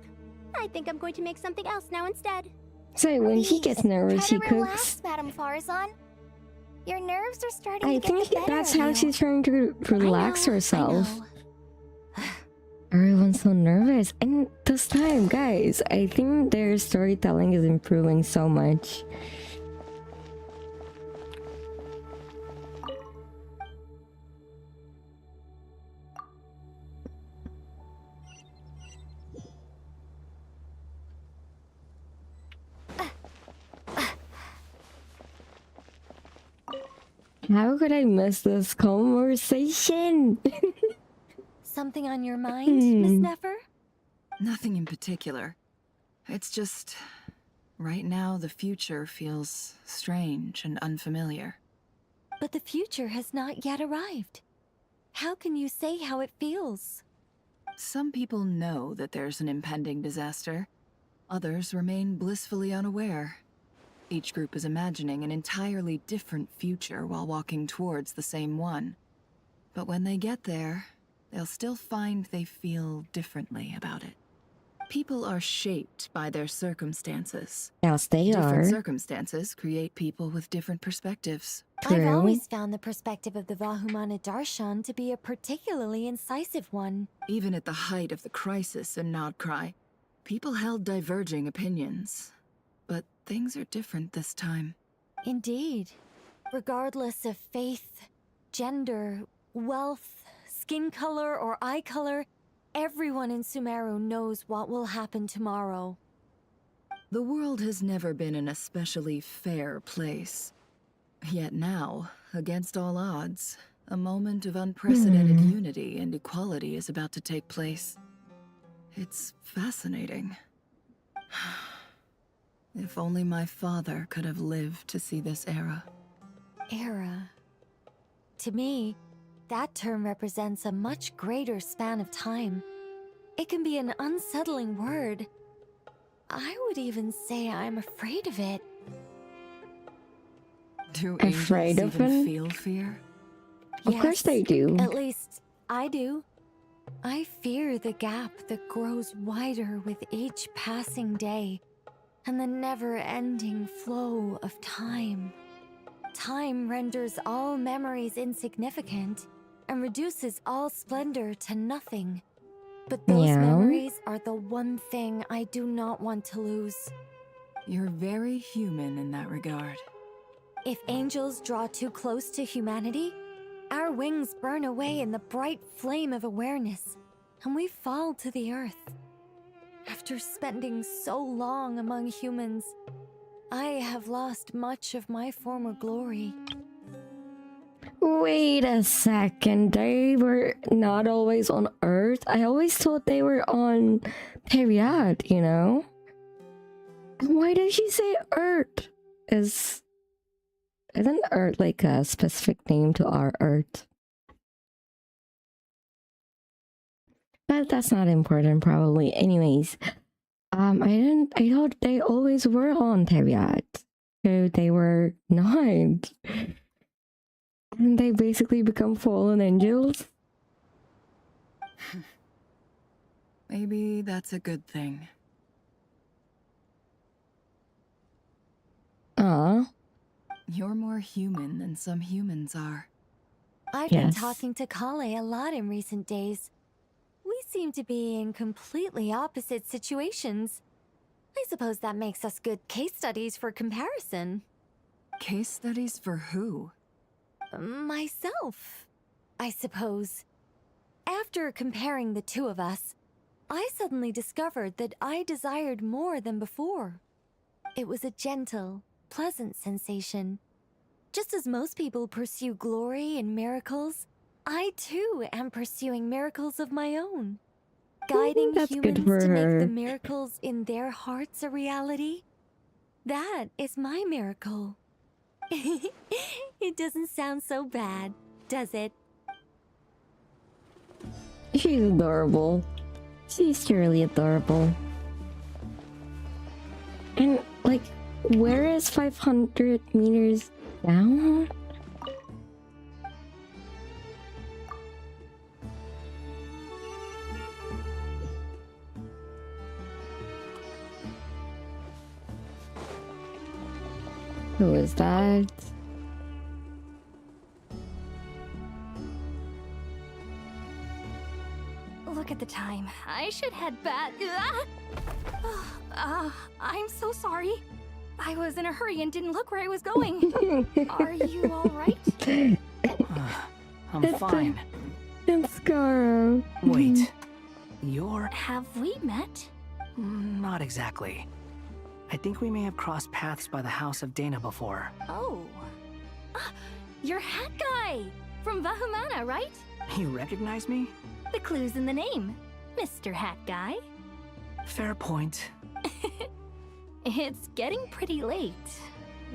I think I'm going to make something else now instead. So when she gets nervous, she Try to cooks. relax, Madame Farazan. Your nerves are starting I to get the think better that's of how you. she's trying to relax herself. know. Everyone's so nervous. And this time, guys, I think their storytelling is improving so much. How could I miss this conversation? Something on your mind, Miss Nefer? Nothing in particular. It's just... right now, the future feels strange and unfamiliar. But the future has not yet arrived. How can you say how it feels? Some people know that there's an impending disaster. Others remain blissfully unaware. Each group is imagining an entirely different future while walking towards the same one. But when they get there, they'll still find they feel differently about it. People are shaped by their circumstances. Yes, they Different are. circumstances create people with different perspectives. I've always found the perspective of the Vahumana Darshan to be a particularly incisive one. Even at the height of the crisis in Nodcry, people held diverging opinions. But things are different this time. Indeed. Regardless of faith, gender, wealth, skin color, or eye color, everyone in Sumeru knows what will happen tomorrow. The world has never been an especially fair place. Yet now, against all odds, a moment of unprecedented unity and equality is about to take place. It's fascinating. If only my father could have lived to see this era. Era. To me, that term represents a much greater span of time. It can be an unsettling word. I would even say I'm afraid of it. Do Afraid angels of even him? feel fear? Of course they do. At least, I do. I fear the gap that grows wider with each passing day, and the never-ending flow of time. Time renders all memories insignificant, and reduces all splendor to nothing. But those Yeah. memories are the one thing I do not want to lose. You're very human in that regard. If angels draw too close to humanity, our wings burn away in the bright flame of awareness, and we fall to the earth. After spending so long among humans, I have lost much of my former glory. Wait a second. They were not always on Earth. I always thought they were on Period, you know? Why did she say Earth? Isn't Earth like a specific name to our Earth? But that's not important, probably. Anyways, I thought they always were on Period. So they were not. And they basically become fallen angels? Maybe that's a good thing. You're more human than some humans are. I've been Yes. talking to Kale a lot in recent days. We seem to be in completely opposite situations. I suppose that makes us good case studies for comparison. Case studies for who? Myself, I suppose. After comparing the two of us, I suddenly discovered that I desired more than before. It was a gentle, pleasant sensation. Just as most people pursue glory and miracles, I too am pursuing miracles of my own. Guiding that's good humans for to make her. the miracles in their hearts a reality. That is my miracle. It doesn't sound so bad, does it? She's adorable. She's truly adorable. And, like, where is 500 meters down? Who is that? Look at the time. I should head back. I'm so sorry. I was in a hurry and didn't look where I was going. Are you all right? I'm fine. It's Garo. Wait. You're... Have we met? Not exactly. I think we may have crossed paths by the house of Dana before. Oh. You're Hat Guy! From Vahumana, right? You recognize me? The clue's in the name. Mr. Hat Guy. Fair point. It's getting pretty late.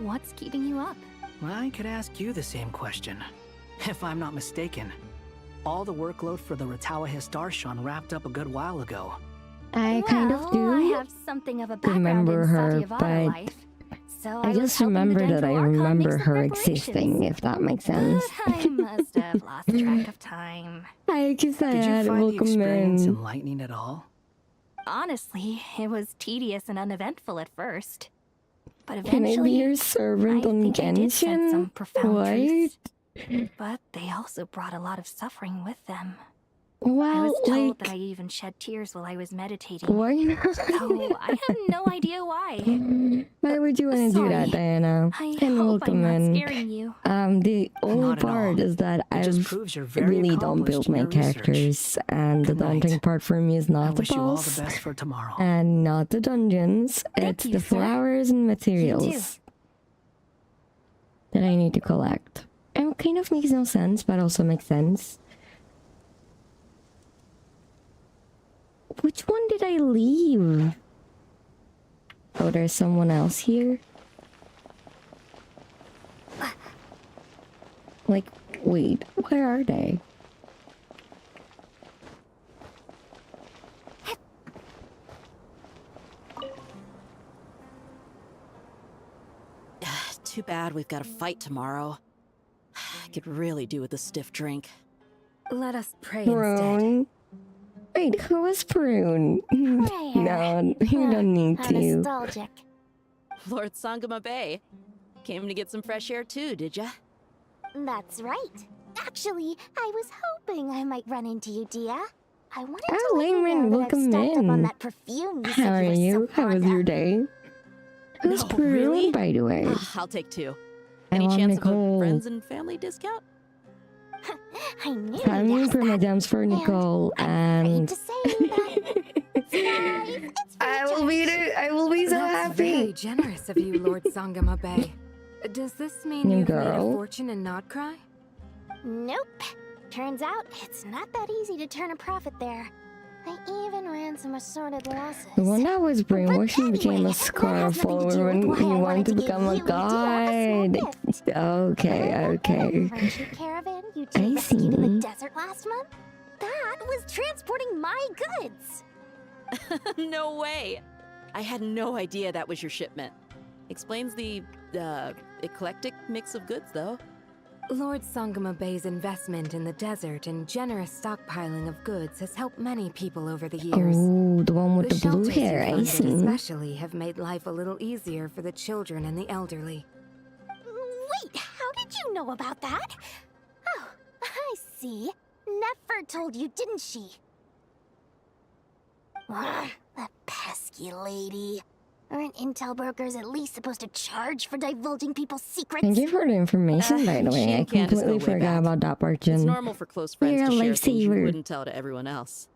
What's keeping you up? I could ask you the same question. If I'm not mistaken, all the workload for the Ratawa Hisdarshan wrapped up a good while ago. I kind of do I have something of a background remember in her, Satyavada but life, so I was just helping the remember that I Dendro Archon make remember some her preparations. existing, if that makes sense. But I must have lost track of time. Hi, Did you Kisayad, find the welcome experience in. enlightening at all? Honestly, it was tedious and uneventful at first. But Can I be eventually, your servant on I did sense some Genshin? profound What? truths. But they also brought a lot of suffering with them. I Well, was told that like, I even shed tears while I was meditating. why not? So I have no idea why. Why would you want to do that, Sorry. Diana? I And hope welcome I'm in. not scaring you. The only Not at all. part is that I just proves you're very really don't accomplished build in my your research. characters, and the Good night. daunting part for me is I not the wish you all the boss, best for tomorrow. and not the dungeons. It's you, the sir. flowers and materials that I need to collect. It kind of makes no sense, but also makes sense. Which one did I leave? Oh, there's someone else here? Like, wait, where are they? Too bad we've got a fight tomorrow. I could really do with a stiff drink. Let us pray instead. Prune? Wait, who is Prune? No, you don't need How to. nostalgic. Lord Sangama Bay. Came to get some fresh air too, did ya? That's right. Actually, I was hoping I might run into you, Dia. I wanted Oh, to let you Layman, know that welcome I've stocked up on in. that perfume you How said are you were you? so How was fond your of. day? Who's No, Prune, really? by the way? I'll take two. I Any want chance of a Nicole. friends and family discount? I knew Time you'd me ask for my that. dams for Nicole, and To say that. I will be there. I will be so That's very happy. generous of you, Lord Sangama Bay. Does this mean New you've made a girl. fortune in Notcry? Nope. Turns out it's not that easy to turn a profit there. I even ran some assorted losses. The one that was brainwashed and became a scar follower when he wanted to become a god. Okay, okay. Friendship caravan you I two rescued in the see. desert last month? That was transporting my goods. No way! I had no idea that was your shipment. Explains the, eclectic mix of goods, though. Lord Sangama Bay's investment in the desert and generous stockpiling of goods has helped many people over the years. Oh, the one with the blue shelters you hair, I funded see. especially have made life a little easier for the children and the elderly. Wait, how did you know about that? Oh, I see. Nefer told you, didn't she? The pesky lady. Aren't intel brokers at least supposed to charge for divulging people's secrets? Thank you for the information, by the she way. I and Candace completely go way forgot back. about that part, Jen. It's normal for close friends You're to a share things you lifesaver. wouldn't tell to everyone else.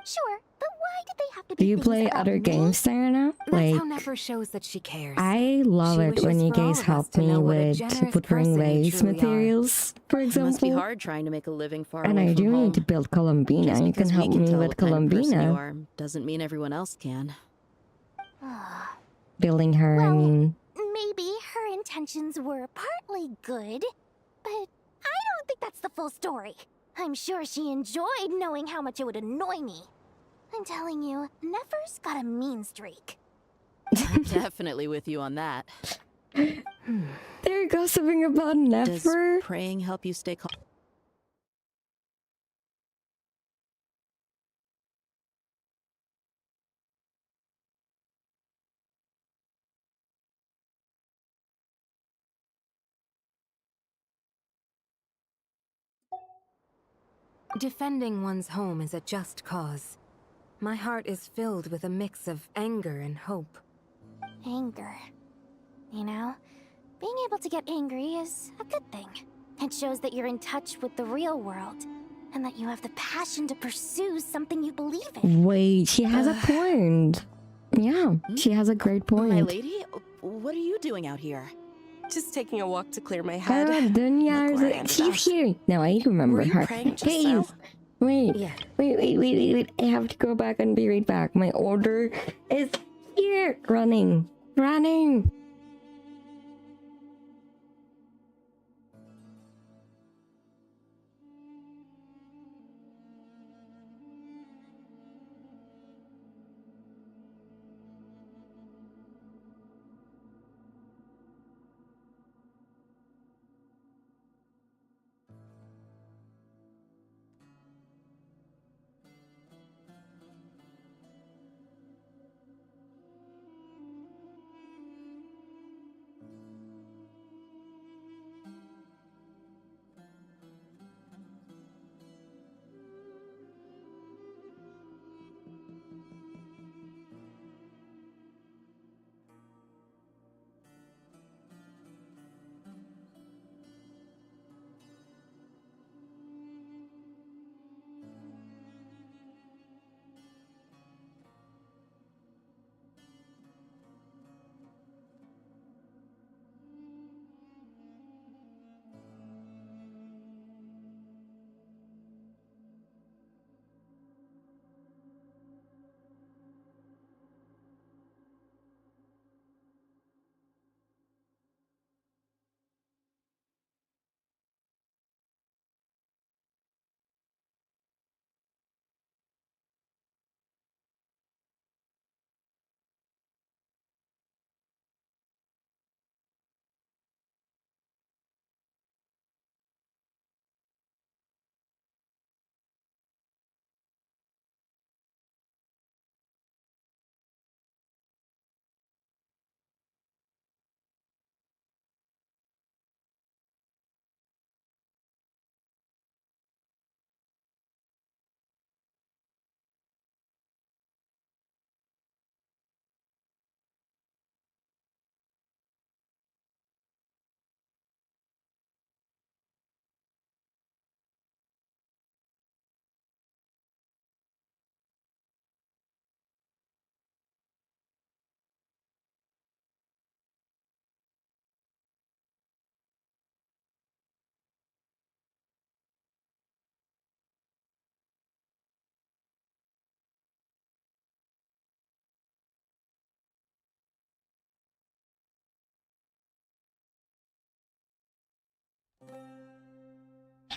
Sure, but did they have to Do be you things play about other me? games, Sarah? That's Like, how Nefer shows that she cares. I love She it when wishes you for all guys of us help to me know what a with generous woodring person you waste truly are. materials, for It must be example. hard trying to make a living far And away I from do home. need to build Columbina. Just You can because we help can me tell with what kind of person you Columbina. are doesn't mean everyone else can. Building her, I mean. Maybe her intentions were partly good, but I don't think that's the full story. I'm sure she enjoyed knowing how much it would annoy me. I'm telling you, Nefer's got a mean streak. I'm definitely with you on that. They're gossiping about Does Nefer. praying help you stay calm? Defending one's home is a just cause. My heart is filled with a mix of anger and hope. Anger. You know, being able to get angry is a good thing. It shows that you're in touch with the real world, and that you have the passion to pursue something you believe in. Wait, she has a point. Yeah, she has a great point. My lady, what are you doing out here? Just taking a walk to clear my head. Dunya, she's here. Now I remember Were you her. praying just Hey, now? wait, Yeah. wait. I have to go back and be right back. My order is here. Running.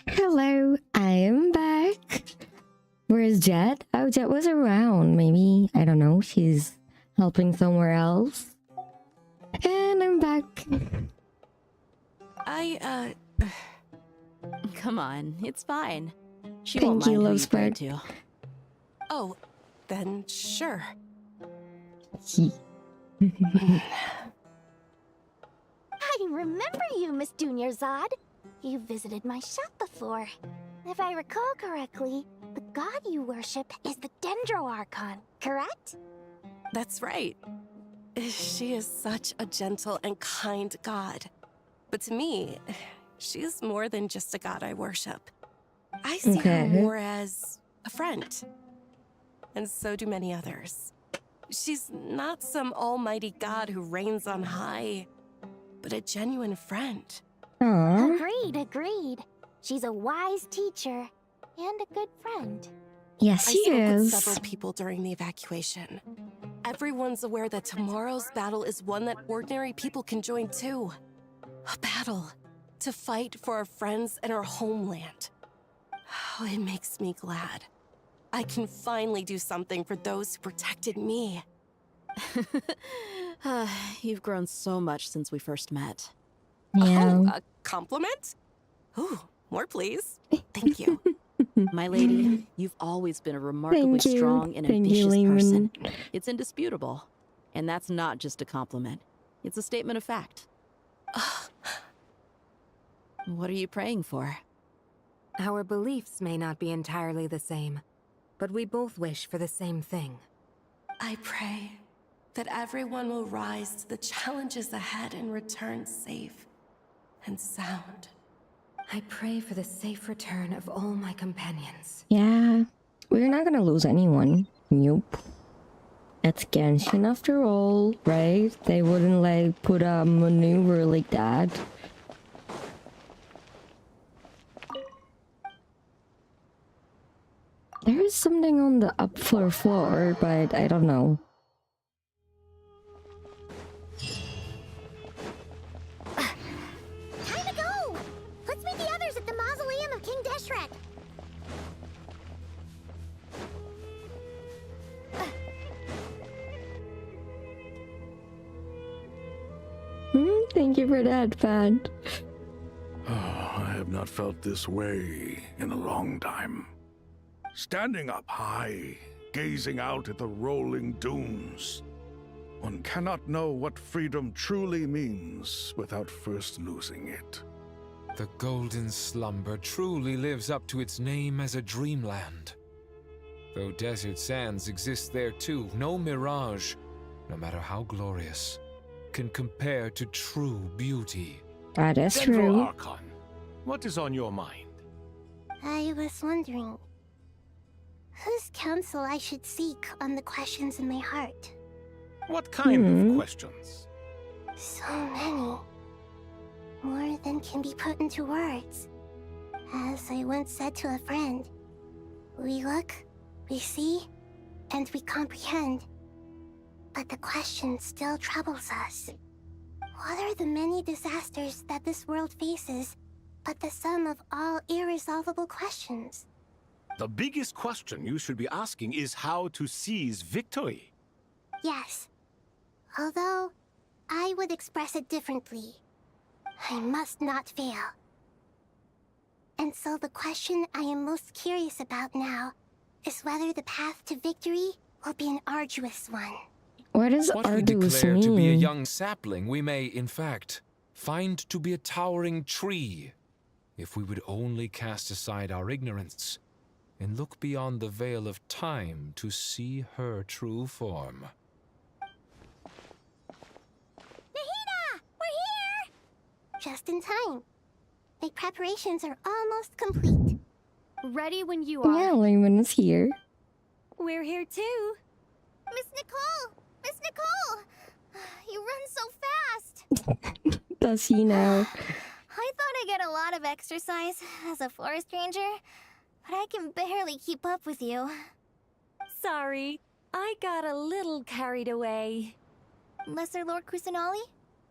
Hello, I am back. Where's Jet? Oh, Jet was around. Maybe, I don't know, she's helping somewhere else. And I'm back. Come on, it's fine. She Thank won't you, mind who Love you pray Spark. to. Oh, then sure. I remember you, Miss Dunyarzad. You visited my shop before. If I recall correctly, the god you worship is the Dendro Archon, correct? That's right. She is such a gentle and kind god. But to me, she is more than just a god I worship. I see her more as a friend. and so do many others. She's not some almighty god who reigns on high, but a genuine friend. Aww. Agreed. She's a wise teacher and a good friend. Yes, I she spoke with is. several people during the evacuation. Everyone's aware that tomorrow's battle is one that ordinary people can join too. A battle to fight for our friends and our homeland. Oh, it makes me glad. I can finally do something for those who protected me. You've grown so much since we first met. Yeah. Oh, a compliment? Ooh, more please. Thank you. My lady, you've always been a remarkably Thank you. strong and Thank you, ambitious Lehman. person. It's indisputable. And that's not just a compliment. It's a statement of fact. What are you praying for? Our beliefs may not be entirely the same, but we both wish for the same thing. I pray that everyone will rise to the challenges ahead and return safe and sound. I pray for the safe return of all my companions. Yeah, we're not gonna lose anyone. Nope. It's Genshin after all, right? They wouldn't like put a maneuver like that. There is something on the upper floor, but I don't know. Time to go! Let's meet the others at the mausoleum of King Deshret. Thank you for that, Pat. I have not felt this way in a long time. Standing up high, gazing out at the rolling dunes. One cannot know what freedom truly means without first losing it. The golden slumber truly lives up to its name as a dreamland. Though desert sands exist there too, no mirage, no matter how glorious, can compare to true beauty. That is General true. Archon, what is on your mind? I was wondering whose counsel I should seek on the questions in my heart. What kind of questions? So many. More than can be put into words. As I once said to a friend, we look, we see, and we comprehend. But the question still troubles us. What are the many disasters that this world faces, but the sum of all irresolvable questions? The biggest question you should be asking is how to seize victory. Yes. Although, I would express it differently. I must not fail. And so the question I am most curious about now is whether the path to victory will be an arduous one. What does What we arduous declare to be a mean? young sapling, we may, in fact, find to be a towering tree, if we would only cast aside our ignorance and look beyond the veil of time to see her true form. Nahida! We're here! Just in time. My preparations are almost complete. Ready when you are. Yeah, Lehman is here. We're here too. Miss Nicole! Miss Nicole! You run so fast! Does he now? I thought I'd get a lot of exercise as a forest ranger, but I can barely keep up with you. Sorry, I got a little carried away. Lesser Lord Kusanali,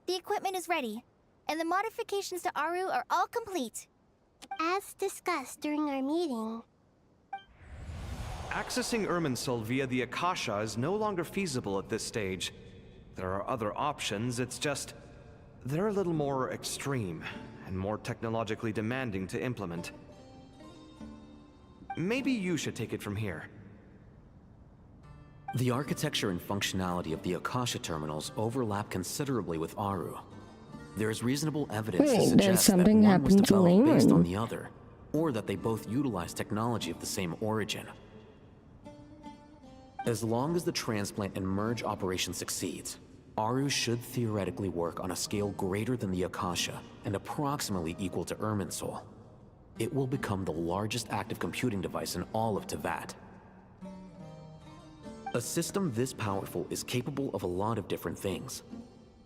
the equipment is ready, and the modifications to Aru are all complete. As discussed during our meeting, Accessing Irminsul via the Akasha is no longer feasible at this stage. There are other options, it's just... they're a little more extreme, and more technologically demanding to implement. Maybe you should take it from here. The architecture and functionality of the Akasha terminals overlap considerably with Aru. There is reasonable evidence to Wait, suggest there's that something one was happened to developed based on Lehman. the other, or that they both utilize technology of the same origin. As long as the transplant and merge operation succeeds, Aru should theoretically work on a scale greater than the Akasha and approximately equal to Irminsul. It will become the largest active computing device in all of Teyvat. A system this powerful is capable of a lot of different things.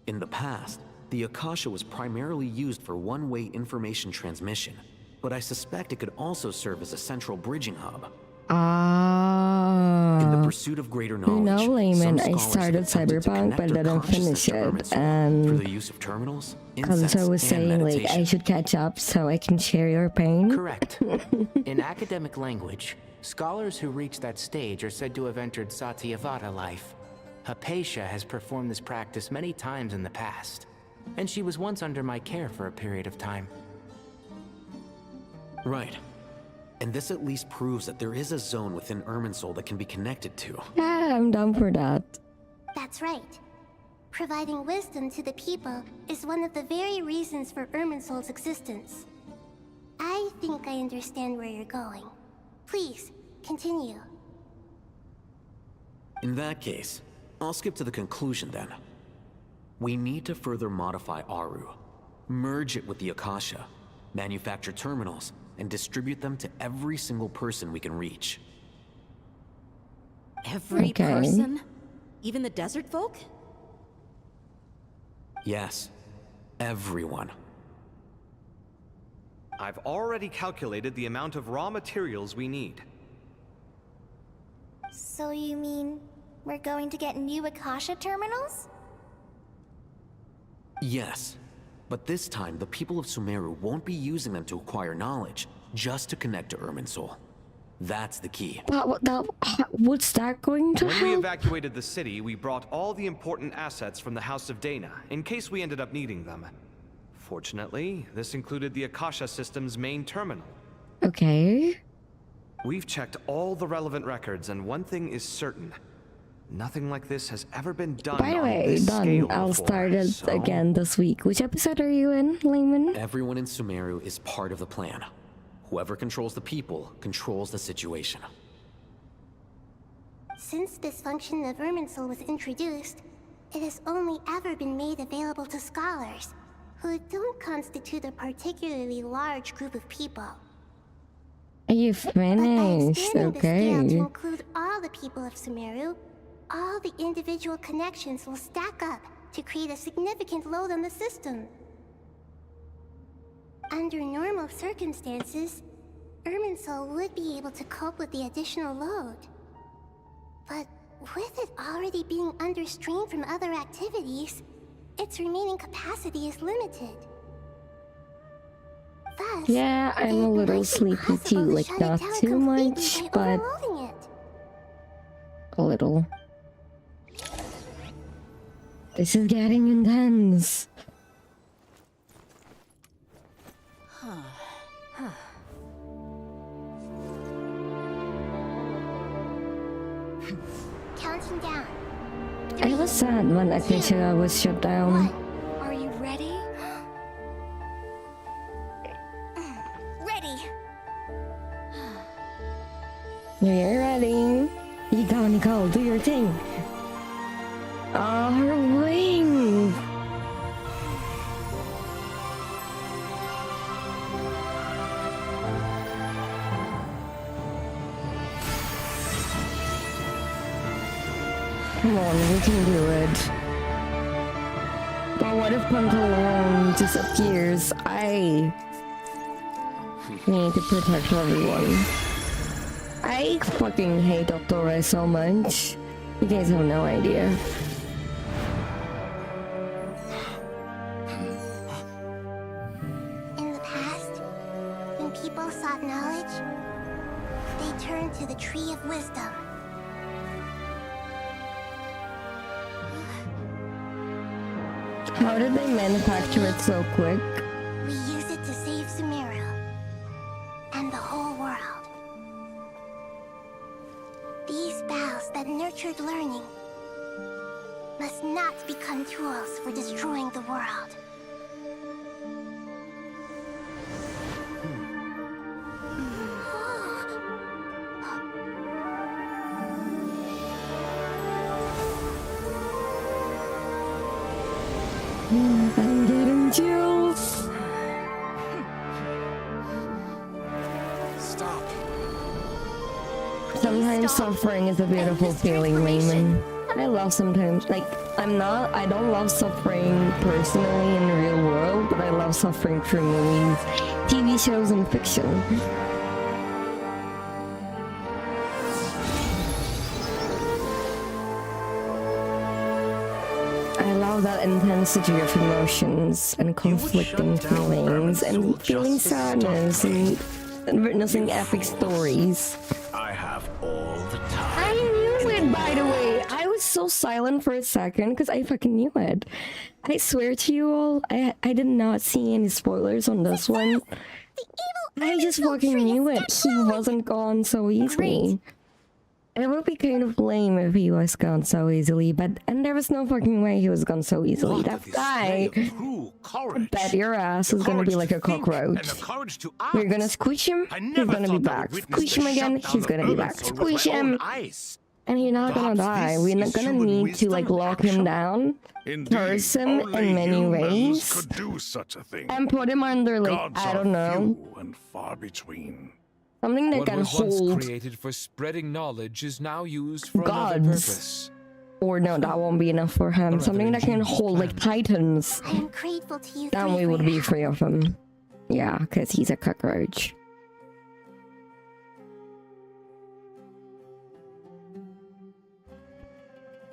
In the past, the Akasha was primarily used for one-way information transmission, but I suspect it could also serve as a central bridging hub. In the pursuit of greater knowledge, you know, Layman, some I scholars started have attempted to Cyberpunk connect but their didn't consciousness finish to it, Irminsul and through the use of terminals, Cosy incense, was and saying like meditation. I should catch up so I can share your pain. Correct. In academic language, scholars who reach that stage are said to have entered Satyavada life. Hypatia has performed this practice many times in the past, and she was once under my care for a period of time. Right. And this at least proves that there is a zone within Irminsul that can be connected to. Yeah, I'm down for that. That's right. Providing wisdom to the people is one of the very reasons for Irminsul's existence. I think I understand where you're going. Please, continue. In that case, I'll skip to the conclusion then. We need to further modify Aru, merge it with the Akasha, manufacture terminals, and distribute them to every single person we can reach. Every person? Even the desert folk? Yes, everyone. I've already calculated the amount of raw materials we need. So you mean we're going to get new Akasha terminals? Yes, but this time the people of Sumeru won't be using them to acquire knowledge, just to connect to Irminsul. That's the key. What's that going to When we help? evacuated the city, we brought all the important assets from the House of Dana, in case we ended up needing them. Fortunately, this included the Akasha system's main terminal. Okay. We've checked all the relevant records, and one thing is certain. Nothing like this has ever been done By the on way, this done. scale I'll before, start it so- again this week. Which episode are you in, Layman? Everyone in Sumeru is part of the plan. Whoever controls the people controls the situation. Since this function of Irminsul was introduced, it has only ever been made available to scholars, who don't constitute a particularly large group of people. Are you By finished? expanding the scale to Okay. include all the people of Sumeru, all the individual connections will stack up to create a significant load on the system. Under normal circumstances, Irminsul would be able to cope with the additional load. But with it already being under strain from other activities, its remaining capacity is limited. Thus, Yeah, I'm a little sleepy too. Like, not too much, but overloading it. a little. This is getting intense. Counting down. I was sad when Acacia was shut down. Are you ready? Ready. You're ready. You go, Nicole. Do your thing. Oh, her wings. Come on, we can do it. But what if Pantaloon disappears? I need to protect everyone. I fucking hate Doctora so much. You guys have no idea. In the past, when people sought knowledge, they turned to the Tree of Wisdom. How did they manufacture it so quick? We use it to save Sumeru and the whole world. These boughs that nurtured learning must not become tools for destroying the world. I'm getting chills. Stop. Sometimes suffering is a beautiful feeling, Layman. I love sometimes, like, I don't love suffering personally in the real world, but I love suffering through movies, TV shows, and fiction. I love that intensity of emotions and conflicting feelings and feeling sadness and witnessing epic stories. I have all the time. I knew it, by the way. I was so silent for a second because I fucking knew it. I swear to you all, I did not see any spoilers on this one. I just fucking knew it. He wasn't gone so easily. It would be kind of lame if he was gone so easily, and there was no fucking way he was gone so easily. That guy, I bet your ass is gonna be like a cockroach. You're gonna squish him, he's gonna be back. Squish him again, he's gonna be back. Squish him, and you're not gonna die. We're not gonna need to like lock him down, curse him in many ways, and put him under like, I don't know, and far between. something that What can was once hold created for spreading knowledge is now used for another gods. purpose. Or no, that won't be enough for him. Something that can hold like titans. I am grateful to you Then three we for would your be free of him. Yeah, because he's a cockroach.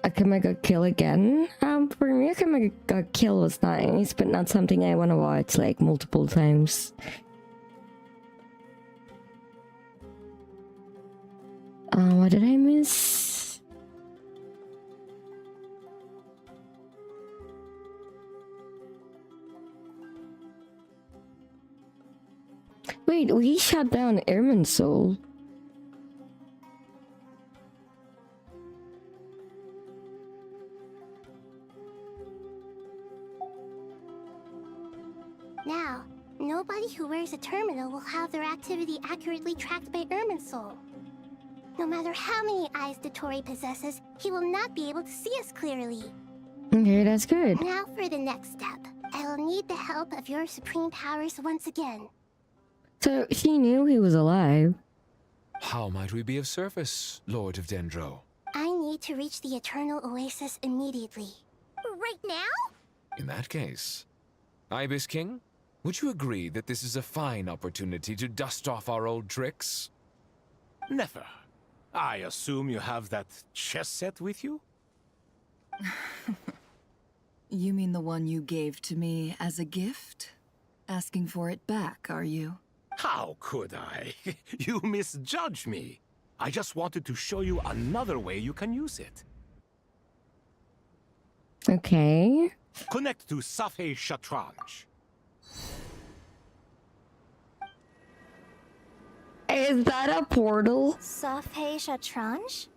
I can make a kill again. For me, I can make a kill was nice, but not something I want to watch like multiple times. What did I miss? Wait, we shut down Airman's Soul. Now, nobody who wears a terminal will have their activity accurately tracked by Irminsul. No matter how many eyes Dotori possesses, he will not be able to see us clearly. Okay, that's good. Now for the next step. I will need the help of your supreme powers once again. So she knew he was alive. How might we be of service, Lord of Dendro? I need to reach the Eternal Oasis immediately. Right now? In that case, Ibis King, would you agree that this is a fine opportunity to dust off our old tricks? Never. I assume you have that chess set with you? You mean the one you gave to me as a gift? Asking for it back, are you? How could I? You misjudge me. I just wanted to show you another way you can use it. Okay. Connect to Safei Shatranj. Is that a portal? Safei Shatranj?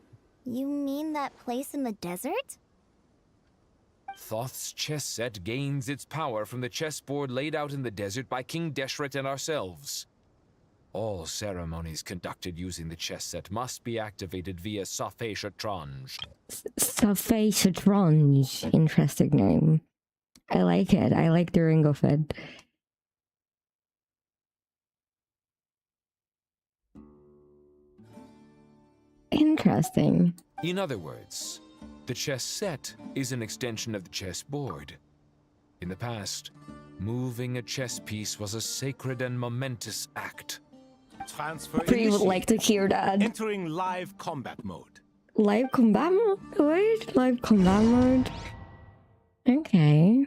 You mean that place in the desert? Thoth's chess set gains its power from the chessboard laid out in the desert by King Deshret and ourselves. All ceremonies conducted using the chess set must be activated via Safei Shatranj. Safei Shatranj. Interesting name. I like it. I like the ring of it. Interesting. In other words, the chess set is an extension of the chessboard. In the past, moving a chess piece was a sacred and momentous act. Transfer Pretty would like to hear that. Entering live combat mode. Live combat mode? Wait, live combat mode? Okay.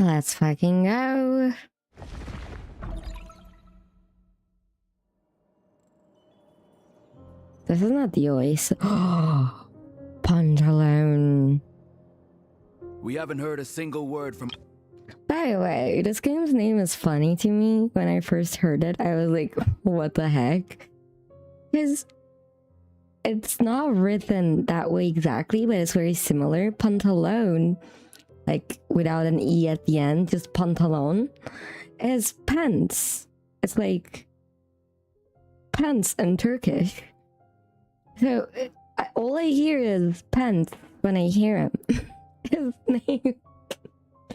Let's fucking go. This is not the Oasis. Oh, Pantalone. We haven't heard a single word from... By the way, this game's name is funny to me. When I first heard it, I was like, what the heck? Because it's not written that way exactly, but it's very similar. Pantalone, like without an E at the end, just pantalon, is pants. It's like pants in Turkish. So all I hear is pants when I hear him. His name.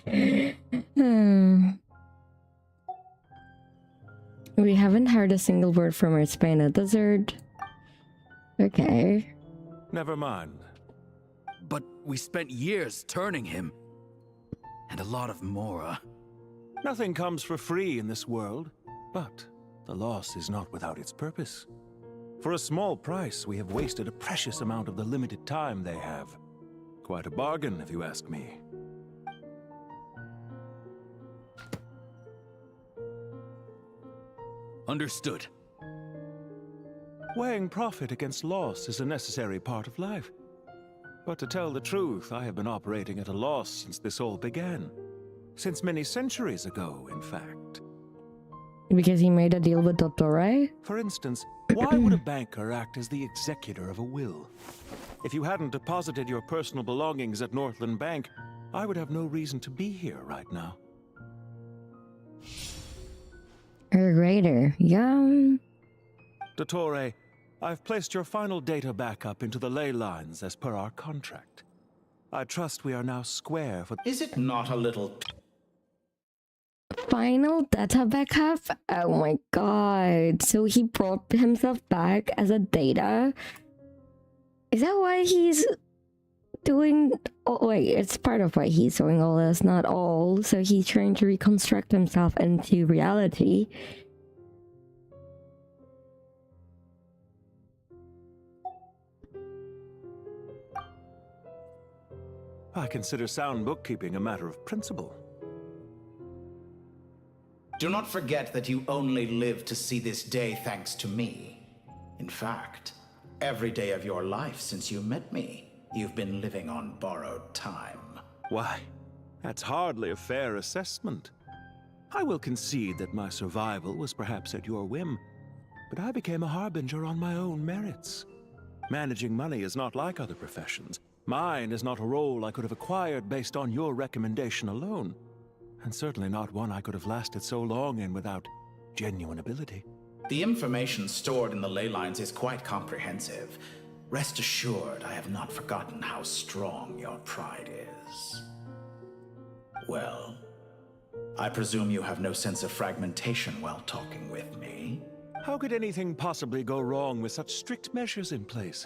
We haven't heard a single word from our Spina Desert. Okay. Never mind. But we spent years turning him. And a lot of Mora. Nothing comes for free in this world, but the loss is not without its purpose. For a small price, we have wasted a precious amount of the limited time they have. Quite a bargain, if you ask me. Understood. Weighing profit against loss is a necessary part of life. But to tell the truth, I have been operating at a loss since this all began. Since many centuries ago, in fact. Because he made a deal with Dottore? For instance, why would a banker act as the executor of a will? If you hadn't deposited your personal belongings at Northland Bank, I would have no reason to be here right now. A greater, yum. Dottore, I've placed your final data backup into the ley lines as per our contract. I trust we are now square for— Is it not a little— Final data backup? Oh my god. So he brought himself back as a data? Is that why he's doing— oh wait, it's part of why he's doing all this, not all. So he's trying to reconstruct himself into reality. I consider sound bookkeeping a matter of principle. Do not forget that you only live to see this day thanks to me. In fact, every day of your life since you met me, you've been living on borrowed time. Why, that's hardly a fair assessment. I will concede that my survival was perhaps at your whim, but I became a harbinger on my own merits. Managing money is not like other professions. Mine is not a role I could have acquired based on your recommendation alone, and certainly not one I could have lasted so long in without genuine ability. The information stored in the ley lines is quite comprehensive. Rest assured, I have not forgotten how strong your pride is. Well, I presume you have no sense of fragmentation while talking with me. How could anything possibly go wrong with such strict measures in place?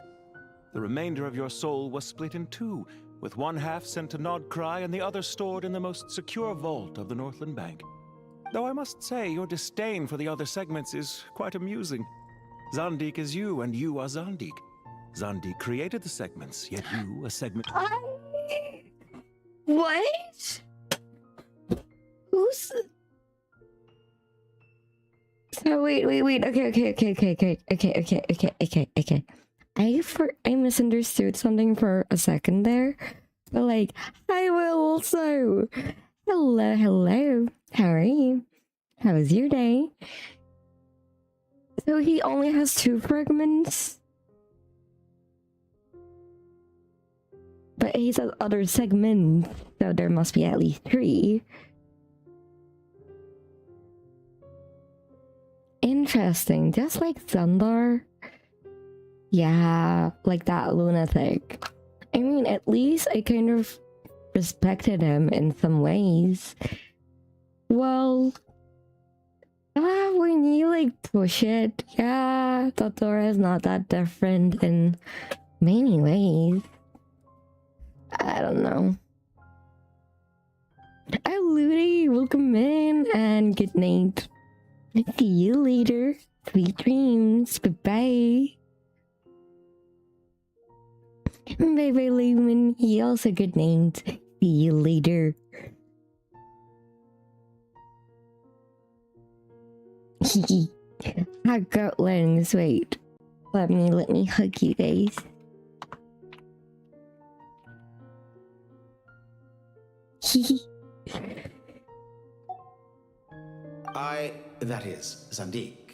The remainder of your soul was split in two, with one half sent to Nodcry and the other stored in the most secure vault of the Northland Bank. Though I must say, your disdain for the other segments is quite amusing. Zandik is you, and you are Zandik. Zandik created the segments, yet you, a segment— What? Who's— So wait. Okay. I misunderstood something for a second there. But like, I will also. Hello. How are you? How was your day? So he only has 2 fragments? But he says other segments, so there must be at least 3. Interesting, just like Zundar. Yeah, like that lunatic. I mean, at least I kind of respected him in some ways. Well, when you like push it, yeah, Totoro is not that different in many ways. I don't know. Hi, Ludi, welcome in and good night. See you later. Sweet dreams. Bye-bye. Bye-bye, Lumen. You also good night. See you later. I got lungs. Wait. Let me hug you guys. That is, Zandik,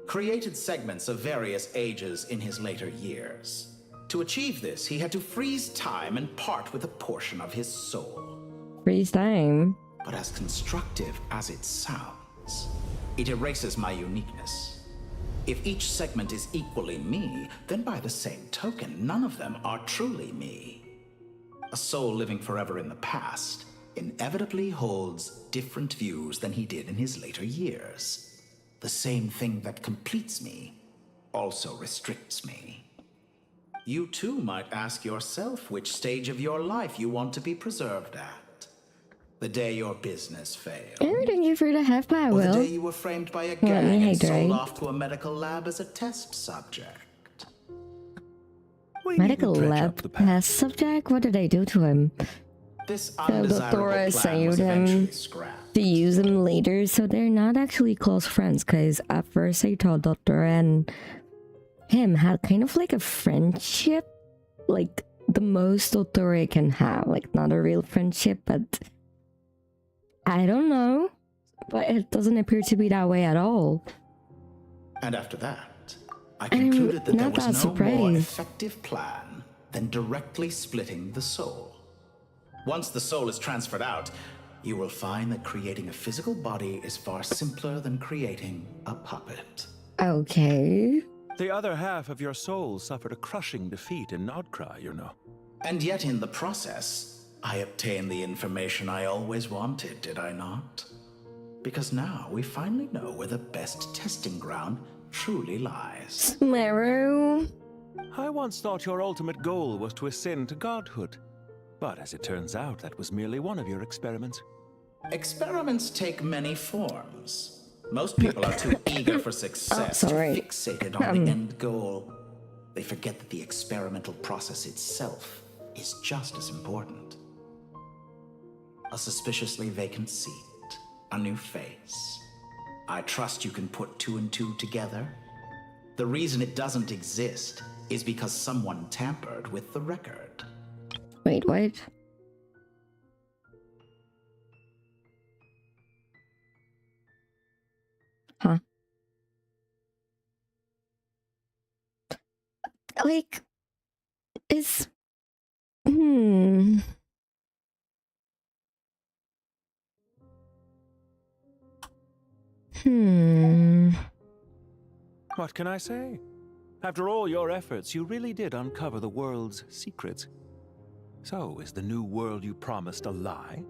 created segments of various ages in his later years. To achieve this, he had to freeze time and part with a portion of his soul. Freeze time? But as constructive as it sounds, it erases my uniqueness. If each segment is equally me, then by the same token, none of them are truly me. A soul living forever in the past inevitably holds different views than he did in his later years. The same thing that completes me also restricts me. You too might ask yourself which stage of your life you want to be preserved at. The day your business failed. Oh, thank you for the half by Or the day Will. you were framed by a Let gang me and sold hydrate. off to a medical lab as a test subject. Medical lab test subject? What did I do to him? This The undesirable Dora plan saved was him eventually scrapped. to use him later, so they're not actually close friends. Because at first I thought Dora and him had kind of like a friendship, like the most Dora can have, like not a real friendship, but I don't know. But it doesn't appear to be that way at all. And after that, I concluded that there not that was no more surprised. effective plan than directly splitting the soul. Once the soul is transferred out, you will find that creating a physical body is far simpler than creating a puppet. Okay. The other half of your soul suffered a crushing defeat in Nodcry, you know. And yet in the process, I obtained the information I always wanted, did I not? Because now we finally know where the best testing ground truly lies. Meru. I once thought your ultimate goal was to ascend to godhood. But as it turns out, that was merely one of your experiments. Experiments take many forms. Most people are too eager for success, too fixated on the end goal. They forget that the experimental process itself is just as important. A suspiciously vacant seat, a new face. I trust you can put two and two together. The reason it doesn't exist is because someone tampered with the record. Wait, what? Huh? Like, is... Hmm... What can I say? After all your efforts, you really did uncover the world's secrets. So, is the new world you promised a lie?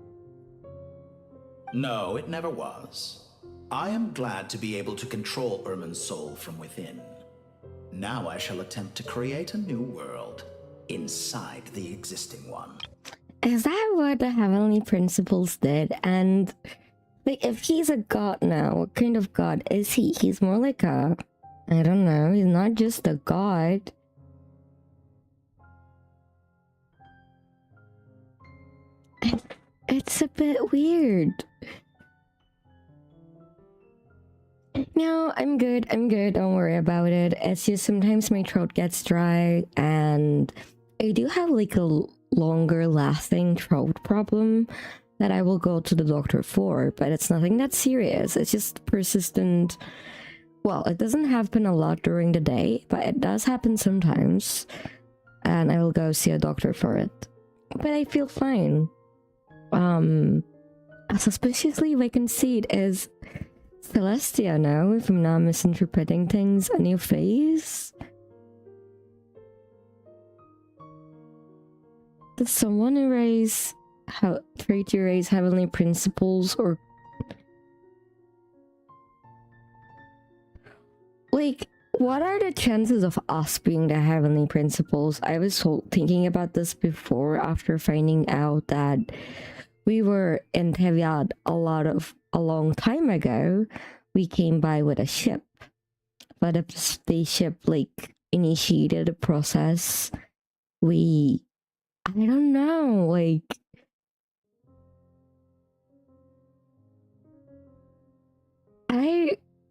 No, it never was. I am glad to be able to control Irmin's soul from within. Now I shall attempt to create a new world inside the existing one. Is that what the Heavenly Principles did? And, like, if he's a god now, what kind of god is he? He's more like a... I don't know, he's not just a god. It's a bit weird. No, I'm good, don't worry about it. It's just sometimes my throat gets dry, and I do have like a longer lasting throat problem that I will go to the doctor for, but it's nothing that serious. It's just persistent. Well, it doesn't happen a lot during the day, but it does happen sometimes, and I will go see a doctor for it. But I feel fine. A suspiciously vacant seat is Celestia now, if I'm not misinterpreting things. A new face? Did someone try to erase Heavenly Principles, or... Like, what are the chances of us being the Heavenly Principles? I was thinking about this before, after finding out that we were in Teviad a long time ago. We came by with a ship, but if the spaceship like initiated a process, I don't know, like,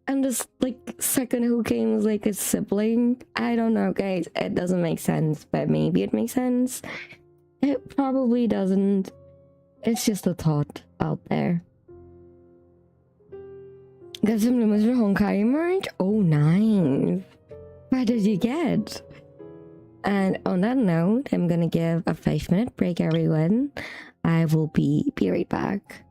I'm just like second who came was like a sibling. I don't know, guys. It doesn't make sense, but maybe it makes sense. It probably doesn't. It's just a thought out there. Got some limits for Honkai merch? Oh, nice. What did you get? And on that note, I'm gonna give a 5-minute break, everyone. I will be right back.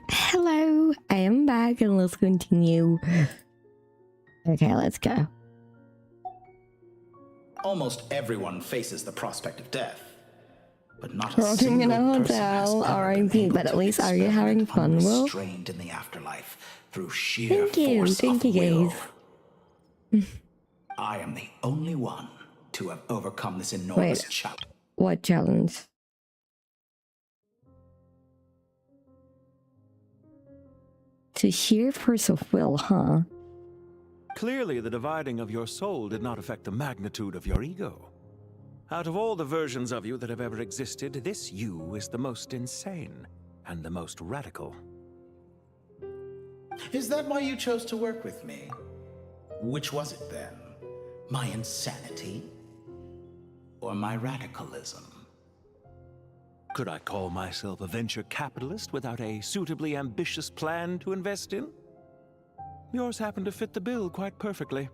Hello, I am back and let's continue. Okay, let's go. Almost everyone faces the prospect of death, but not a Working in a single person has hotel, ever been R.I.P. able But at to least, are you having experiment fun, Will? unrestrained in the afterlife through sheer Thank you, force of will. guys. I am the only one to have overcome this enormous Wait, challenge. what challenge? To sheer force of will, huh? Clearly, the dividing of your soul did not affect the magnitude of your ego. Out of all the versions of you that have ever existed, this you is the most insane and the most radical. Is that why you chose to work with me? Which was it then? My insanity? Or my radicalism? Could I call myself a venture capitalist without a suitably ambitious plan to invest in? Yours happen to fit the bill quite perfectly.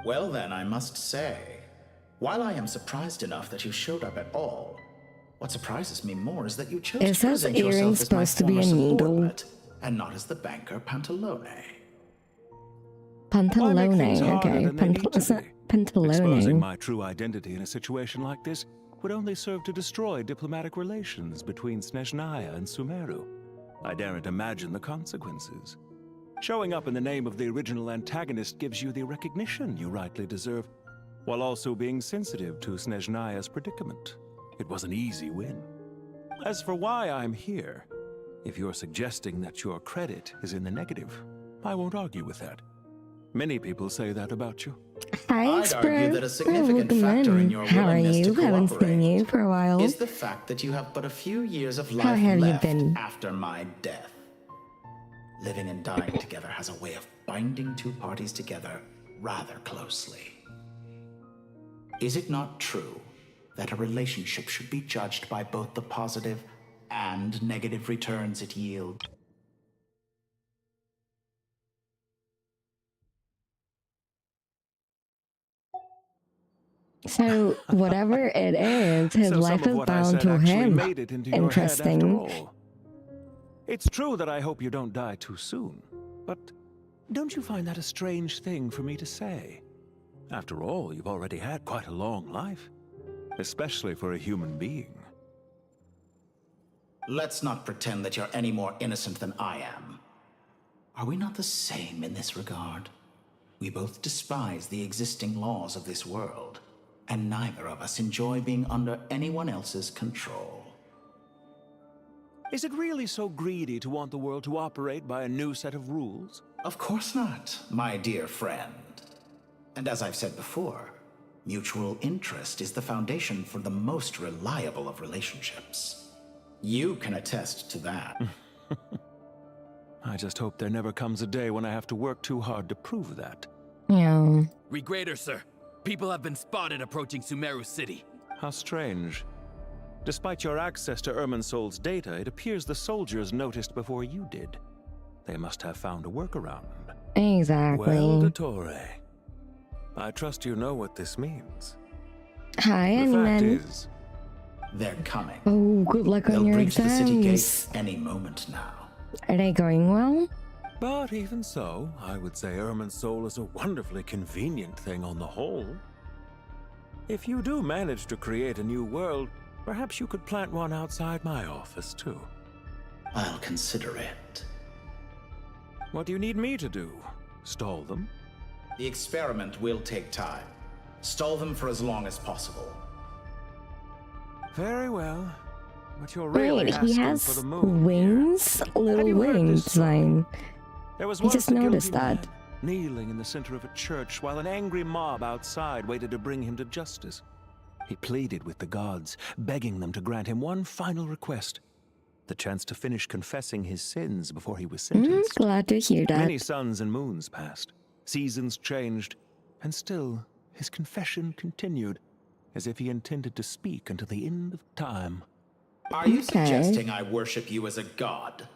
Well then, I must say, while I am surprised enough that you showed up at all, what surprises me more is that you chose Is to this present earring yourself as my supposed to be former a needle? subordinate, and not as the banker Pantalone. Pantalone, harder okay. than they need to It's not be? Exposing Pantalone. my true identity in a situation like this would only serve to destroy diplomatic relations between Snezhnaya and Sumeru. I daren't imagine the consequences. Showing up in the name of the original antagonist gives you the recognition you rightly deserve, while also being sensitive to Snezhnaya's predicament. It was an easy win. As for why I'm here, if you're suggesting that your credit is in the negative, I won't argue with that. Many people say that about you. Thanks, I'd bro. argue that a significant factor in your How are willingness you? to Haven't seen cooperate you for a while. is the fact that you have but a few years of How life have you left been? after my death. Living and dying together has a way of binding two parties together rather closely. Is it not true that a relationship should be judged by both the positive and negative returns it yields? So, whatever it is, his So life some of is what I bound said to actually him. made it into your head after Interesting. all. It's true that I hope you don't die too soon, but don't you find that a strange thing for me to say? After all, you've already had quite a long life, especially for a human being. Let's not pretend that you're any more innocent than I am. Are we not the same in this regard? We both despise the existing laws of this world, and neither of us enjoy being under anyone else's control. Is it really so greedy to want the world to operate by a new set of rules? Of course not, my dear friend. And as I've said before, mutual interest is the foundation for the most reliable of relationships. You can attest to that. I just hope there never comes a day when I have to work too hard to prove that. Yeah. Regrader, sir. People have been spotted approaching Sumeru City. How strange. Despite your access to Irminsol's data, it appears the soldiers noticed before you did. They must have found a workaround. Exactly. Well, Dottore, I trust you know what this means. Hi, The fact Animan. is, they're coming. Oh, good luck on They'll your breach the city exams. gates any moment now. Are they going well? but even so, I would say Irminsol is a wonderfully convenient thing on the whole. If you do manage to create a new world, perhaps you could plant one outside my office, too. I'll consider it. What do you need me to do? Stall them? The experiment will take time. Stall them for as long as possible. Very well. But you're really Wait, he asking has for the moon. wings? Little you heard wing this design. There was I once just a guilty noticed that. man kneeling in the center of a church while an angry mob outside waited to bring him to justice. He pleaded with the gods, begging them to grant him one final request: the chance to finish confessing his sins before he was sentenced. Glad to hear that. Many suns and moons passed, seasons changed, and still his confession continued, as if he intended to speak until the end of time. Are you suggesting I worship you as a god?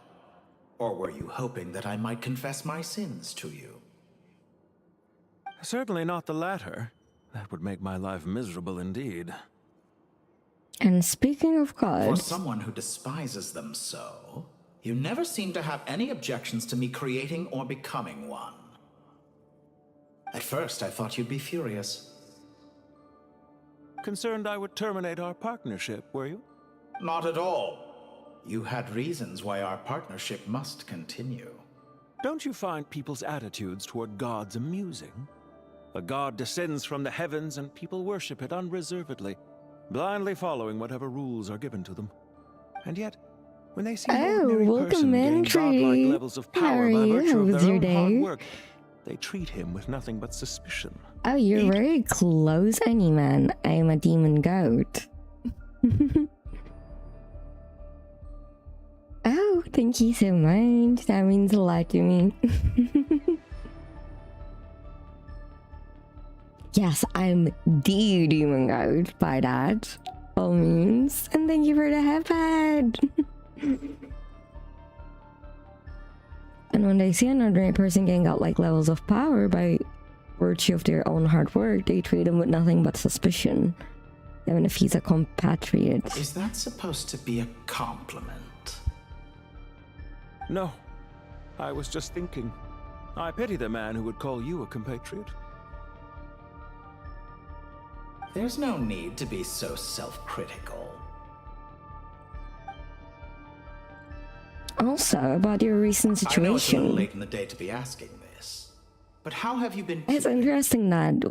Or were you hoping that I might confess my sins to you? Certainly not the latter. That would make my life miserable indeed. And speaking of For gods, someone who despises them so, You never seem to have any objections to me creating or becoming one. At first, I thought you'd be furious. Concerned I would terminate our partnership, were you? Not at all. You had reasons why our partnership must continue. Don't you find people's attitudes toward gods amusing? A god descends from the heavens and people worship it unreservedly, blindly following whatever rules are given to them. And yet, when they see an ordinary person gain godlike levels of power by virtue of their own hard work, they treat him with nothing but suspicion. Oh, you're very close, Anyman. I'm a demon goat. Oh, thank you so much. That means a lot to me. Yes, I'm the demon goat by that, all means. And thank you for the headpad. And when they see an ordinary person getting godlike levels of power by virtue of their own hard work, they treat him with nothing but suspicion, even if he's a compatriot. Is that supposed to be a compliment? No, I was just thinking. I pity the man who would call you a compatriot. There's no need to be so self-critical. Also, about your recent situation. I know it's a little late in the day to be asking this, but how have you been? It's interesting that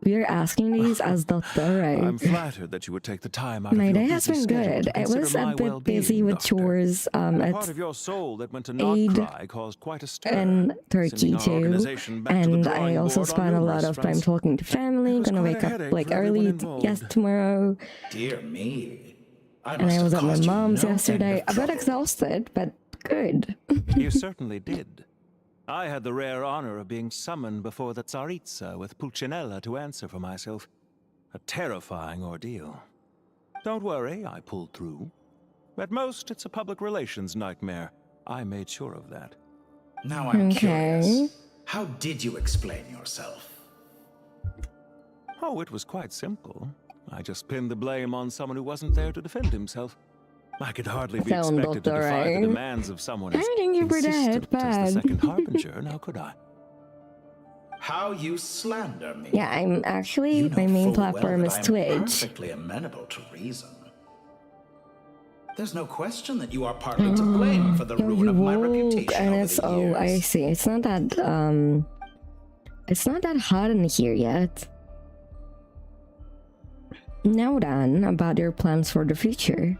we're asking these as the third. I'm flattered that you would take the time out of My your day has busy been schedule good. to I was consider a my bit well-being, busy with Doctor. chores A part at of your soul that went to Aid not cry caused quite a stir, and Turkey sending our too. organization back to the And drawing I also board on spent a lot numerous of time fronts. talking to family. was Gonna quite a wake up headache like for everyone early involved. tomorrow. Dear me. And I was at my mom's yesterday. A bit exhausted, but good. You certainly did. I had the rare honor of being summoned before the Tsaritsa with Pulcinella to answer for myself. A terrifying ordeal. Don't worry, I pulled through. At most, it's a public relations nightmare. I made sure of that. Now I'm curious. How did you explain yourself? Oh, it was quite simple. I just pinned the blame on someone who wasn't there to defend himself. I could hardly be expected to defy the demands of someone as insistent as the second harbinger, now could I? How you slander me. Yeah, I'm actually, my main platform is Twitch. Perfectly amenable to reason. There's no question that you are partly to blame for the ruin of my reputation And over it's, the oh, years. I see. It's not that hot in here yet. Now then, about your plans for the future.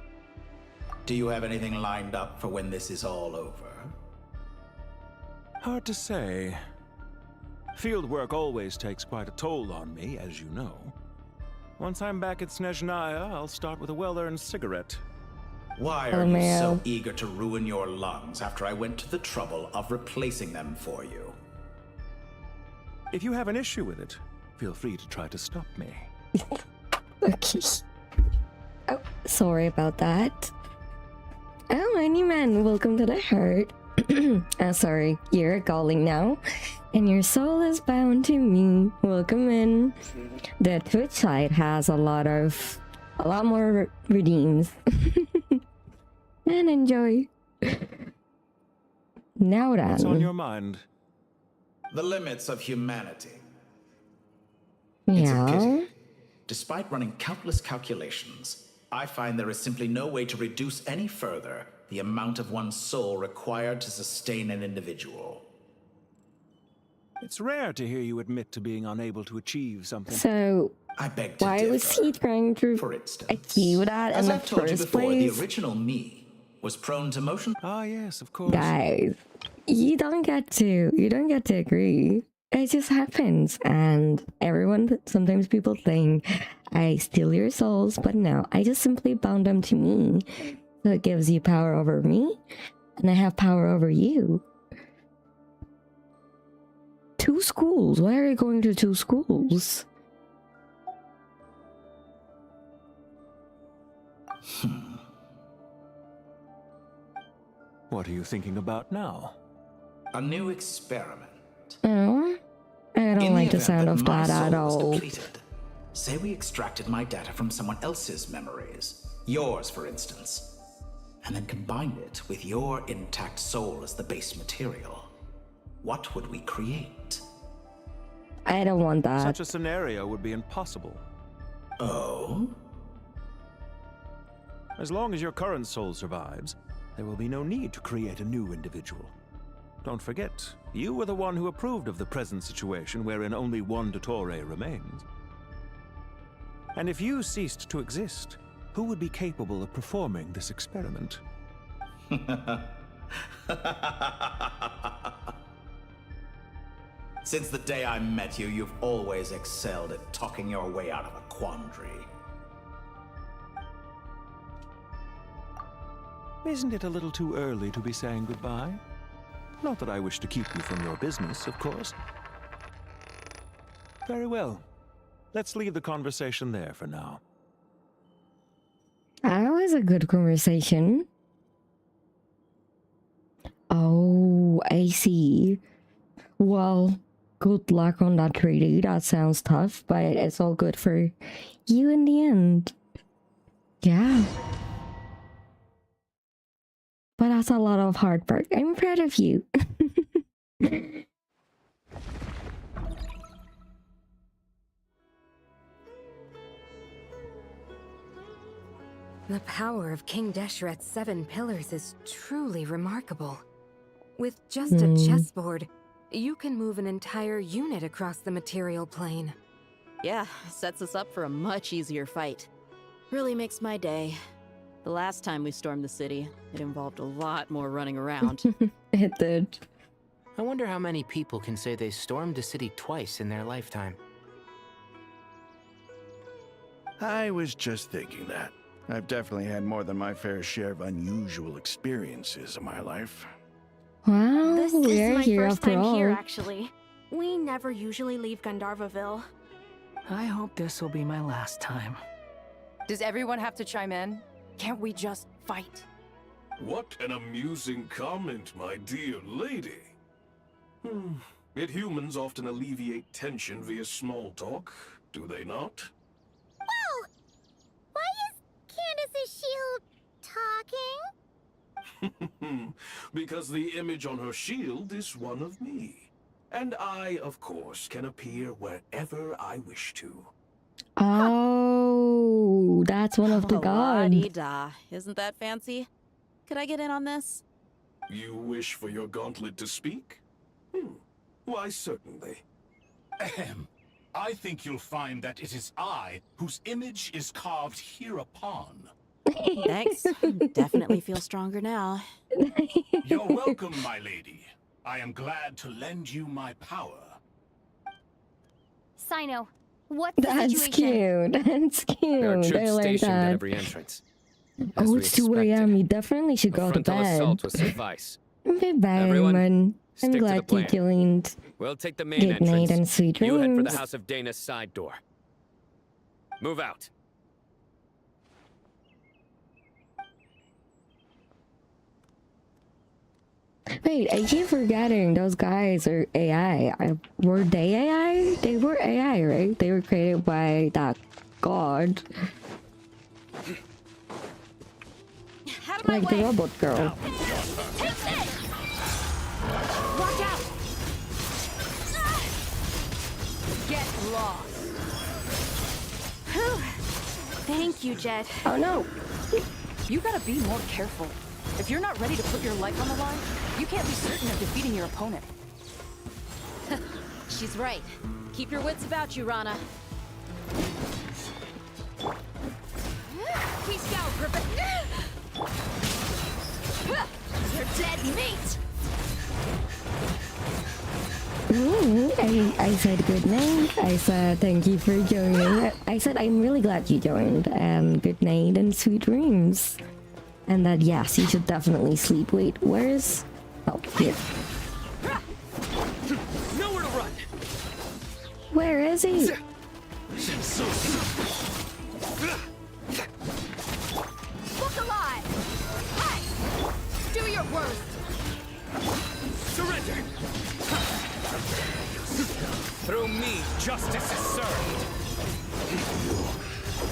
Do you have anything lined up for when this is all over? Hard to say. Field work always takes quite a toll on me, as you know. Once I'm back at Snezhnaya, I'll start with a well-earned cigarette. Why are you so eager to ruin your lungs after I went to the trouble of replacing them for you? If you have an issue with it, feel free to try to stop me. Okay. Oh, sorry about that. Oh, Anyman, welcome to the heart. Sorry, you're calling now. And your soul is bound to me. Welcome in. The Twitch side has a lot more redeems. And enjoy. Now then. What's on your mind? The limits of humanity. It's a Yeah. pity. Despite running countless calculations, I find there is simply no way to reduce any further the amount of one's soul required to sustain an individual. It's rare to hear you admit to being unable to achieve something. So, I beg to why was differ. he trying to achieve that in As the I've told you first before, place? the original me was prone to motion. Ah, yes, of course. Guys, you don't get to agree. It just happens, and sometimes people think I steal your souls, but no, I just simply bound them to me. So it gives you power over me, and I have power over you. 2 schools? Why are you going to 2 schools? What are you thinking about now? A new experiment. Oh, I don't like the sound of that at all. Say we extracted my data from someone else's memories. Yours, for instance. and then combined it with your intact soul as the base material, what would we create? I don't want that. Such a scenario would be impossible. Oh? As long as your current soul survives, there will be no need to create a new individual. Don't forget, you were the one who approved of the present situation wherein only one Dottore remains. And if you ceased to exist, who would be capable of performing this experiment? Since the day I met you, you've always excelled at talking your way out of a quandary. Isn't it a little too early to be saying goodbye? Not that I wish to keep you from your business, of course. Very well. Let's leave the conversation there for now. That was a good conversation. Oh, I see. Well, good luck on that treaty. That sounds tough, but it's all good for you in the end. Yeah. But that's a lot of hard work. I'm proud of you. The power of King Deshret's 7 pillars is truly remarkable. With just a chessboard, you can move an entire unit across the material plane. Yeah, sets us up for a much easier fight. Really makes my day. The last time we stormed the city, it involved a lot more running around. It did. I wonder how many people can say they stormed a city twice in their lifetime. I was just thinking that. I've definitely had more than my fair share of unusual experiences in my life. Wow, This we're is my here first after time all. here, actually. We never usually leave Gandharvaville. I hope this will be my last time. Does everyone have to chime in? Can't we just fight? What an amusing comment, my dear lady. Yet humans often alleviate tension via small talk, do they not? Well, why is Candace's shield talking? Because the image on her shield is one of me. And I, of course, can appear wherever I wish to. Oh, that's one of the gods. La-di-da. Isn't that fancy? Could I get in on this? You wish for your gauntlet to speak? Why, certainly. Ahem. I think you'll find that it is I whose image is carved hereupon. Thanks. Definitely feel stronger now. You're welcome, my lady. I am glad to lend you my power. Sino, what's the That's situation? cute. That's There are cute. I troops like stationed at that. every entrance. Oh, it's 2 a.m. You definitely should A go to frontal bed. assault will suffice. Goodbye, Everyone, man. I'm stick to the glad you plan. joined. We'll take the main Good night entrance. and sweet You head for the dreams. House of Dana's side door. Move out. Wait, I keep forgetting those guys are AI. Were they AI? They were AI, right? They were created by that god. Like the robot girl. Take this! Watch out! Get lost. Whew. Thank you, Jet. Oh no! You gotta be more careful. If you're not ready to put your life on the line, you can't be certain of defeating your opponent. She's right. Keep your wits about you, Rana. Peace out, Griffin. You're dead meat. I said good night. I said thank you for joining. I said I'm really glad you joined. And good night and sweet dreams. And that yes, you should definitely sleep. Wait, where's? Oh, here. Nowhere to run. Where is he? Look alive. Hey, do your worst. Surrender. Through me, justice is served.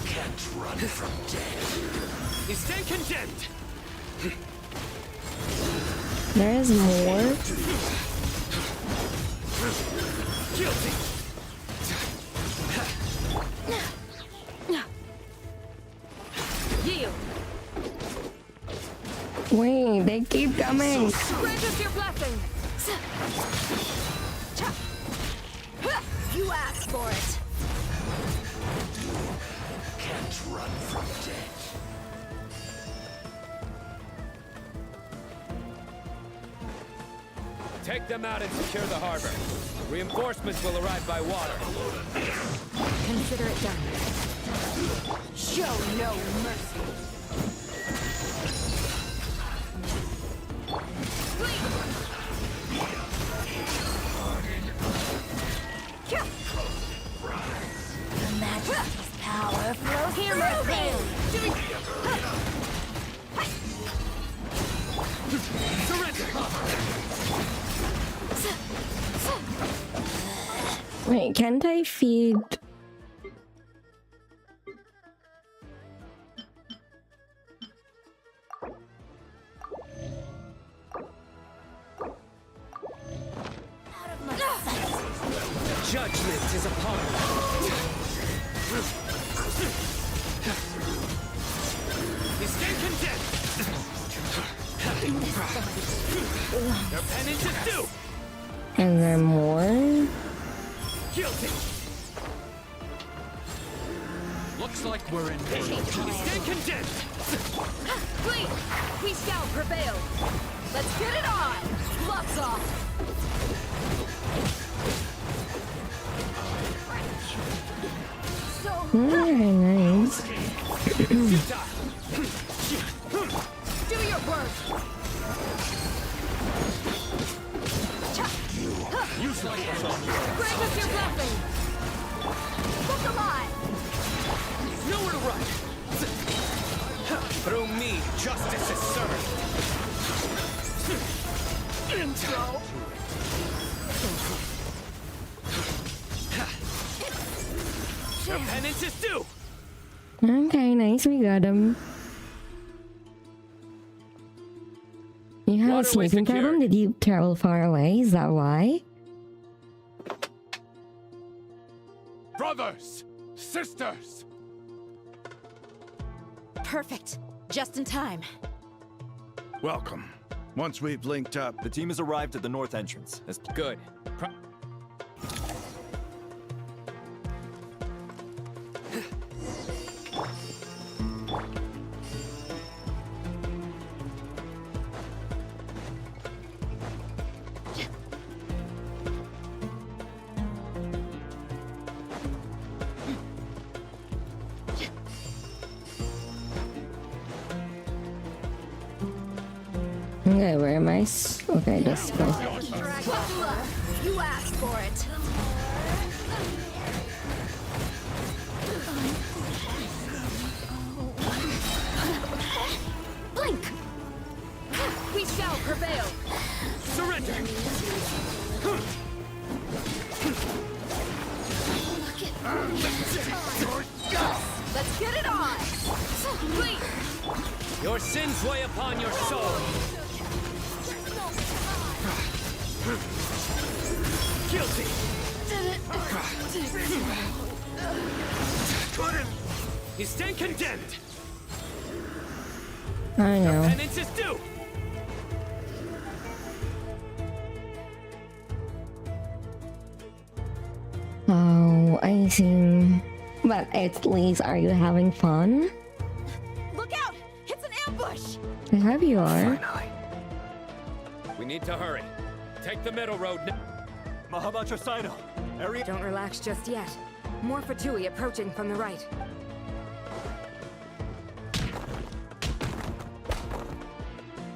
Can't run from death. You stand condemned. There is more. Yield. Wait, they keep coming. Grant us your blessing. You asked for it. Can't run from death. Take them out and secure the harbor. Reinforcements will arrive by water. Consider it done. Show no mercy. The Majesty's power flows through me! Wait, can't I feed? Judgment is upon us. Stay condemned. Their penance is due. And then more? Guilty. Looks like we're in for Stay condemned. Please, we shall prevail. Let's get it on. Gloves off. So Very nice. do your work. Grant us your blessing. Look alive. Nowhere to run. Through me, justice is served. Intro. Your penance is due. Okay, nice, we got him. You have a Waterway sleeping secured. problem? Did you travel far away? Is that why? Brothers! Sisters! Perfect. Just in time. Welcome. Once we've linked up, The team has arrived at the north entrance. Good. Okay, where am I? Okay, this way. You asked for it. Blink. We shall prevail. Surrender. Let's get it on. Please. Your sins weigh upon your soul. Guilty. You stand condemned. I know. Penance is due. Oh, I see. But at least, are you having fun? Look out! It's an ambush! I hope you are. Finally. We need to hurry. Take the middle road. Mahabatra Saito, area. Don't relax just yet. More Fatui approaching from the right.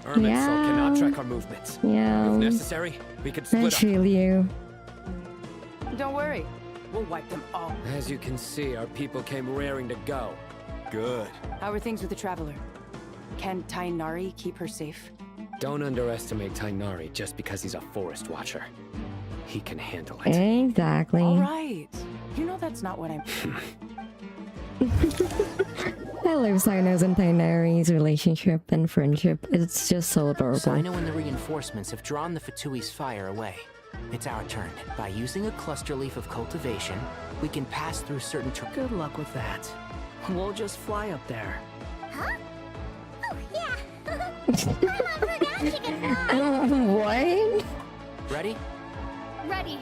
Erminsul cannot track our movements. Yeah. If necessary, we could I split up. feel you. Don't worry. We'll wipe them all. As you can see, our people came raring to go. Good. How are things with the Traveler? Can Tainari keep her safe? Don't underestimate Tainari just because he's a forest watcher. He can handle it. Exactly. All right. You know that's not what I'm... I love Sino's and Tynari's relationship and friendship. It's just so adorable. Sino and the reinforcements have drawn the Fatui's fire away. It's our turn. By using a cluster leaf of cultivation, we can pass through certain Good luck with that. We'll just fly up there. Huh? Oh, yeah. Paimon forgot she can fly. What? Ready? Ready.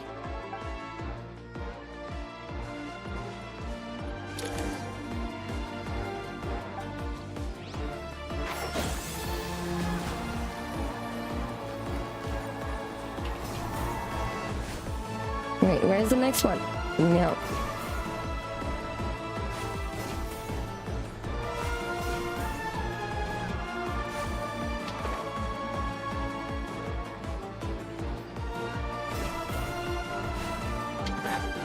Wait, where's the next one? No.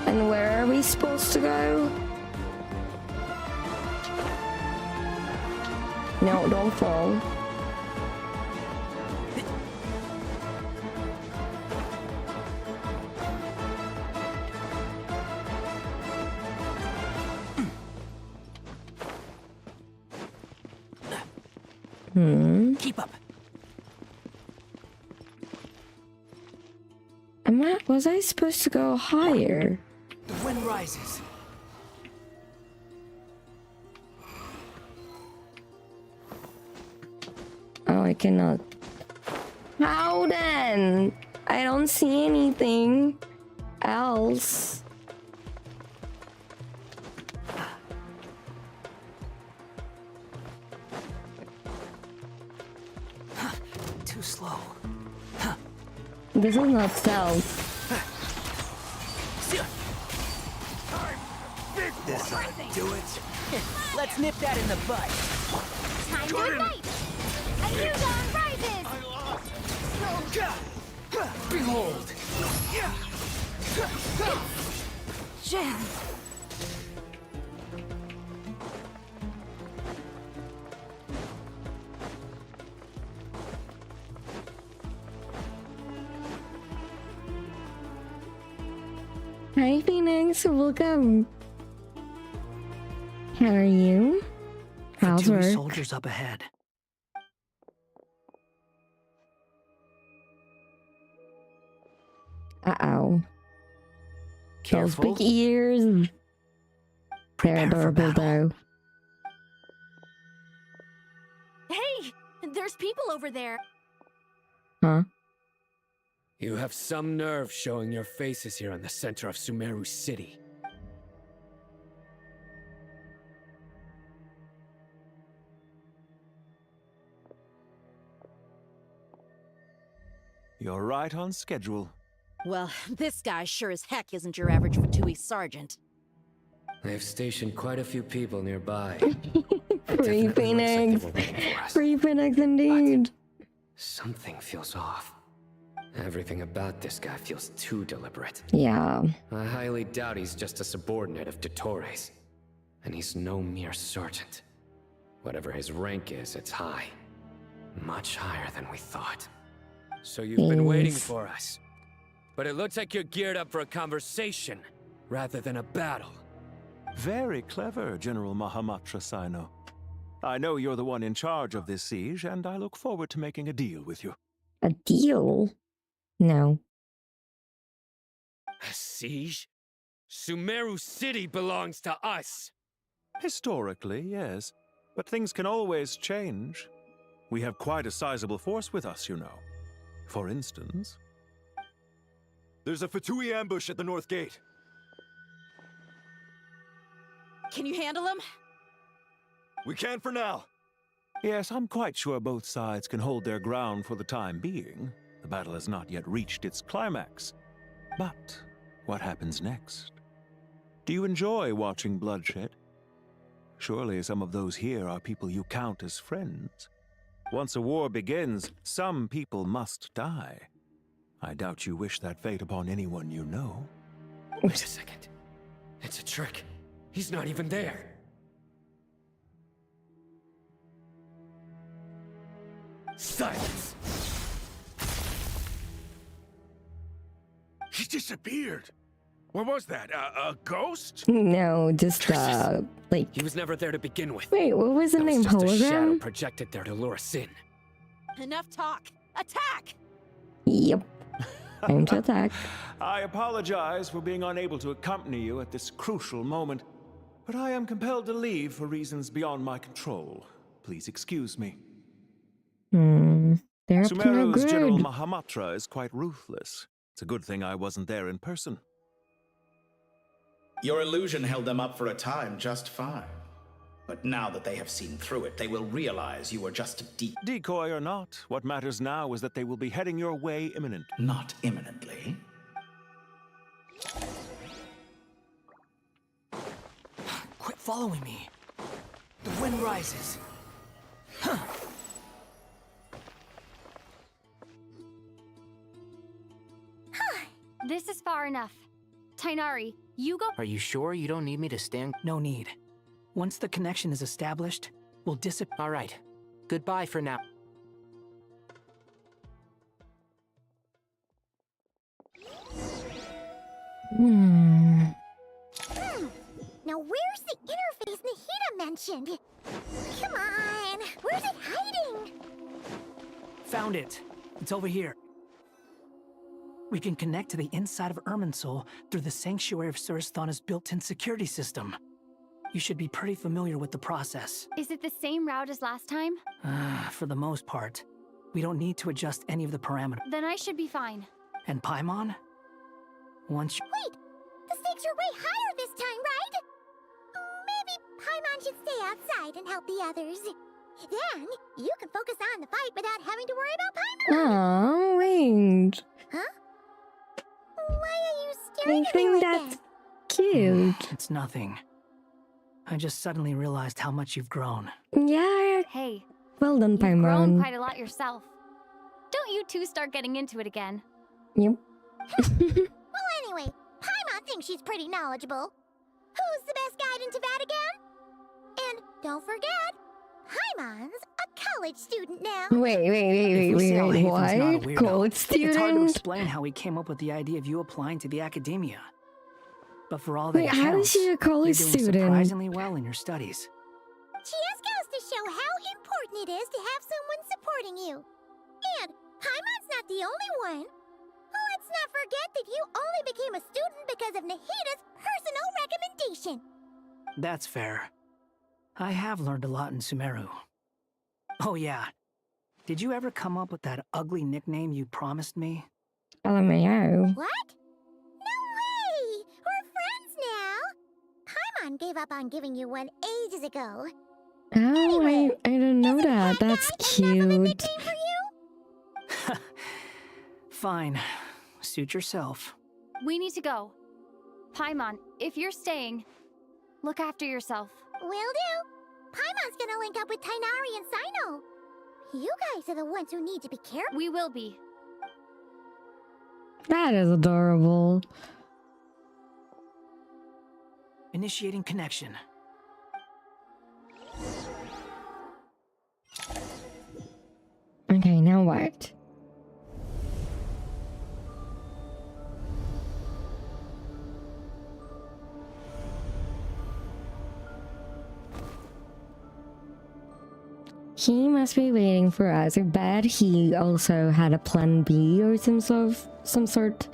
And where are we supposed to go? No, don't fall. Keep up. Was I supposed to go higher? The wind rises. Oh, I cannot. How then? I don't see anything else. Too slow. This is not stealth. This ought to do it. Let's nip that in the butt. Time to fight. A new dawn rises. Behold. Jen. Hi, Phoenix. Welcome. How are you? How's Fatui work? soldiers up ahead. Uh-oh. Those Careful. big ears. They're adorable, though. Hey, there's people over there. Huh? You have some nerve showing your faces here in the center of Sumeru City. You're right on schedule. Well, this guy sure as heck isn't your average Fatui sergeant. They've stationed quite a few people nearby. Free Phoenix. Free Phoenix indeed. Something feels off. Everything about this guy feels too deliberate. Yeah. I highly doubt he's just a subordinate of Dottores. And he's no mere sergeant. Whatever his rank is, it's high. Much higher than we thought. So you've been waiting for us. But it looks like you're geared up for a conversation, rather than a battle. Very clever, General Mahamatra Sino. I know you're the one in charge of this siege, and I look forward to making a deal with you. A deal? No. A siege? Sumeru City belongs to us! Historically, yes. But things can always change. We have quite a sizable force with us, you know. For instance... There's a Fatui ambush at the north gate. Can you handle him? We can for now. Yes, I'm quite sure both sides can hold their ground for the time being. The battle has not yet reached its climax. But what happens next? Do you enjoy watching bloodshed? Surely some of those here are people you count as friends. Once a war begins, some people must die. I doubt you wish that fate upon anyone you know. Wait a second. It's a trick. He's not even there. Silence! He disappeared. What was that? A ghost? No, just like. He was never there to begin with. Wait, what was the That name? was just a shadow Hologram? projected there to lure us in. Enough talk. Attack! Yep. Time to attack. I apologize for being unable to accompany you at this crucial moment, but I am compelled to leave for reasons beyond my control. Please excuse me. They're up to no Sumeru's General good. Mahamatra is quite ruthless. It's a good thing I wasn't there in person. Your illusion held them up for a time just fine. But now that they have seen through it, they will realize you were just a decoy or not, what matters now is that they will be heading your way imminently. Not imminently. Quit following me. The wind rises. Huh. This is far enough. Tainari, you go. Are you sure you don't need me to stand? No need. Once the connection is established, we'll disappear. All right. Goodbye for now. Now where's the interface Nahida mentioned? Come on, where's it hiding? Found it. It's over here. We can connect to the inside of Irminsul through the Sanctuary of Surasthana's built-in security system. You should be pretty familiar with the process. Is it the same route as last time? For the most part. We don't need to adjust any of the parameters. Then I should be fine. And Paimon? Once you... Wait, the stakes are way higher this time, right? Maybe Paimon should stay outside and help the others. Then you can focus on the fight without having to worry about Paimon. Oh, wait. Huh? Why are you staring I at me think like that's that? cute. It's nothing. I just suddenly realized how much you've grown. Yeah. Hey, Well done, you've grown Paimon. quite a lot yourself. Don't you two start getting into it again. Yep. Well, anyway, Paimon thinks she's pretty knowledgeable. Who's the best guide in Vatican? And don't forget, Paimon's a college student now. Wait, what? Gold It's hard to student? explain how we came up with the idea of you applying to the academia. But for all that Wait, counts, how is she a college you're doing student? surprisingly well in your studies. She just goes to show how important it is to have someone supporting you. And Paimon's not the only one. Let's not forget that you only became a student because of Nahida's personal recommendation. That's fair. I have learned a lot in Sumeru. Oh yeah. Did you ever come up with that ugly nickname you promised me? LMAO. What? No way! We're friends now! Paimon gave up on giving you one ages ago. Oh, I didn't know that. That's cute. For you? Fine. Suit yourself. We need to go. Paimon, if you're staying, look after yourself. Will do. Paimon's gonna link up with Tainari and Sino. You guys are the ones who need to be careful. We will be. That is adorable. Initiating connection. Okay, now what? He must be waiting for us. I bet he also had a plan B or some sort.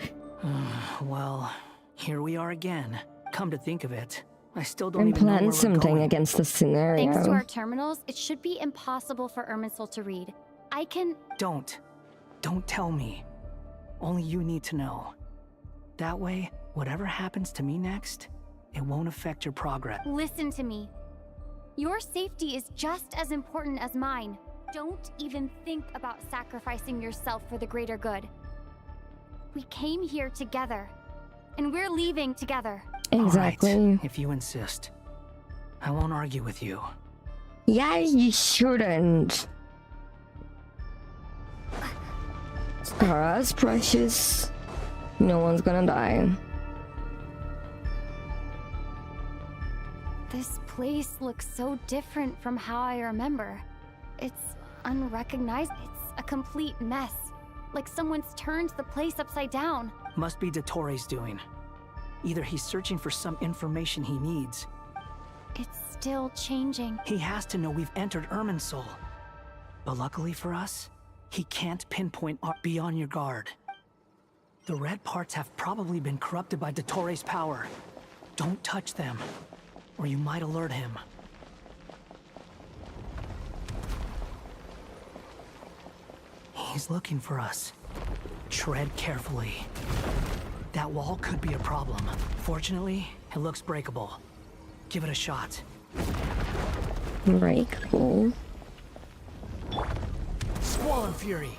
Well, here we are again. Come to think of it, I still don't And even know where plan we're something going. against the scenario. Thanks to our terminals, it should be impossible for Irminsul to read. I can... Don't tell me. Only you need to know. That way, whatever happens to me next, it won't affect your progress. Listen to me. Your safety is just as important as mine. Don't even think about sacrificing yourself for the greater good. We came here together, and we're leaving together. Exactly. All right, if you insist. I won't argue with you. Yeah, you shouldn't. Stara's precious. No one's gonna die. This place looks so different from how I remember. It's unrecognizable. It's a complete mess. Like someone's turned the place upside down. Must be Dottoro's doing. Either he's searching for some information he needs. It's still changing. He has to know we've entered Irminsul. But luckily for us, he can't pinpoint be on your guard. The red parts have probably been corrupted by Dottore power. Don't touch them, or you might alert him. He's looking for us. Tread carefully. That wall could be a problem. Fortunately, it looks breakable. Give it a shot. Breakable. Squall and Fury.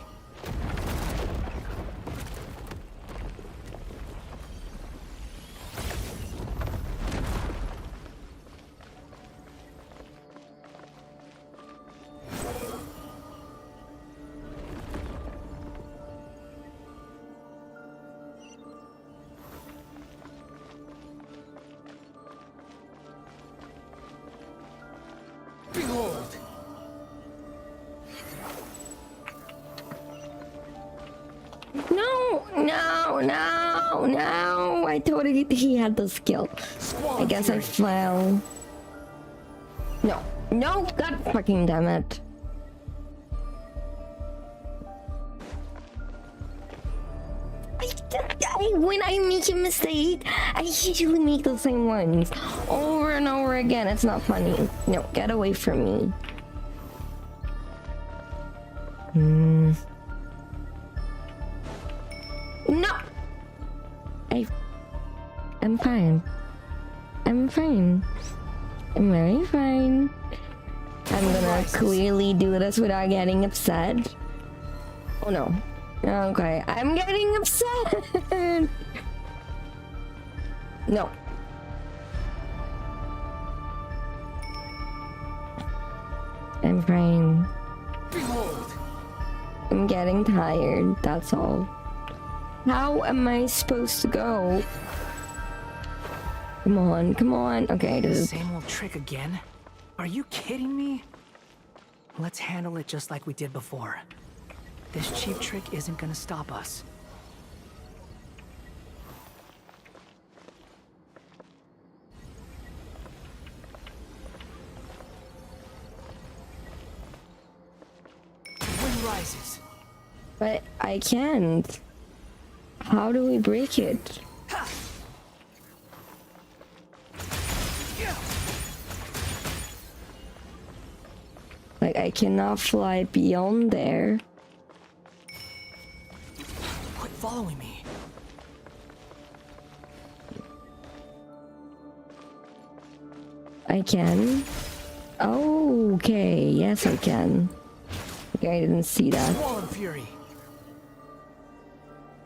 Behold! No! I thought he had the skill. I guess I fell. No, god fucking damn it. When I make a mistake, I usually make the same ones over and over again. It's not funny. No, get away from me. No! I'm fine. I'm very fine. I'm gonna clearly do this without getting upset. Oh no. Okay, I'm getting upset. No. I'm fine. Behold. I'm getting tired, that's all. How am I supposed to go? Come on. Okay, dude. Same old trick again? Are you kidding me? Let's handle it just like we did before. This cheap trick isn't gonna stop us. Wind rises. But I can't. How do we break it? Like, I cannot fly beyond there. Quit following me. I can. Oh, okay. Yes, I can. Okay, I didn't see that. Squall and Fury.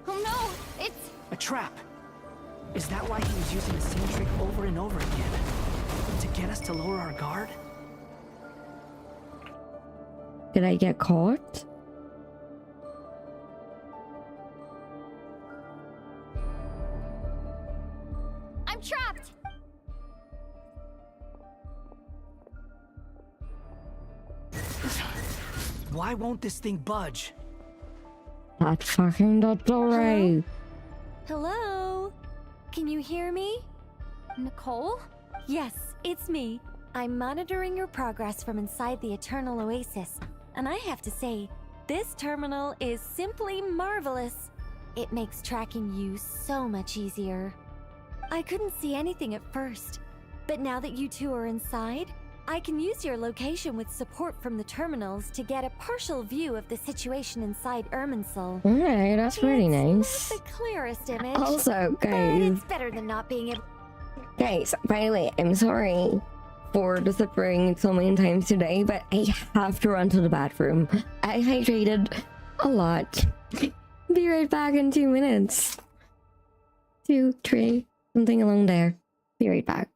Oh no! It's A trap. Is that why he was using the same trick over and over again? To get us to lower our guard? Did I get caught? I'm trapped! Why won't this thing budge? That fucking Dottore. Hello? Can you hear me? Nicole? Yes, it's me. I'm monitoring your progress from inside the Eternal Oasis, and I have to say, this terminal is simply marvelous. It makes tracking you so much easier. I couldn't see anything at first, but now that you two are inside, I can use your location with support from the terminals to get a partial view of the situation inside Irminsul. Alright, that's pretty nice. Not the clearest image. Also, but guys. it's better than not being able. Guys, by the way, I'm sorry for disappearing so many times today, but I have to run to the bathroom. I hydrated a lot. Be right back in 2 minutes. 2, 3, something along there. Be right back.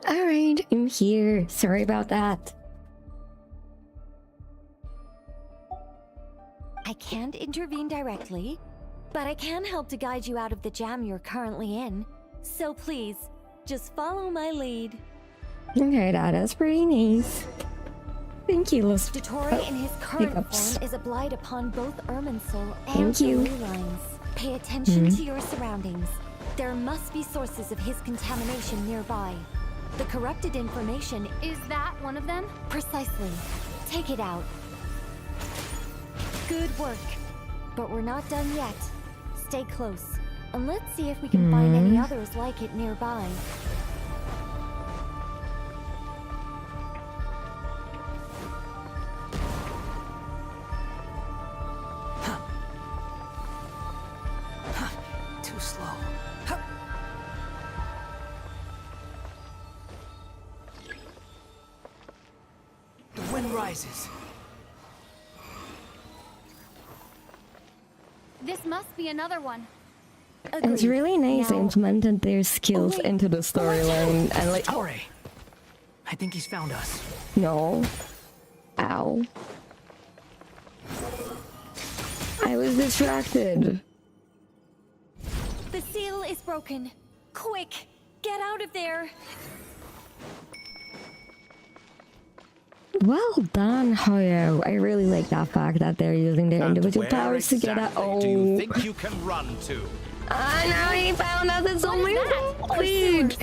Alright, I'm here. Sorry about that. I can't intervene directly, but I can help to guide you out of the jam you're currently in. So please, just follow my lead. Okay, that is pretty nice. Thank you, Liz. Dottore in his current hiccups. form is a blight upon both Irminsul and Thank the you. ley lines. Pay attention Mhm. to your surroundings. There must be sources of his contamination nearby. The corrupted information Is that one of them? precisely. Take it out. Good work. But we're not done yet. Stay close. And let's see if we can find any others like it nearby. Too slow. The wind rises. This must be another one. It's really nice they implemented their skills into the storyline and like Dottore. I think he's found us. no. Ow. I was distracted. The seal is broken. Quick, get out of there. Well done, Hoyo. I really like that fact that they're using their individual powers to get out. Oh, Do you think you can run to? I know he found out it's only wait.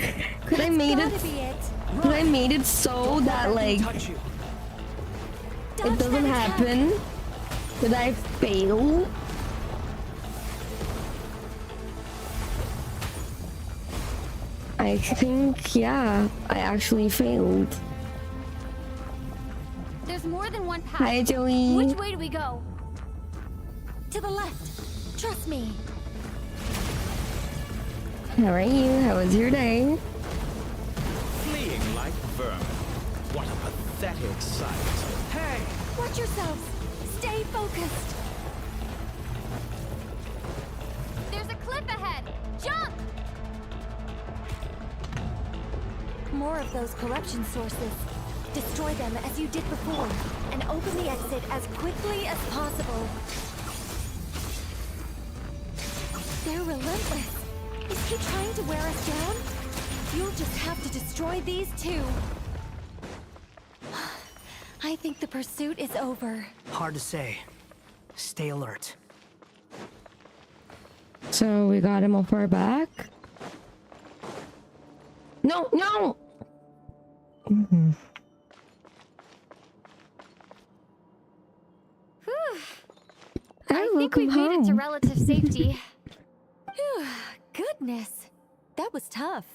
Could I made it? Could I made it so that like it doesn't happen? Did I fail? I think yeah, I actually failed. There's more than one path. Hi, Joey. Which way do we go? To the left. Trust me. How are you? How was your day? Fleeing like vermin. What a pathetic sight. Hey! Watch yourselves. Stay focused. There's a cliff ahead. Jump! More of those corruption sources. Destroy them as you did before, and open the exit as quickly as possible. They're relentless. Is he trying to wear us down? You'll just have to destroy these too. I think the pursuit is over. Hard to say. Stay alert. So we got him off our back. No, no. I think we made it to relative safety. Phew, goodness. That was tough.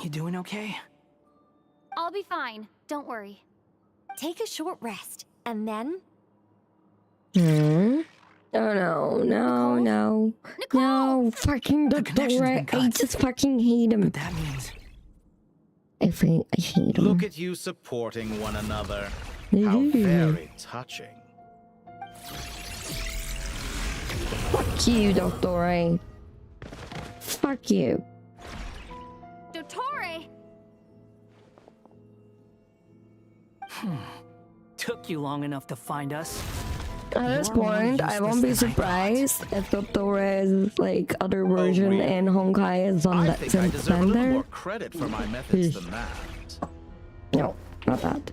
You doing okay? I'll be fine. Don't worry. Take a short rest, and then... Oh no, no, no. No, fucking Dottore. I just fucking hate him. That means... I hate him. Look at you supporting one another. How very touching. Fuck you, Dottore. Fuck you. Dottore! Took you long enough to find us. At this point, I won't be surprised if Dottore's like other version in Honkai is on that I deserve a little Sender. more credit for my methods than that. No, not that.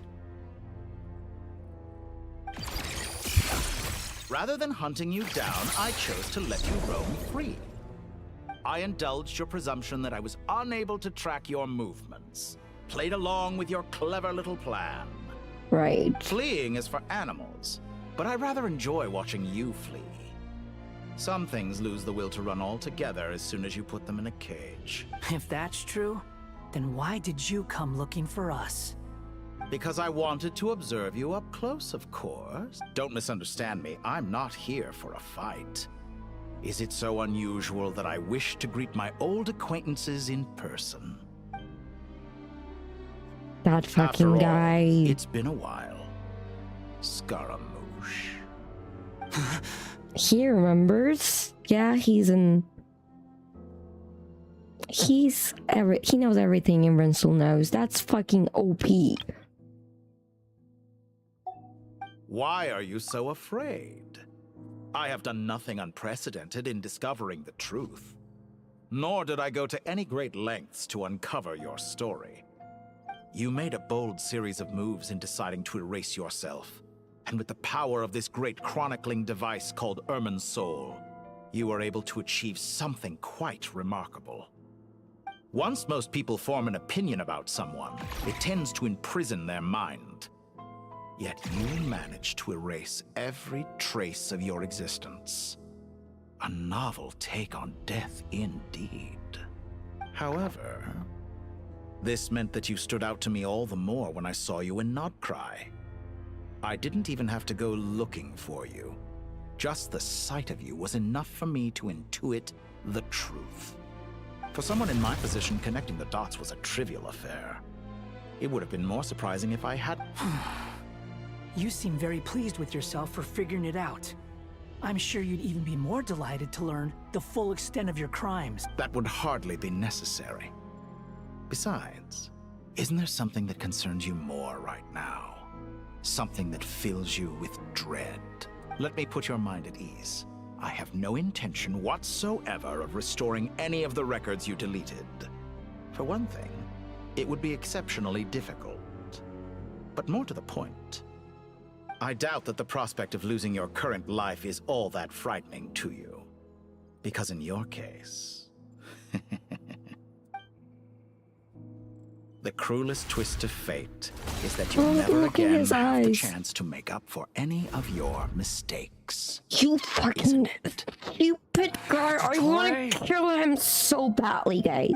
Rather than hunting you down, I chose to let you roam free. I indulged your presumption that I was unable to track your movements. Played along with your clever little plan. Right. Fleeing is for animals, but I rather enjoy watching you flee. Some things lose the will to run altogether as soon as you put them in a cage. If that's true, then why did you come looking for us? Because I wanted to observe you up close, of course. Don't misunderstand me, I'm not here for a fight. Is it so unusual that I wish to greet my old acquaintances in person? That fucking After all, guy. It's been a while. Scaramouche. He remembers. Yeah, he's he knows everything Invincible knows. That's fucking OP. Why are you so afraid? I have done nothing unprecedented in discovering the truth. Nor did I go to any great lengths to uncover your story. You made a bold series of moves in deciding to erase yourself. And with the power of this great chronicling device called Irmin's Soul, you were able to achieve something quite remarkable. Once most people form an opinion about someone, it tends to imprison their mind. Yet you managed to erase every trace of your existence. A novel take on death indeed. However, this meant that you stood out to me all the more when I saw you in Nodcry. I didn't even have to go looking for you. Just the sight of you was enough for me to intuit the truth. For someone in my position, connecting the dots was a trivial affair. It would have been more surprising if I had... You seem very pleased with yourself for figuring it out. I'm sure you'd even be more delighted to learn the full extent of your crimes. That would hardly be necessary. Besides, isn't there something that concerns you more right now? Something that fills you with dread? Let me put your mind at ease. I have no intention whatsoever of restoring any of the records you deleted. For one thing, it would be exceptionally difficult. But more to the point, I doubt that the prospect of losing your current life is all that frightening to you. Because in your case... the cruelest twist of fate is that you'll never again have the chance to make up for any of your mistakes. You fucking stupid guy! I want to kill him so badly, guys.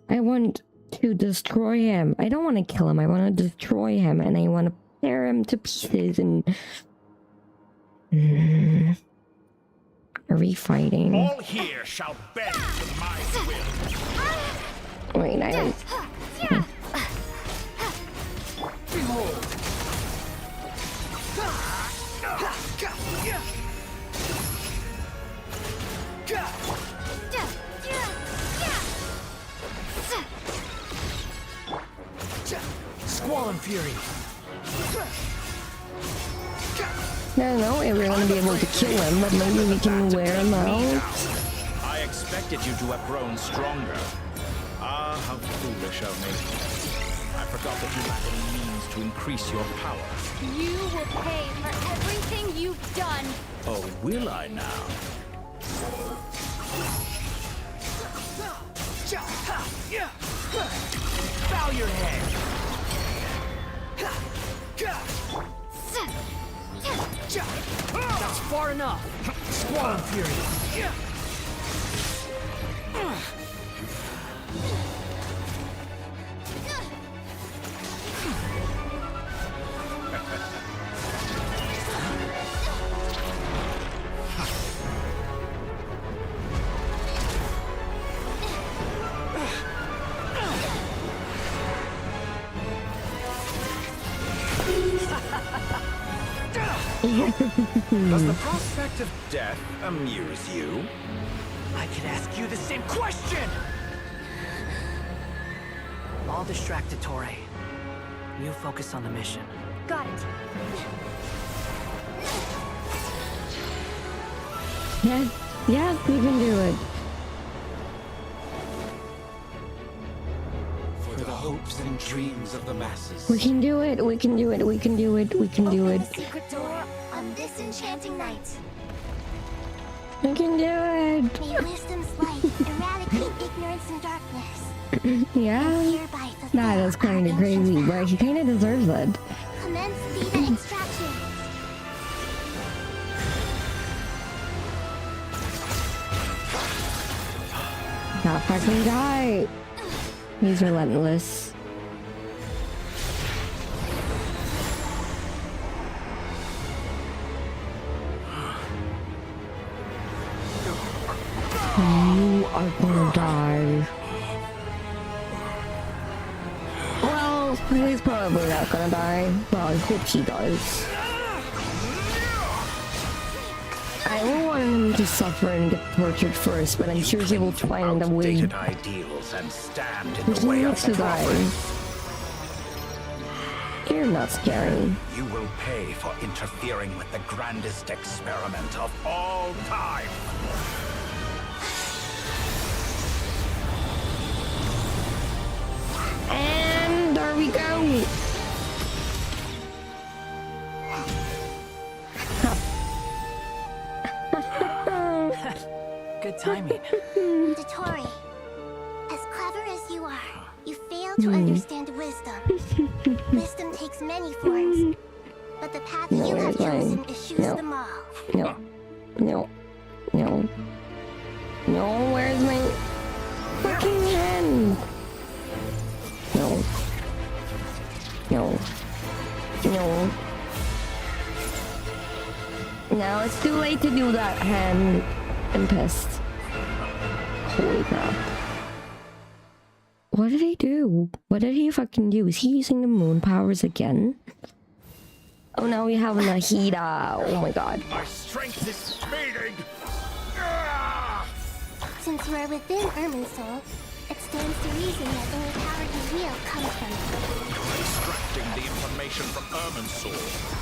I want to destroy him. I don't want to kill him. I want to destroy him, and I want to tear him to pieces. And are we fighting? All here shall bend to my will. Wait, I was... Behold. Squall and Fury. I don't know if we're gonna be able to kill him, but maybe we can wear him out. I expected you to have grown stronger. Ah, how foolish of me. I forgot that you lack any means to increase your power. You will pay for everything you've done. Oh, will I now? Bow your head. That's far enough. Squall and Fury. Does the prospect of death amuse you? I could ask you the same question! I'll distract Ettore. You focus on the mission. Got it. Yeah, we can do it. For the hopes and dreams of the masses. We can do it. We can do it. We can do it. We can do it. Secret door on this enchanting night. We can do it. May wisdom's light eradicate ignorance and darkness. Yeah. That is kind of crazy, but he kind of deserves it. Commence data extraction. That fucking guy. He's relentless. You are gonna die. Well, he's probably not gonna die, but I hope he does. I will want him to suffer and get tortured first, but I'm sure he will find a way. Outdated ideals and stand in He the way needs of to die. progress. You're not scary. You will pay for interfering with the grandest experiment of all time. And there we go. Good timing. Dotori, as clever as you are, you fail to understand wisdom. Wisdom takes many forms, but the path you have chosen eschews them all. No. No, where's my fucking hand? No. Now it's too late to do that, hand. I'm pissed. Holy crap. What did he do? What did he fucking do? Is he using the moon powers again? Oh, now we have Nahida. Oh my god. My strength is fading. Since we're within Irminsul, it stands to reason that any power you wield comes from it. You're extracting the information from Irminsul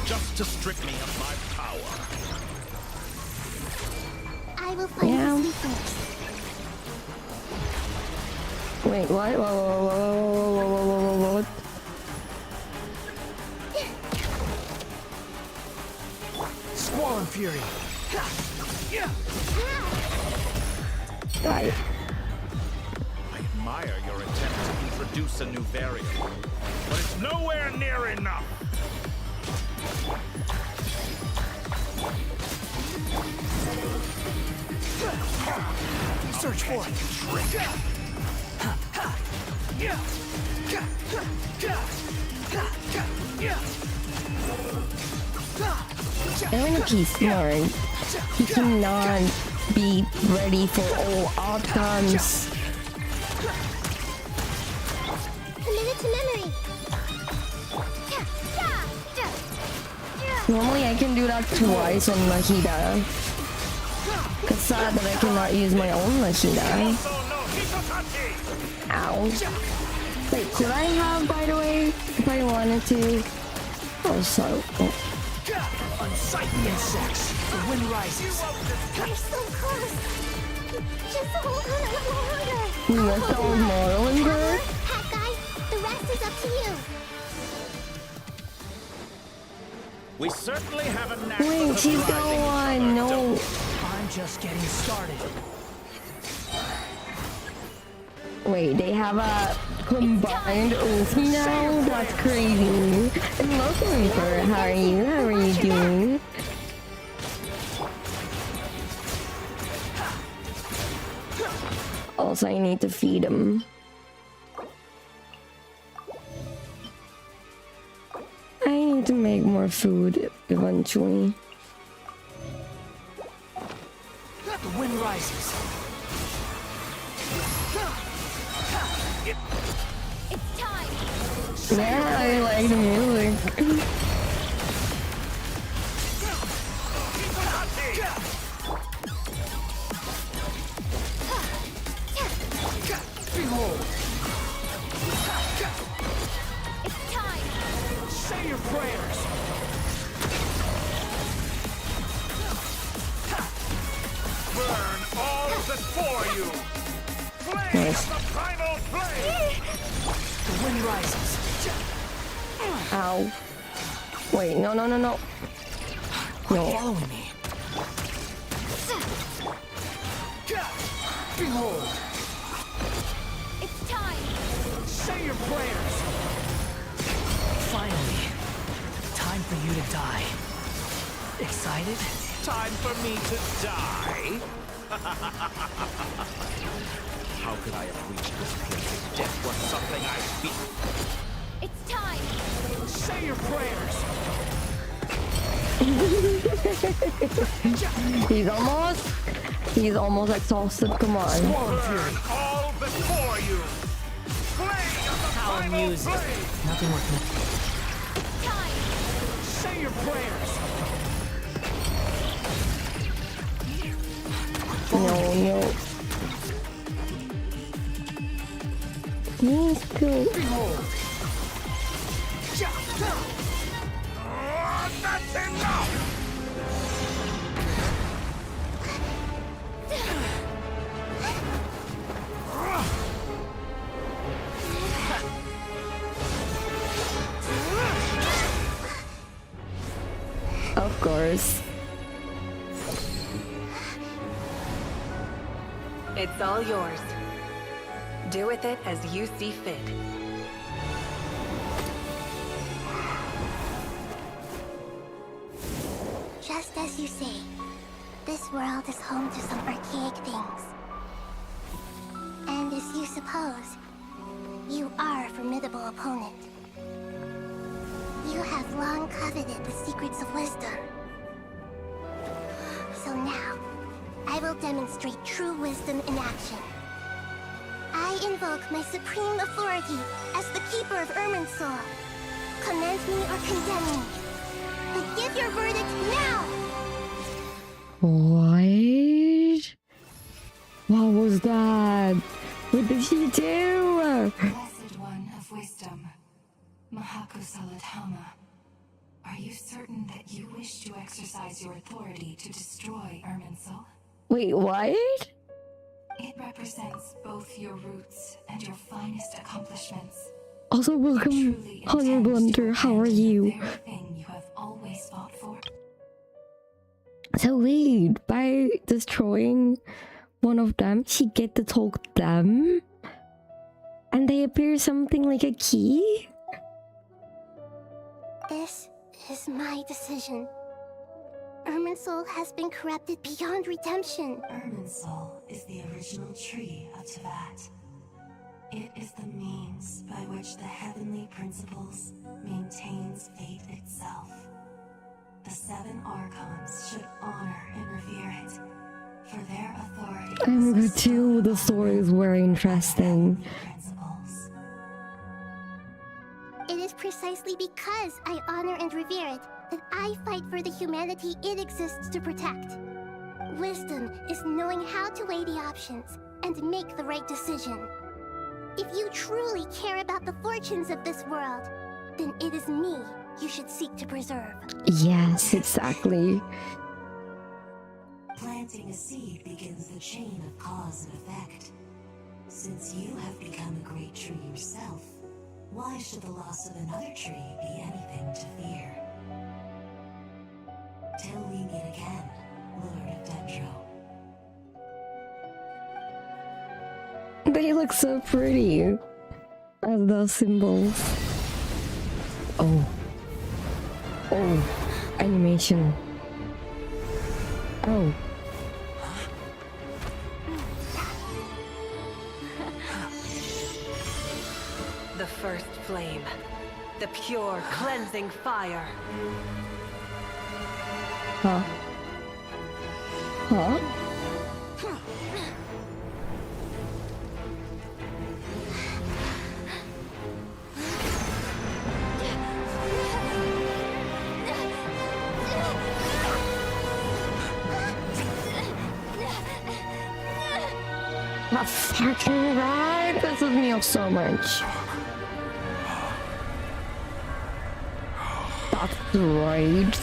just to strip me of my power. I will find the weakness. Wait, what? What? Squall Fury. Got it. I admire your attempt to introduce a new variant, but it's nowhere near enough. Search for it. And if he's smart, he cannot be ready for all outcomes. Committed to memory. Normally I can do that twice on Nahida. It's sad that I cannot use my own Nahida. Ow. Wait, could I have, by the way, if I wanted to? Oh, so... Unsightly insects. The wind rises. We're so close. Just hold on a little longer. You must hold more longer? Hat guy, the rest is up to you. We certainly have a knack Wait, for she's surprising going. No. I'm just getting started. Wait, they have a combined ulti now? That's crazy. And welcome, Reaper. How are you? How are you doing? Also, I need to feed him. I need to make more food eventually. The wind rises. It's time. Yeah, I like the music. Behold. It's time. Say your prayers. Burn all before you. Flame Nice. of the primal flame. The wind rises. Ow. Wait, no. No. Following me. Behold. It's time. Say your prayers. Finally. Time for you to die. Excited? Time for me to die? How could I have reached this place if death was something I feared? It's time. Say your prayers. He's almost exhausted. Come on. Squall Fury. All before you. Flame of the How primal amusing. flame. Nothing worth it. Time. Say your prayers. No. Yes, cool. That's enough! Of course. It's all yours. Do with it as you see fit. Just as you say, this world is home to some archaic things. And as you suppose, you are a formidable opponent. You have long coveted the secrets of wisdom. So now, I will demonstrate true wisdom in action. I invoke my supreme authority as the keeper of Irminsul. Commend me or condemn me. But give your verdict now! What? What was that? What did she do? Blessed one of wisdom, Mahakosaladhama, are you certain that you wish to exercise your authority to destroy Irminsul? Wait, what? It represents both your roots and your finest accomplishments. Also, welcome, Honor Blunder. How are you? Thing you have always fought for. So wait, by destroying one of them, she get to talk to them, and they appear something like a key. This is my decision. Irminsul has been corrupted beyond redemption. Irminsul is the original tree of Tevat. It is the means by which the heavenly principles maintains fate itself. The 7 Archons should honor and revere it, for their authority. I'm good too. The story is very interesting. It is precisely because I honor and revere it that I fight for the humanity it exists to protect. Wisdom is knowing how to weigh the options and make the right decision. If you truly care about the fortunes of this world, then it is me you should seek to preserve. Yes, exactly. Planting a seed begins the chain of cause and effect. Since you have become a great tree yourself, why should the loss of another tree be anything to fear? Till we meet again, Lord of Dendro. They look so pretty as those symbols. Oh, animation. Oh. The first flame. The pure, cleansing fire. Huh? Huh? That fucking right pisses me off so much. That's right.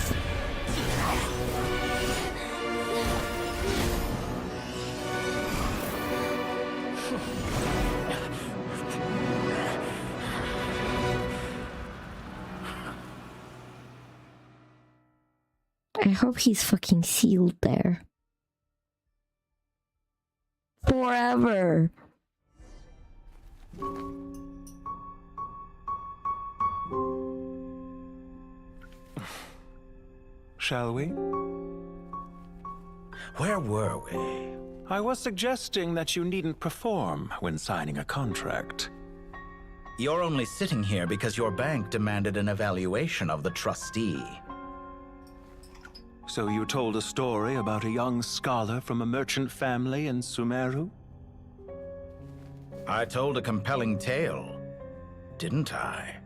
I hope he's fucking sealed there. Forever. Shall we? Where were we? I was suggesting that you needn't perform when signing a contract. You're only sitting here because your bank demanded an evaluation of the trustee. So you told a story about a young scholar from a merchant family in Sumeru? I told a compelling tale, didn't I?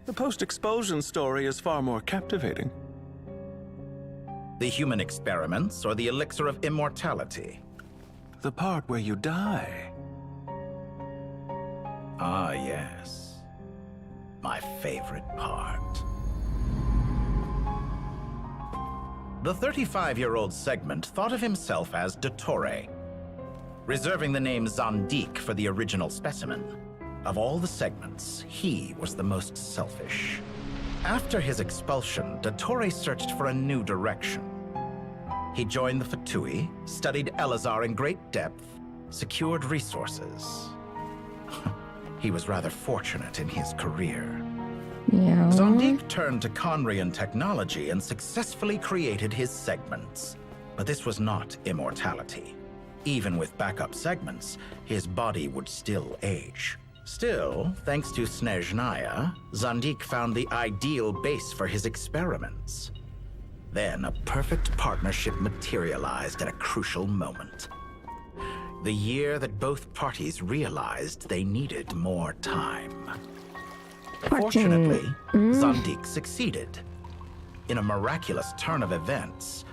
The post-expulsion story is far more captivating. The human experiments or the elixir of immortality? the part where you die. Ah, yes. My favorite part. The 35-year-old Segment thought of himself as Dottore, reserving the name Zandik for the original specimen. Of all the Segments, he was the most selfish. After his expulsion, Dottore searched for a new direction. He joined the Fatui, studied Elazar in great depth, secured resources. He was rather fortunate in his career. Yeah. Zandik turned to Conrian technology and successfully created his segments. But this was not immortality. Even with backup segments, his body would still age. Still, thanks to Snezhnaya, Zandik found the ideal base for his experiments. Then a perfect partnership materialized at a crucial moment. The year that both parties realized they needed more time. Fortunately, Zandik succeeded. In a miraculous turn of events,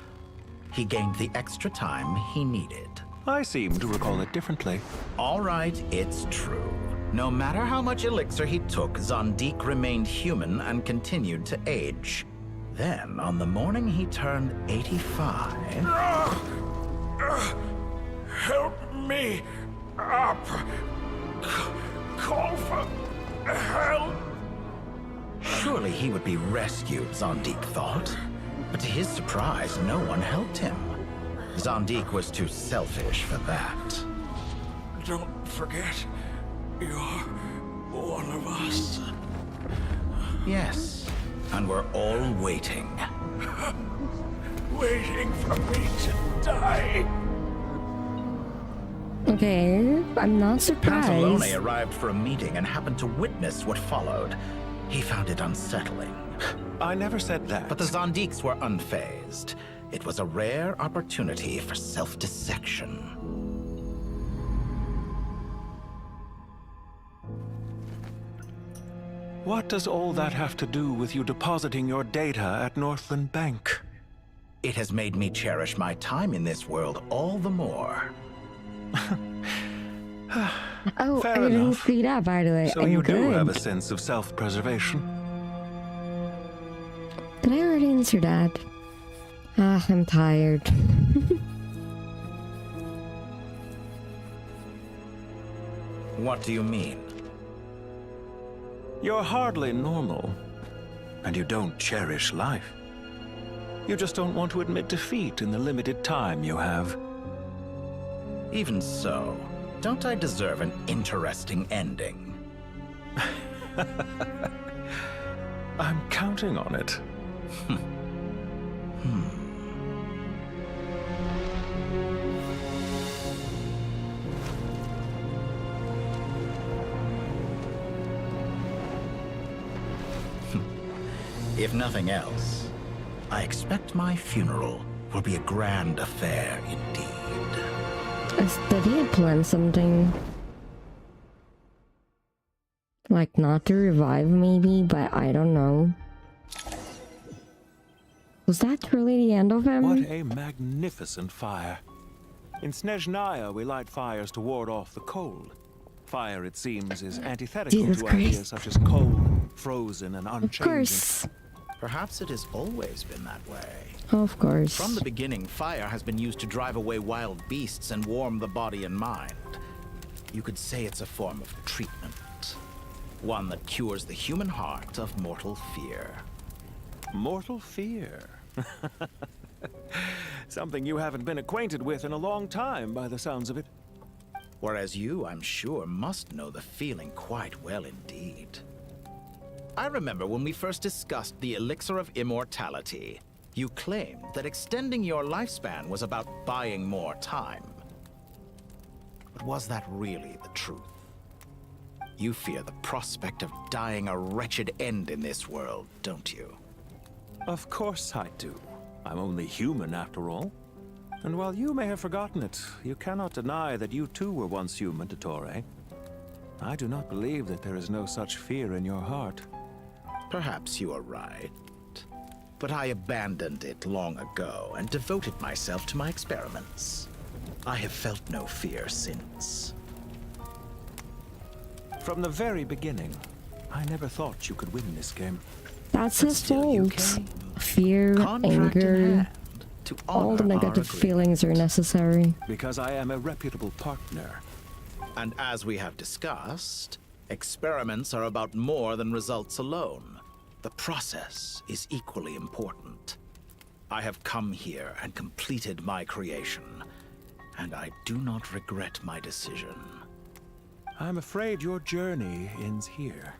he gained the extra time he needed. I seem to recall it differently. All right, it's true. No matter how much elixir he took, Zandik remained human and continued to age. Then, on the morning he turned 85... Help me up! Call for help! Surely he would be rescued, Zandik thought. But to his surprise, no one helped him. Zandik was too selfish for that. Don't forget, you're one of us. Yes, and we're all waiting. Waiting for me to die. Okay, I'm not surprised. Pantalone arrived for a meeting and happened to witness what followed. He found it unsettling. I never said that. But the Zandiks were unfazed. It was a rare opportunity for self-dissection. What does all that have to do with you depositing your data at Northland Bank? It has made me cherish my time in this world all the more. Oh, Fair I didn't enough. see that, by the way. So I'm you do good. have a sense of self-preservation. Did I already answer that? Ah, I'm tired. What do you mean? You're hardly normal, and you don't cherish life. You just don't want to admit defeat in the limited time you have. Even so, don't I deserve an interesting ending? I'm counting on it. If nothing else, I expect my funeral will be a grand affair indeed. Did he plan something? Like not to revive maybe, but I don't know. Was that truly the end of him? What a magnificent fire. In Snezhnaya, we light fires to ward off the cold. Fire, it seems, is antithetical Jesus to Christ. ideas such as cold, frozen, and unchanging. Of course. Perhaps it has always been that way. Of course. From the beginning, fire has been used to drive away wild beasts and warm the body and mind. You could say it's a form of treatment. One that cures the human heart of mortal fear. Mortal fear? Something you haven't been acquainted with in a long time, by the sounds of it. Whereas you, I'm sure, must know the feeling quite well indeed. I remember when we first discussed the elixir of immortality. You claimed that extending your lifespan was about buying more time. But was that really the truth? You fear the prospect of dying a wretched end in this world, don't you? Of course I do. I'm only human, after all. And while you may have forgotten it, you cannot deny that you too were once human, Dottore. I do not believe that there is no such fear in your heart. Perhaps you are right. But I abandoned it long ago and devoted myself to my experiments. I have felt no fear since. From the very beginning, I never thought you could win this game. That's his fault. Fear, anger, all the negative feelings are necessary. Because I am a reputable partner. And as we have discussed, experiments are about more than results alone. The process is equally important. I have come here and completed my creation, and I do not regret my decision. I'm afraid your journey ends here.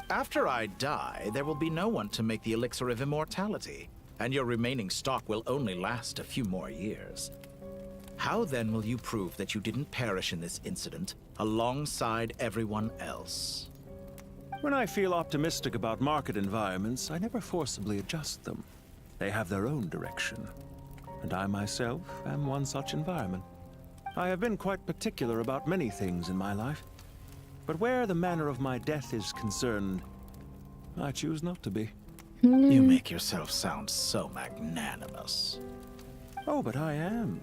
After I die, there will be no one to make the elixir of immortality, and your remaining stock will only last a few more years. How then will you prove that you didn't perish in this incident alongside everyone else? When I feel optimistic about market environments, I never forcibly adjust them. They have their own direction, and I myself am one such environment. I have been quite particular about many things in my life, but where the manner of my death is concerned, I choose not to be. You make yourself sound so magnanimous. Oh, but I am,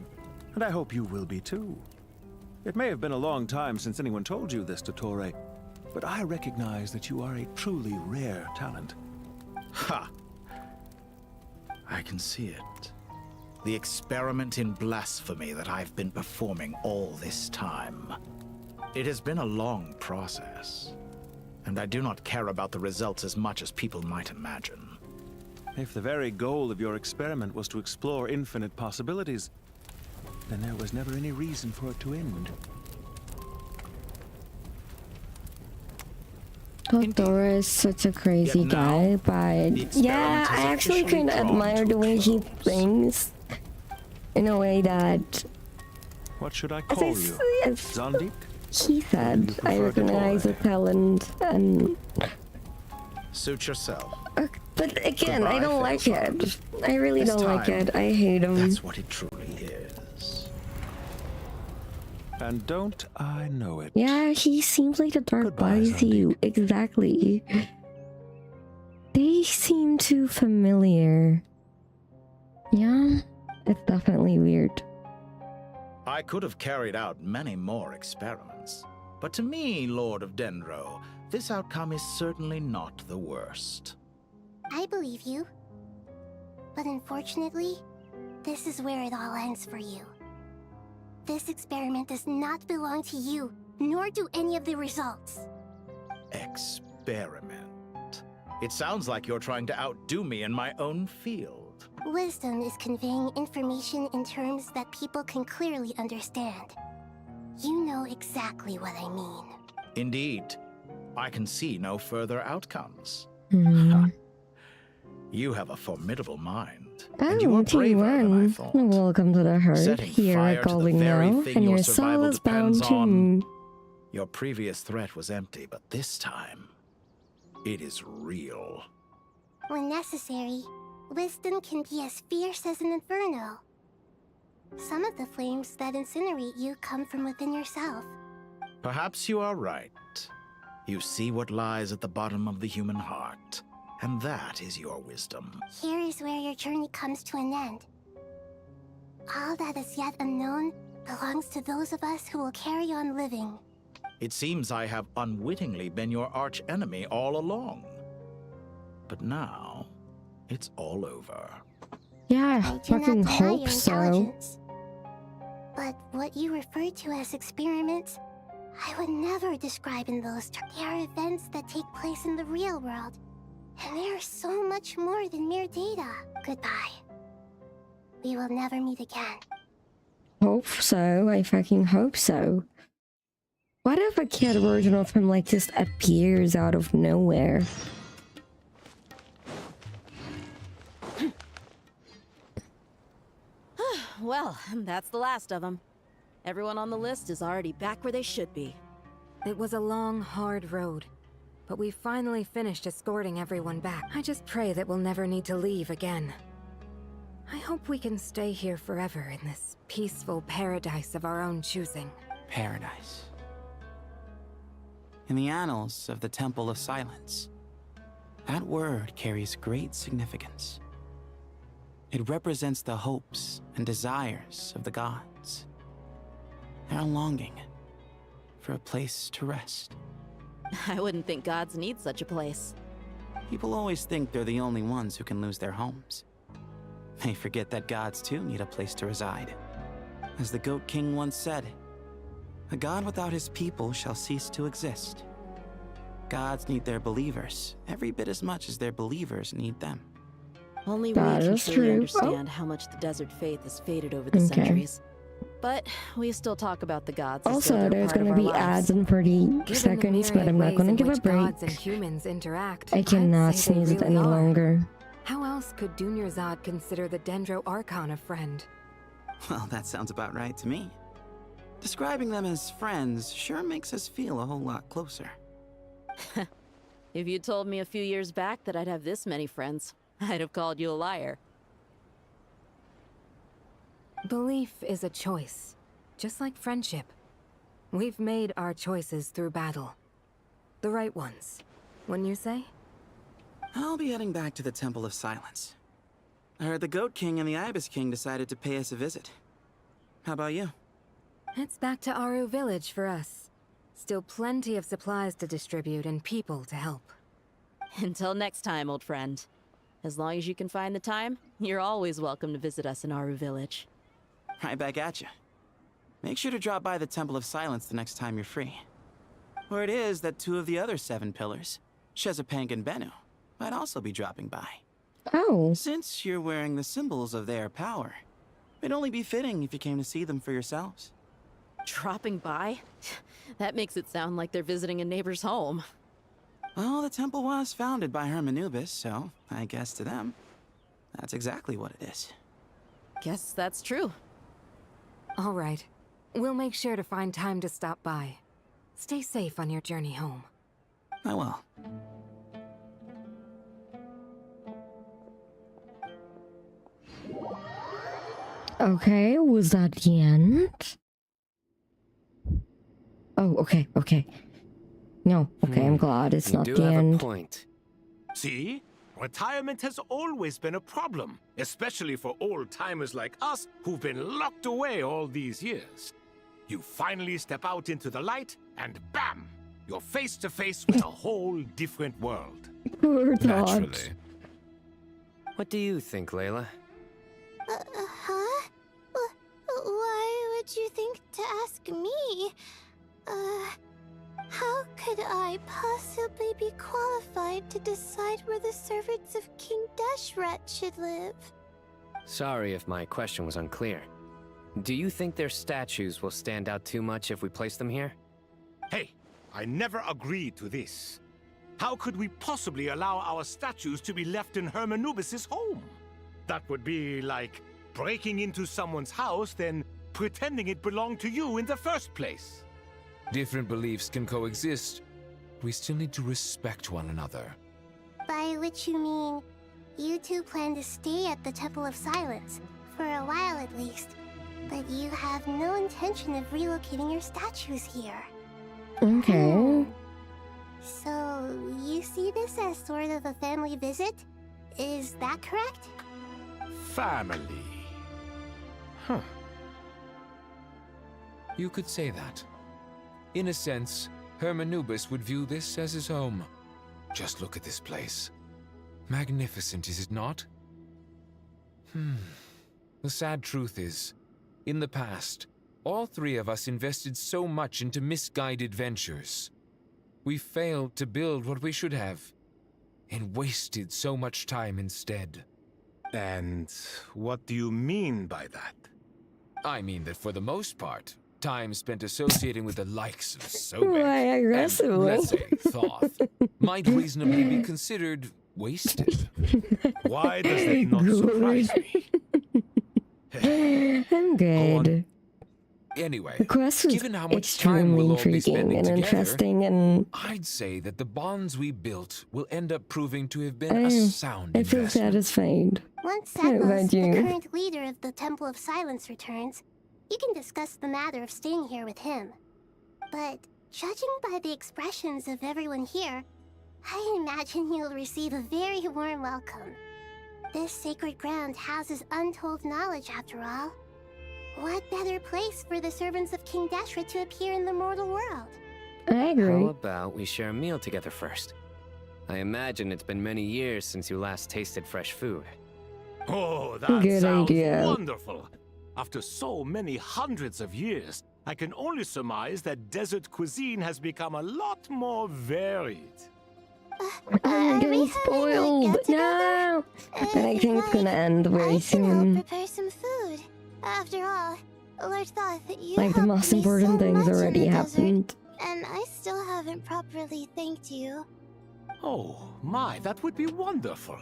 and I hope you will be too. It may have been a long time since anyone told you this, Dottore, but I recognize that you are a truly rare talent. Ha! I can see it. The experiment in blasphemy that I've been performing all this time. It has been a long process, and I do not care about the results as much as people might imagine. If the very goal of your experiment was to explore infinite possibilities, then there was never any reason for it to end. Dottore is such a crazy guy, but yeah, I actually kind of admire the way he thinks in a way that... What should I call you? Zandik? He said, I recognize the talent and... Suit yourself. But again, I don't like it. I really don't like it. I hate him. That's what it truly is. And don't I know it? Yeah, he seems like the dark bodies you. Exactly. They seem too familiar. Yeah, it's definitely weird. I could have carried out many more experiments, but to me, Lord of Dendro, this outcome is certainly not the worst. I believe you. But unfortunately, this is where it all ends for you. This experiment does not belong to you, nor do any of the results. Experiment? It sounds like you're trying to outdo me in my own field. Wisdom is conveying information in terms that people can clearly understand. You know exactly what I mean. Indeed. I can see no further outcomes. You have a formidable mind, and you are braver than I thought. Welcome to the herd. Setting Here fire at to the Golden very now, thing and your your soul survival is bound depends to on. me. Your previous threat was empty, but this time, it is real. When necessary, wisdom can be as fierce as an inferno. Some of the flames that incinerate you come from within yourself. Perhaps you are right. You see what lies at the bottom of the human heart, and that is your wisdom. Here is where your journey comes to an end. All that is yet unknown belongs to those of us who will carry on living. It seems I have unwittingly been your arch enemy all along. But now, it's all over. Yeah, I fucking hope so. But what you refer to as experiments, I would never describe in those terms. They are events that take place in the real world, and they are so much more than mere data. Goodbye. We will never meet again. Hope so. I fucking hope so. What if a kid version of him like just appears out of nowhere? Well, that's the last of them. Everyone on the list is already back where they should be. It was a long, hard road, but we finally finished escorting everyone back. I just pray that we'll never need to leave again. I hope we can stay here forever in this peaceful paradise of our own choosing. Paradise. In the annals of the Temple of Silence, that word carries great significance. It represents the hopes and desires of the gods. They're longing for a place to rest. I wouldn't think gods need such a place. People always think they're the only ones who can lose their homes. They forget that gods too need a place to reside. As the Goat King once said, "A god without his people shall cease to exist." Gods need their believers every bit as much as their believers need them. Only we That can is truly true. understand how much the desert faith has faded over the centuries. But we still talk about the gods. as though Also, they're there's part of gonna our be lives. ads in 30 seconds, but I'm not gonna give a break. Gods and humans interact. I cannot I'd say they sneeze it really any are. longer. How else could Dunyarzad consider the Dendro Archon a friend? Well, that sounds about right to me. Describing them as friends sure makes us feel a whole lot closer. If you told me a few years back that I'd have this many friends, I'd have called you a liar. Belief is a choice, just like friendship. We've made our choices through battle. The right ones, wouldn't you say? I'll be heading back to the Temple of Silence. I heard the Goat King and the Ibis King decided to pay us a visit. How about you? It's back to Aru Village for us. Still plenty of supplies to distribute and people to help. Until next time, old friend. As long as you can find the time, you're always welcome to visit us in Aru Village. Right back at you. Make sure to drop by the Temple of Silence the next time you're free. Word is that 2 of the other 7 pillars, Shezepang and Bennu, might also be dropping by. Oh. Since you're wearing the symbols of their power, it'd only be fitting if you came to see them for yourselves. Dropping by? That makes it sound like they're visiting a neighbor's home. Well, the temple was founded by Hermanubis, so I guess to them, that's exactly what it is. Guess that's true. All right. We'll make sure to find time to stop by. Stay safe on your journey home. I will. Okay, was that the end? Oh, okay, okay. No, okay, I'm glad it's You not do the have a end. point. See? Retirement has always been a problem, especially for old-timers like us who've been locked away all these years. You finally step out into the light, and bam! You're face to face with a whole different world. Poor Todd. Naturally. What do you think, Layla? Huh? Why would you think to ask me? How could I possibly be qualified to decide where the servants of King Deshret should live? Sorry if my question was unclear. Do you think their statues will stand out too much if we place them here? Hey, I never agreed to this. How could we possibly allow our statues to be left in Hermanubis' home? That would be like breaking into someone's house, then pretending it belonged to you in the first place. Different beliefs can coexist. We still need to respect one another. By which you mean, you two plan to stay at the Temple of Silence, for a while at least, but you have no intention of relocating your statues here. Okay. So, you see this as sort of a family visit? Is that correct? Family. Huh. You could say that. In a sense, Hermanubis would view this as his home. Just look at this place. Magnificent, is it not? The sad truth is, in the past, all 3 of us invested so much into misguided ventures. We failed to build what we should have, and wasted so much time instead. And what do you mean by that? I mean that for the most part, time spent associating with the likes of Why Sobek, aggressively? and let's say Thoth, might reasonably be considered wasted. Why does that not surprise me? I'm good. Anyway, The quest was given how much time extremely we'll all be intriguing spending and together, interesting, and I'd say that the bonds we built will end up proving to have been a I sound feel investment. satisfied. Once What about Sakos, the you? current leader of the Temple of Silence, returns, you can discuss the matter of staying here with him. But judging by the expressions of everyone here, I imagine you'll receive a very warm welcome. This sacred ground houses untold knowledge, after all. What better place for the servants of King Deshret to appear in the mortal world? I agree. How about we share a meal together first? I imagine it's been many years since you last tasted fresh food. Oh, that Good sounds idea. wonderful. After so many hundreds of years, I can only surmise that desert cuisine has become a lot more varied. I'm getting spoiled. No! And I think it's gonna end very soon. Prepare some food. After all, Lord Thoth, you Like the helped most me important so things much in already the desert, happened. and I still haven't properly thanked you. Oh, my, that would be wonderful.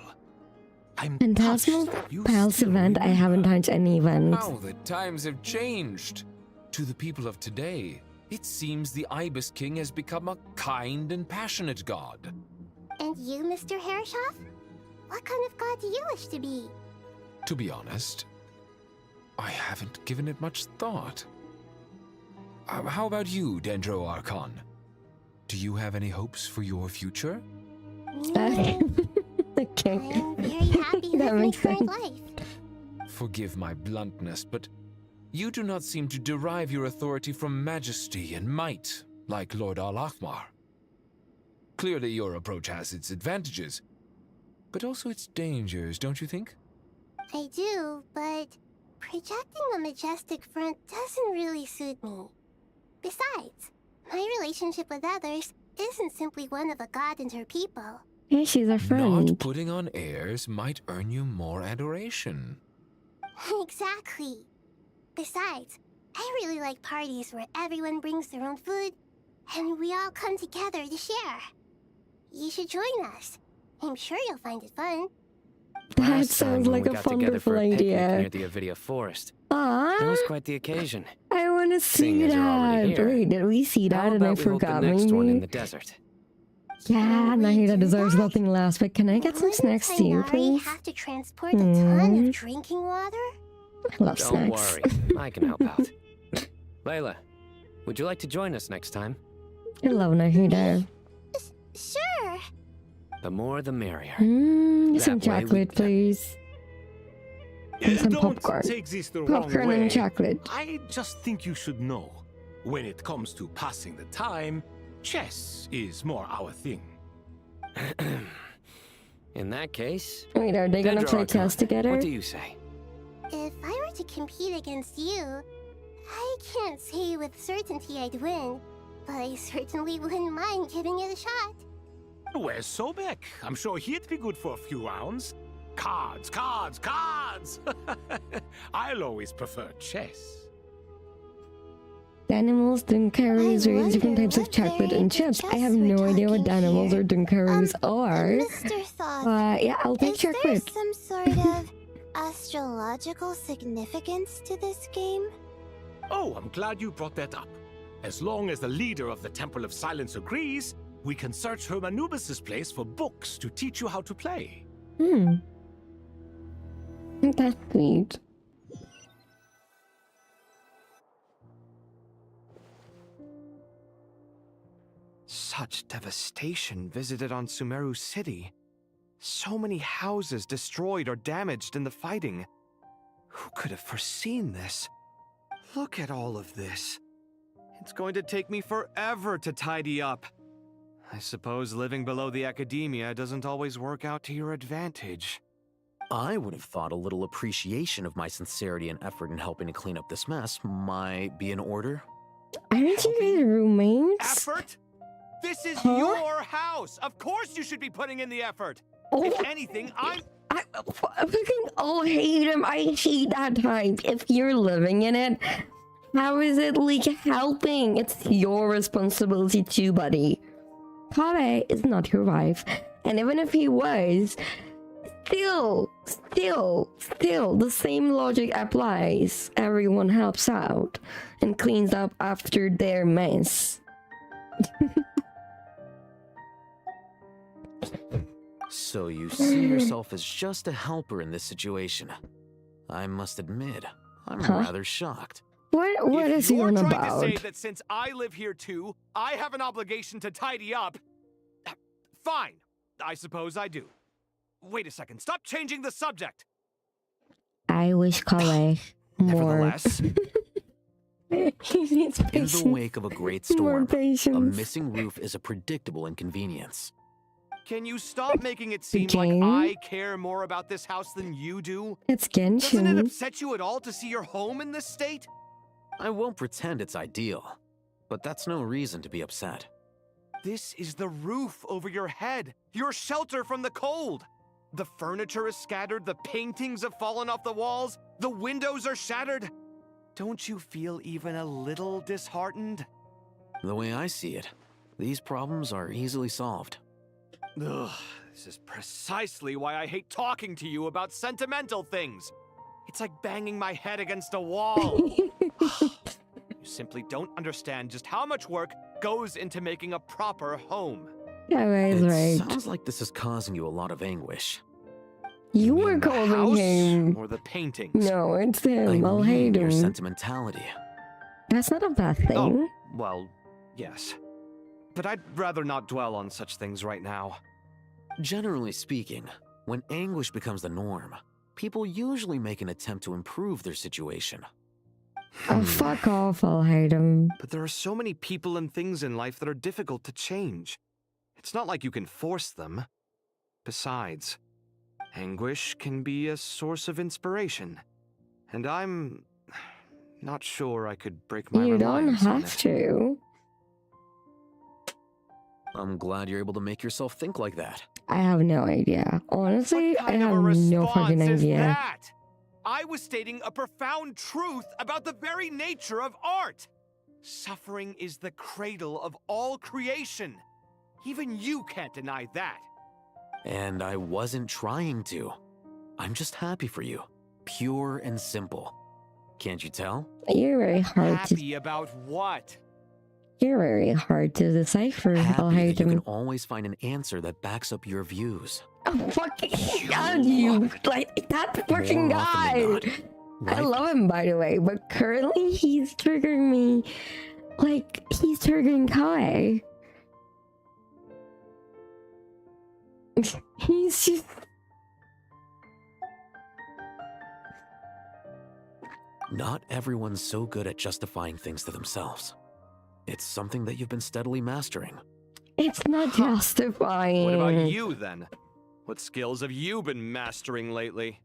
I'm Phantasmal touched that you Pals still event. I haven't touched any events. How the times have changed. To the people of today, it seems the Ibis King has become a kind and passionate god. And you, Mr. Herreshoff? What kind of god do you wish to be? To be honest, I haven't given it much thought. How about you, Dendro Archon? Do you have any hopes for your future? Okay. I'm very happy with my current life. Forgive my bluntness, but you do not seem to derive your authority from majesty and might, like Lord Al-Akhmar. Clearly your approach has its advantages, but also its dangers, don't you think? I do, but projecting a majestic front doesn't really suit me. Besides, my relationship with others isn't simply one of a god and her people. Yeah, she's our friend. Not putting on airs might earn you more adoration. Exactly. Besides, I really like parties where everyone brings their own food and we all come together to share. You should join us. I'm sure you'll find it fun. That Last sounds time like we a got together for wonderful a picnic idea. near the Avidia Forest. Aww. It was quite the occasion. I want to Seeing see as you're already that. here, Wait, did we see How that and I about we hold the forgot next one in maybe? the desert? Yeah, Nahida deserves nothing less, but can I get some snacks to you, Tighnari please? have to transport a ton of drinking water? I love Don't snacks. worry, I can help out. Layla, would you like to join us next time? I love Nahida. Sure. The more the merrier. Some That way we chocolate, please. And some Don't popcorn. take this the Popcorn wrong way. and chocolate. I just think you should know, when it comes to passing the time, chess is more our thing. In that case... Wait, are they gonna Dendro play Archon, chess together? What do you say? If I were to compete against you, I can't say with certainty I'd win, but I certainly wouldn't mind giving it a shot. Where's Sobek? I'm sure he'd be good for a few rounds. Cards, cards, cards! I'll always prefer chess. Danimals, Dunkaroos, various different types of chocolate and chips. I have no idea what Danimals or Dunkaroos are. Mr. Thoth, Yeah, I'll take is there chocolate. some sort of astrological significance to this game? Oh, I'm glad you brought that up. As long as the leader of the Temple of Silence agrees, we can search Hermanubis' place for books to teach you how to play. That's sweet. Such devastation visited on Sumeru City. So many houses destroyed or damaged in the fighting. Who could have foreseen this? Look at all of this. It's going to take me forever to tidy up. I suppose living below the academia doesn't always work out to your advantage. I would have thought a little appreciation of my sincerity and effort in helping to clean up this mess might be in order. Aren't you guys roommates? Effort? This is your house! Of course you should be putting in the effort! If anything, I fucking all hate him. I hate that type. If you're living in it, how is it like helping? It's your responsibility too, buddy. Kabe is not your wife. And even if he was, still, the same logic applies. Everyone helps out and cleans up after their mess. So you see yourself as just a helper in this situation. I must admit, I'm rather shocked. What is he on You're trying about? to say that since I live here too, I have an obligation to tidy up. Fine. I suppose I do. Wait a second. Stop changing the subject. I wish Kabe Nevertheless, He needs in patience. the wake of a great More storm, a patience. missing roof is a predictable inconvenience. can you stop making it seem game? like I care more about this house than you do? It's Doesn't it Genshin. upset you at all to see your home in this state? I won't pretend it's ideal, but that's no reason to be upset. This is the roof over your head, your shelter from the cold. The furniture is scattered, the paintings have fallen off the walls, the windows are shattered. Don't you feel even a little disheartened? The way I see it, these problems are easily solved. Ugh, this is precisely why I hate talking to you about sentimental things. It's like banging my head against a wall. You simply don't understand just how much work goes into making a proper home. Yeah, It right. sounds like this is causing you a lot of anguish. You were The calling house him. or the paintings? No, it's him. I'll hate your him. sentimentality. That's not a bad thing. Oh, well, yes. But I'd rather not dwell on such things right now. Generally speaking, when anguish becomes the norm, people usually make an attempt to improve their situation. Oh, fuck off. I'll hate him. But there are so many people and things in life that are difficult to change. It's not like you can force them. Besides, anguish can be a source of inspiration. And I'm not sure I could break my You don't reliance on have it. to. I'm glad you're able to make yourself think like that. I have no idea. Honestly, I Kind of have a no fucking response is idea. that? I was stating a profound truth about the very nature of art. Suffering is the cradle of all creation. Even you can't deny that. And I wasn't trying to. I'm just happy for you. Pure and simple. Can't you tell? You're very hard to. Happy about what? You're very hard to decipher. I'll Happy hate that you him. can always find an answer that backs up your views. Oh, fucking God, you like that fucking More often guy. than not, I life- love him, by the way, but currently he's triggering me like he's triggering Kai. He's just. Not everyone's so good at justifying things to themselves. It's something that you've been steadily mastering. It's not justifying. What about you then? What skills have you been mastering lately?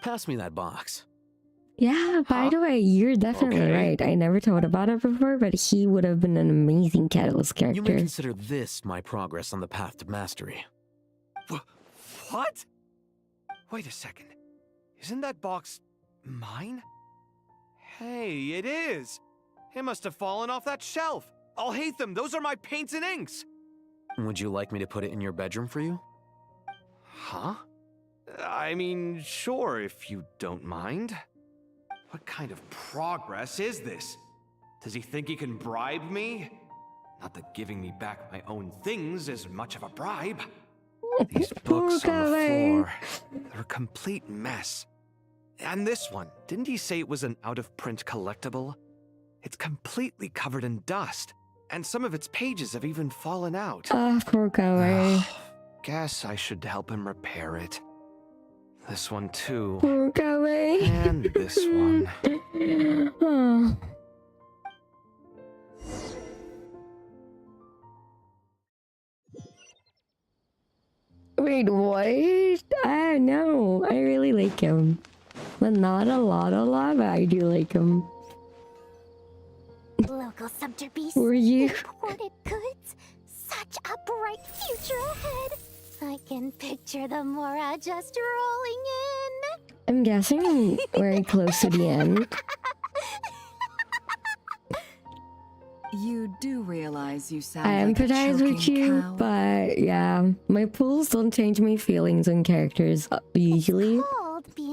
Pass me that box. Yeah, by the way, you're definitely Okay. right. I never thought about it before, but he would have been an amazing Catalyst You may character. consider this my progress on the path to mastery. What? Wait a second. Isn't that box mine? Hey, it is. It must have fallen off that shelf. I'll hate them. Those are my paints and inks. Would you like me to put it in your bedroom for you? Huh? I mean, sure, if you don't mind. What kind of progress is this? Does he think he can bribe me? Not that giving me back my own things is much of a bribe. These books on the floor, they're a complete mess. And this one, didn't he say it was an out-of-print collectible? It's completely covered in dust, and some of its pages have even fallen out. Poor Kawaii. Guess I should help him repair it. This one too. Poor Kawaii. And this one. Oh. Wait, what? I know. I really like him. But not a lot, but I do like him. Local subterbeast. Were you? Imported goods. Such a bright future ahead. I can picture the Mora just rolling in. I'm guessing very close to the end. You do realize you sound I like a empathize choking with you, cow. but yeah, my pools don't change my feelings on characters usually,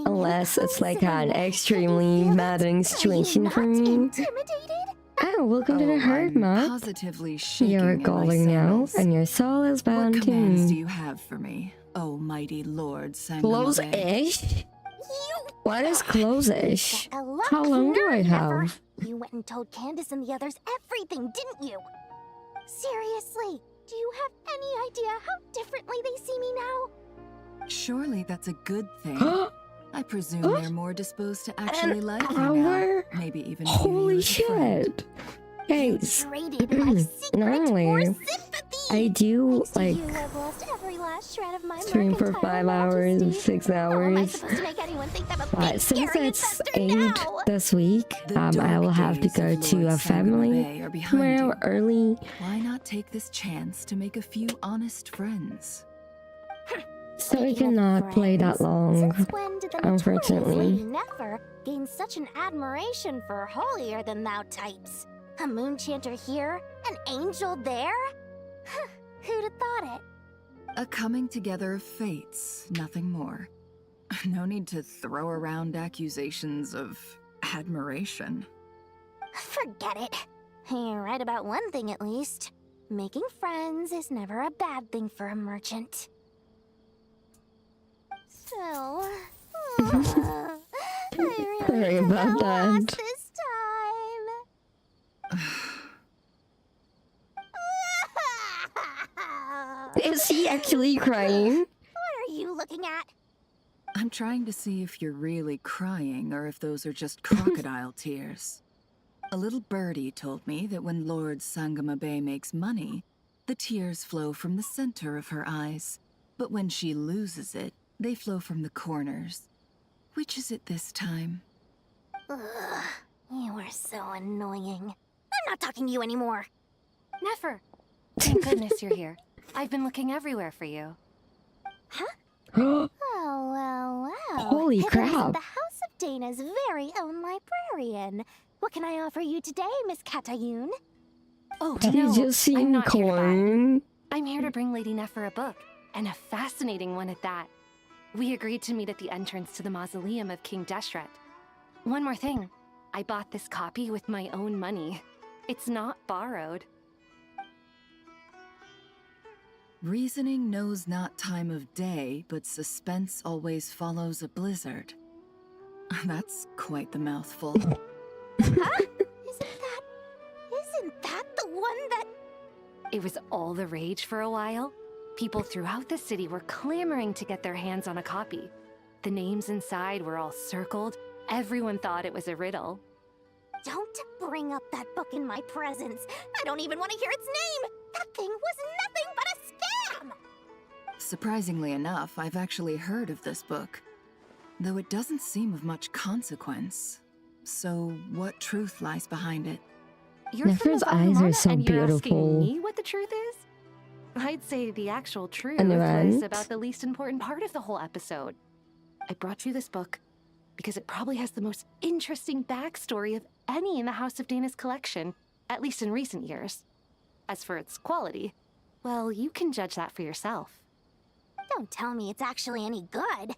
unless it's like an extremely maddening situation for me. Oh, welcome to the herd, Mom. Positively shaking You're in my calling now, sandals. and your soul is bound What to commands do me. you have for me, oh mighty Lord Sangamo? Close-ish? What is close-ish? A lot How long do I never. have? You went and told Candace and the others everything, didn't you? Seriously, do you have any idea how differently they see me now? Surely that's a good thing. I presume they're more disposed to actually like you now. Hour? Maybe even Holy view you as a friend. shit! Guys, Traded my secret normally sympathy. I do like You have lost every last shred of my stream for mercantile 5 hours, majesty. 6 How am I hours. supposed to make anyone think I'm a But big since scary it's investor 8 now? this week, I will have to go to a family tomorrow early. Why not take this chance to make a few honest friends? So we cannot play that long, Since when did the notorious unfortunately. Lady Nefer gain such an admiration for holier-than-thou types? A moon chanter here, an angel there? Who'd have thought it? A coming together of fates, nothing more. No need to throw around accusations of admiration. Forget it. You're right about one thing at least. Making friends is never a bad thing for a merchant. So, I really Sorry about lost that. this time. Is he actually crying? What are you looking at? I'm trying to see if you're really crying or if those are just crocodile tears. A little birdie told me that when Lord Sangamabe makes money, the tears flow from the center of her eyes. But when she loses it, they flow from the corners. Which is it this time? Ugh, you are so annoying. I'm not talking to you anymore. Nefer! Thank goodness you're here. I've been looking everywhere for you. Oh, well. Holy It is crap. the House of Dana's very own librarian. What can I offer you today, Miss Katayun? Oh, Did no, you just see I'm not here to buy. corn? I'm here to bring Lady Nefer a book, and a fascinating one at that. We agreed to meet at the entrance to the mausoleum of King Deshret. One more thing, I bought this copy with my own money. It's not borrowed. Reasoning knows not time of day, but suspense always follows a blizzard. That's quite the mouthful. Huh? Isn't that the one that... It was all the rage for a while. People throughout the city were clamoring to get their hands on a copy. The names inside were all circled. Everyone thought it was a riddle. Don't bring up that book in my presence. I don't even want to hear its name. That thing was nothing but a scam. Surprisingly enough, I've actually heard of this book, though it doesn't seem of much consequence. So, what truth lies behind it? You're from Nefer's the eyes are Valhalla so and you're asking beautiful. me what the truth is? I'd say the actual truth An was event? about the least important part of the whole episode. I brought you this book because it probably has the most interesting backstory of any in the House of Dana's collection, at least in recent years. As for its quality, well, you can judge that for yourself. Don't tell me it's actually any good.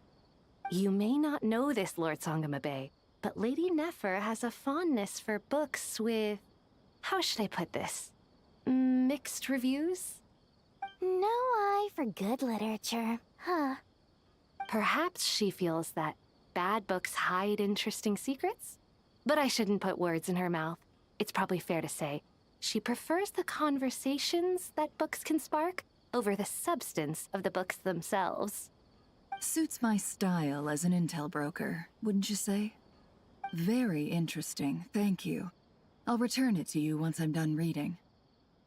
You may not know this, Lord Sangamabe, but Lady Nefer has a fondness for books with... how should I put this? Mixed reviews? No eye for good literature, huh? Perhaps she feels that bad books hide interesting secrets? But I shouldn't put words in her mouth. It's probably fair to say she prefers the conversations that books can spark over the substance of the books themselves. Suits my style as an intel broker, wouldn't you say? Very interesting, thank you. I'll return it to you once I'm done reading.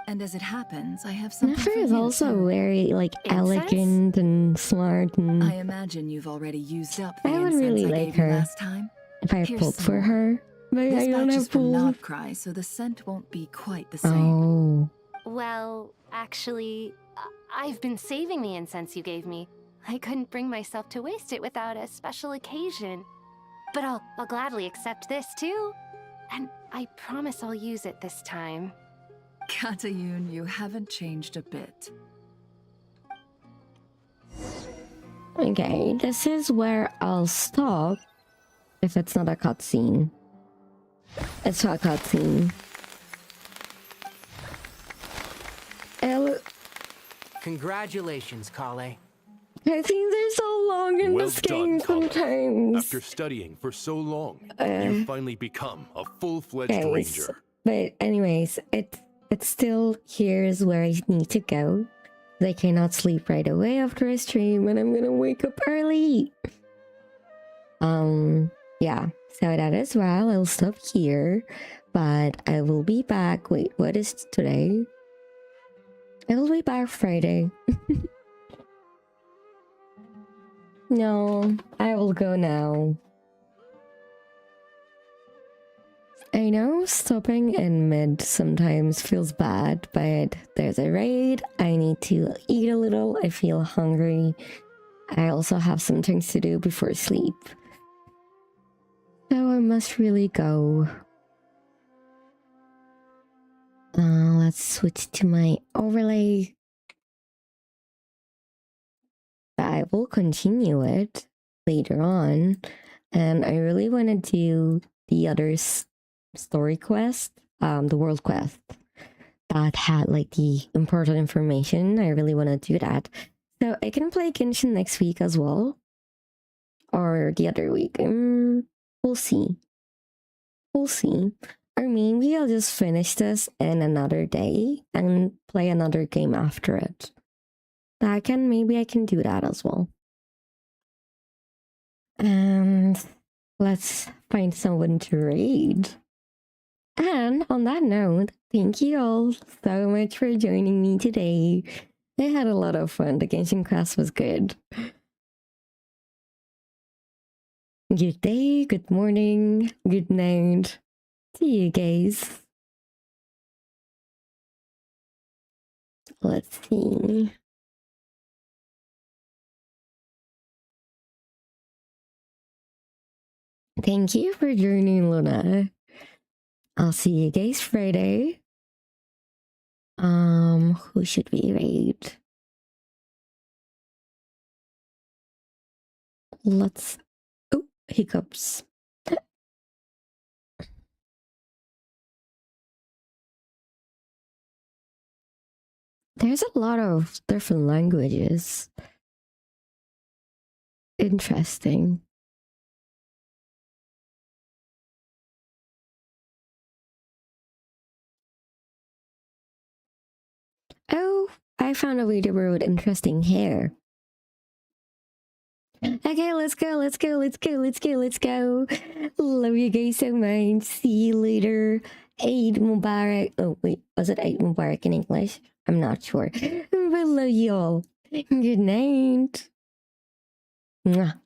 And as it happens, I have something Nefer for is you, also too. very like Incense? elegant and smart, and I imagine you've already used up the I would incense really I like gave you her last time. if I Here's pulled some for more. her. But This I don't batch have is from pull. Knobcry, so the scent won't be quite the same. Oh. Well, actually, I've been saving the incense you gave me. I couldn't bring myself to waste it without a special occasion. But I'll gladly accept this too. And I promise I'll use it this time. Katayun, you haven't changed a bit. Okay, this is where I'll stop if it's not a cutscene. It's not a cutscene. Congratulations, Kale. Cutscenes are so long in this game sometimes. After studying for so long, Uh, you've finally become a full-fledged Guys, ranger. but anyways, it's still here's where I need to go. I cannot sleep right away after I stream, and I'm gonna wake up early. Yeah, so that as well. I'll stop here, but I will be back. Wait, what is today? I will be back Friday. No, I will go now. I know stopping in mid sometimes feels bad, but there's a raid. I need to eat a little. I feel hungry. I also have some things to do before sleep. So I must really go. Let's switch to my overlay. I will continue it later on. And I really want to do the other story quest, the world quest that had like the important information. I really want to do that. So I can play Genshin next week as well. Or the other week. We'll see. We'll see. Or maybe I'll just finish this in another day and play another game after it. Maybe I can do that as well. And let's find someone to raid. And on that note, thank you all so much for joining me today. I had a lot of fun. The Genshin Quest was good. Good day, good morning, good night. See you guys. Let's see. Thank you for joining, Luna. I'll see you guys Friday. Who should we raid? Let's... Oh, hiccups. There's a lot of different languages. Interesting. Oh, I found a VTuber with interesting hair. Okay, let's go, let's go, let's go, let's go, let's go. Love you guys so much. See you later. Eid Mubarak. Oh, wait, was it Eid Mubarak in English? I'm not sure. But love you all. Good night. Mwah.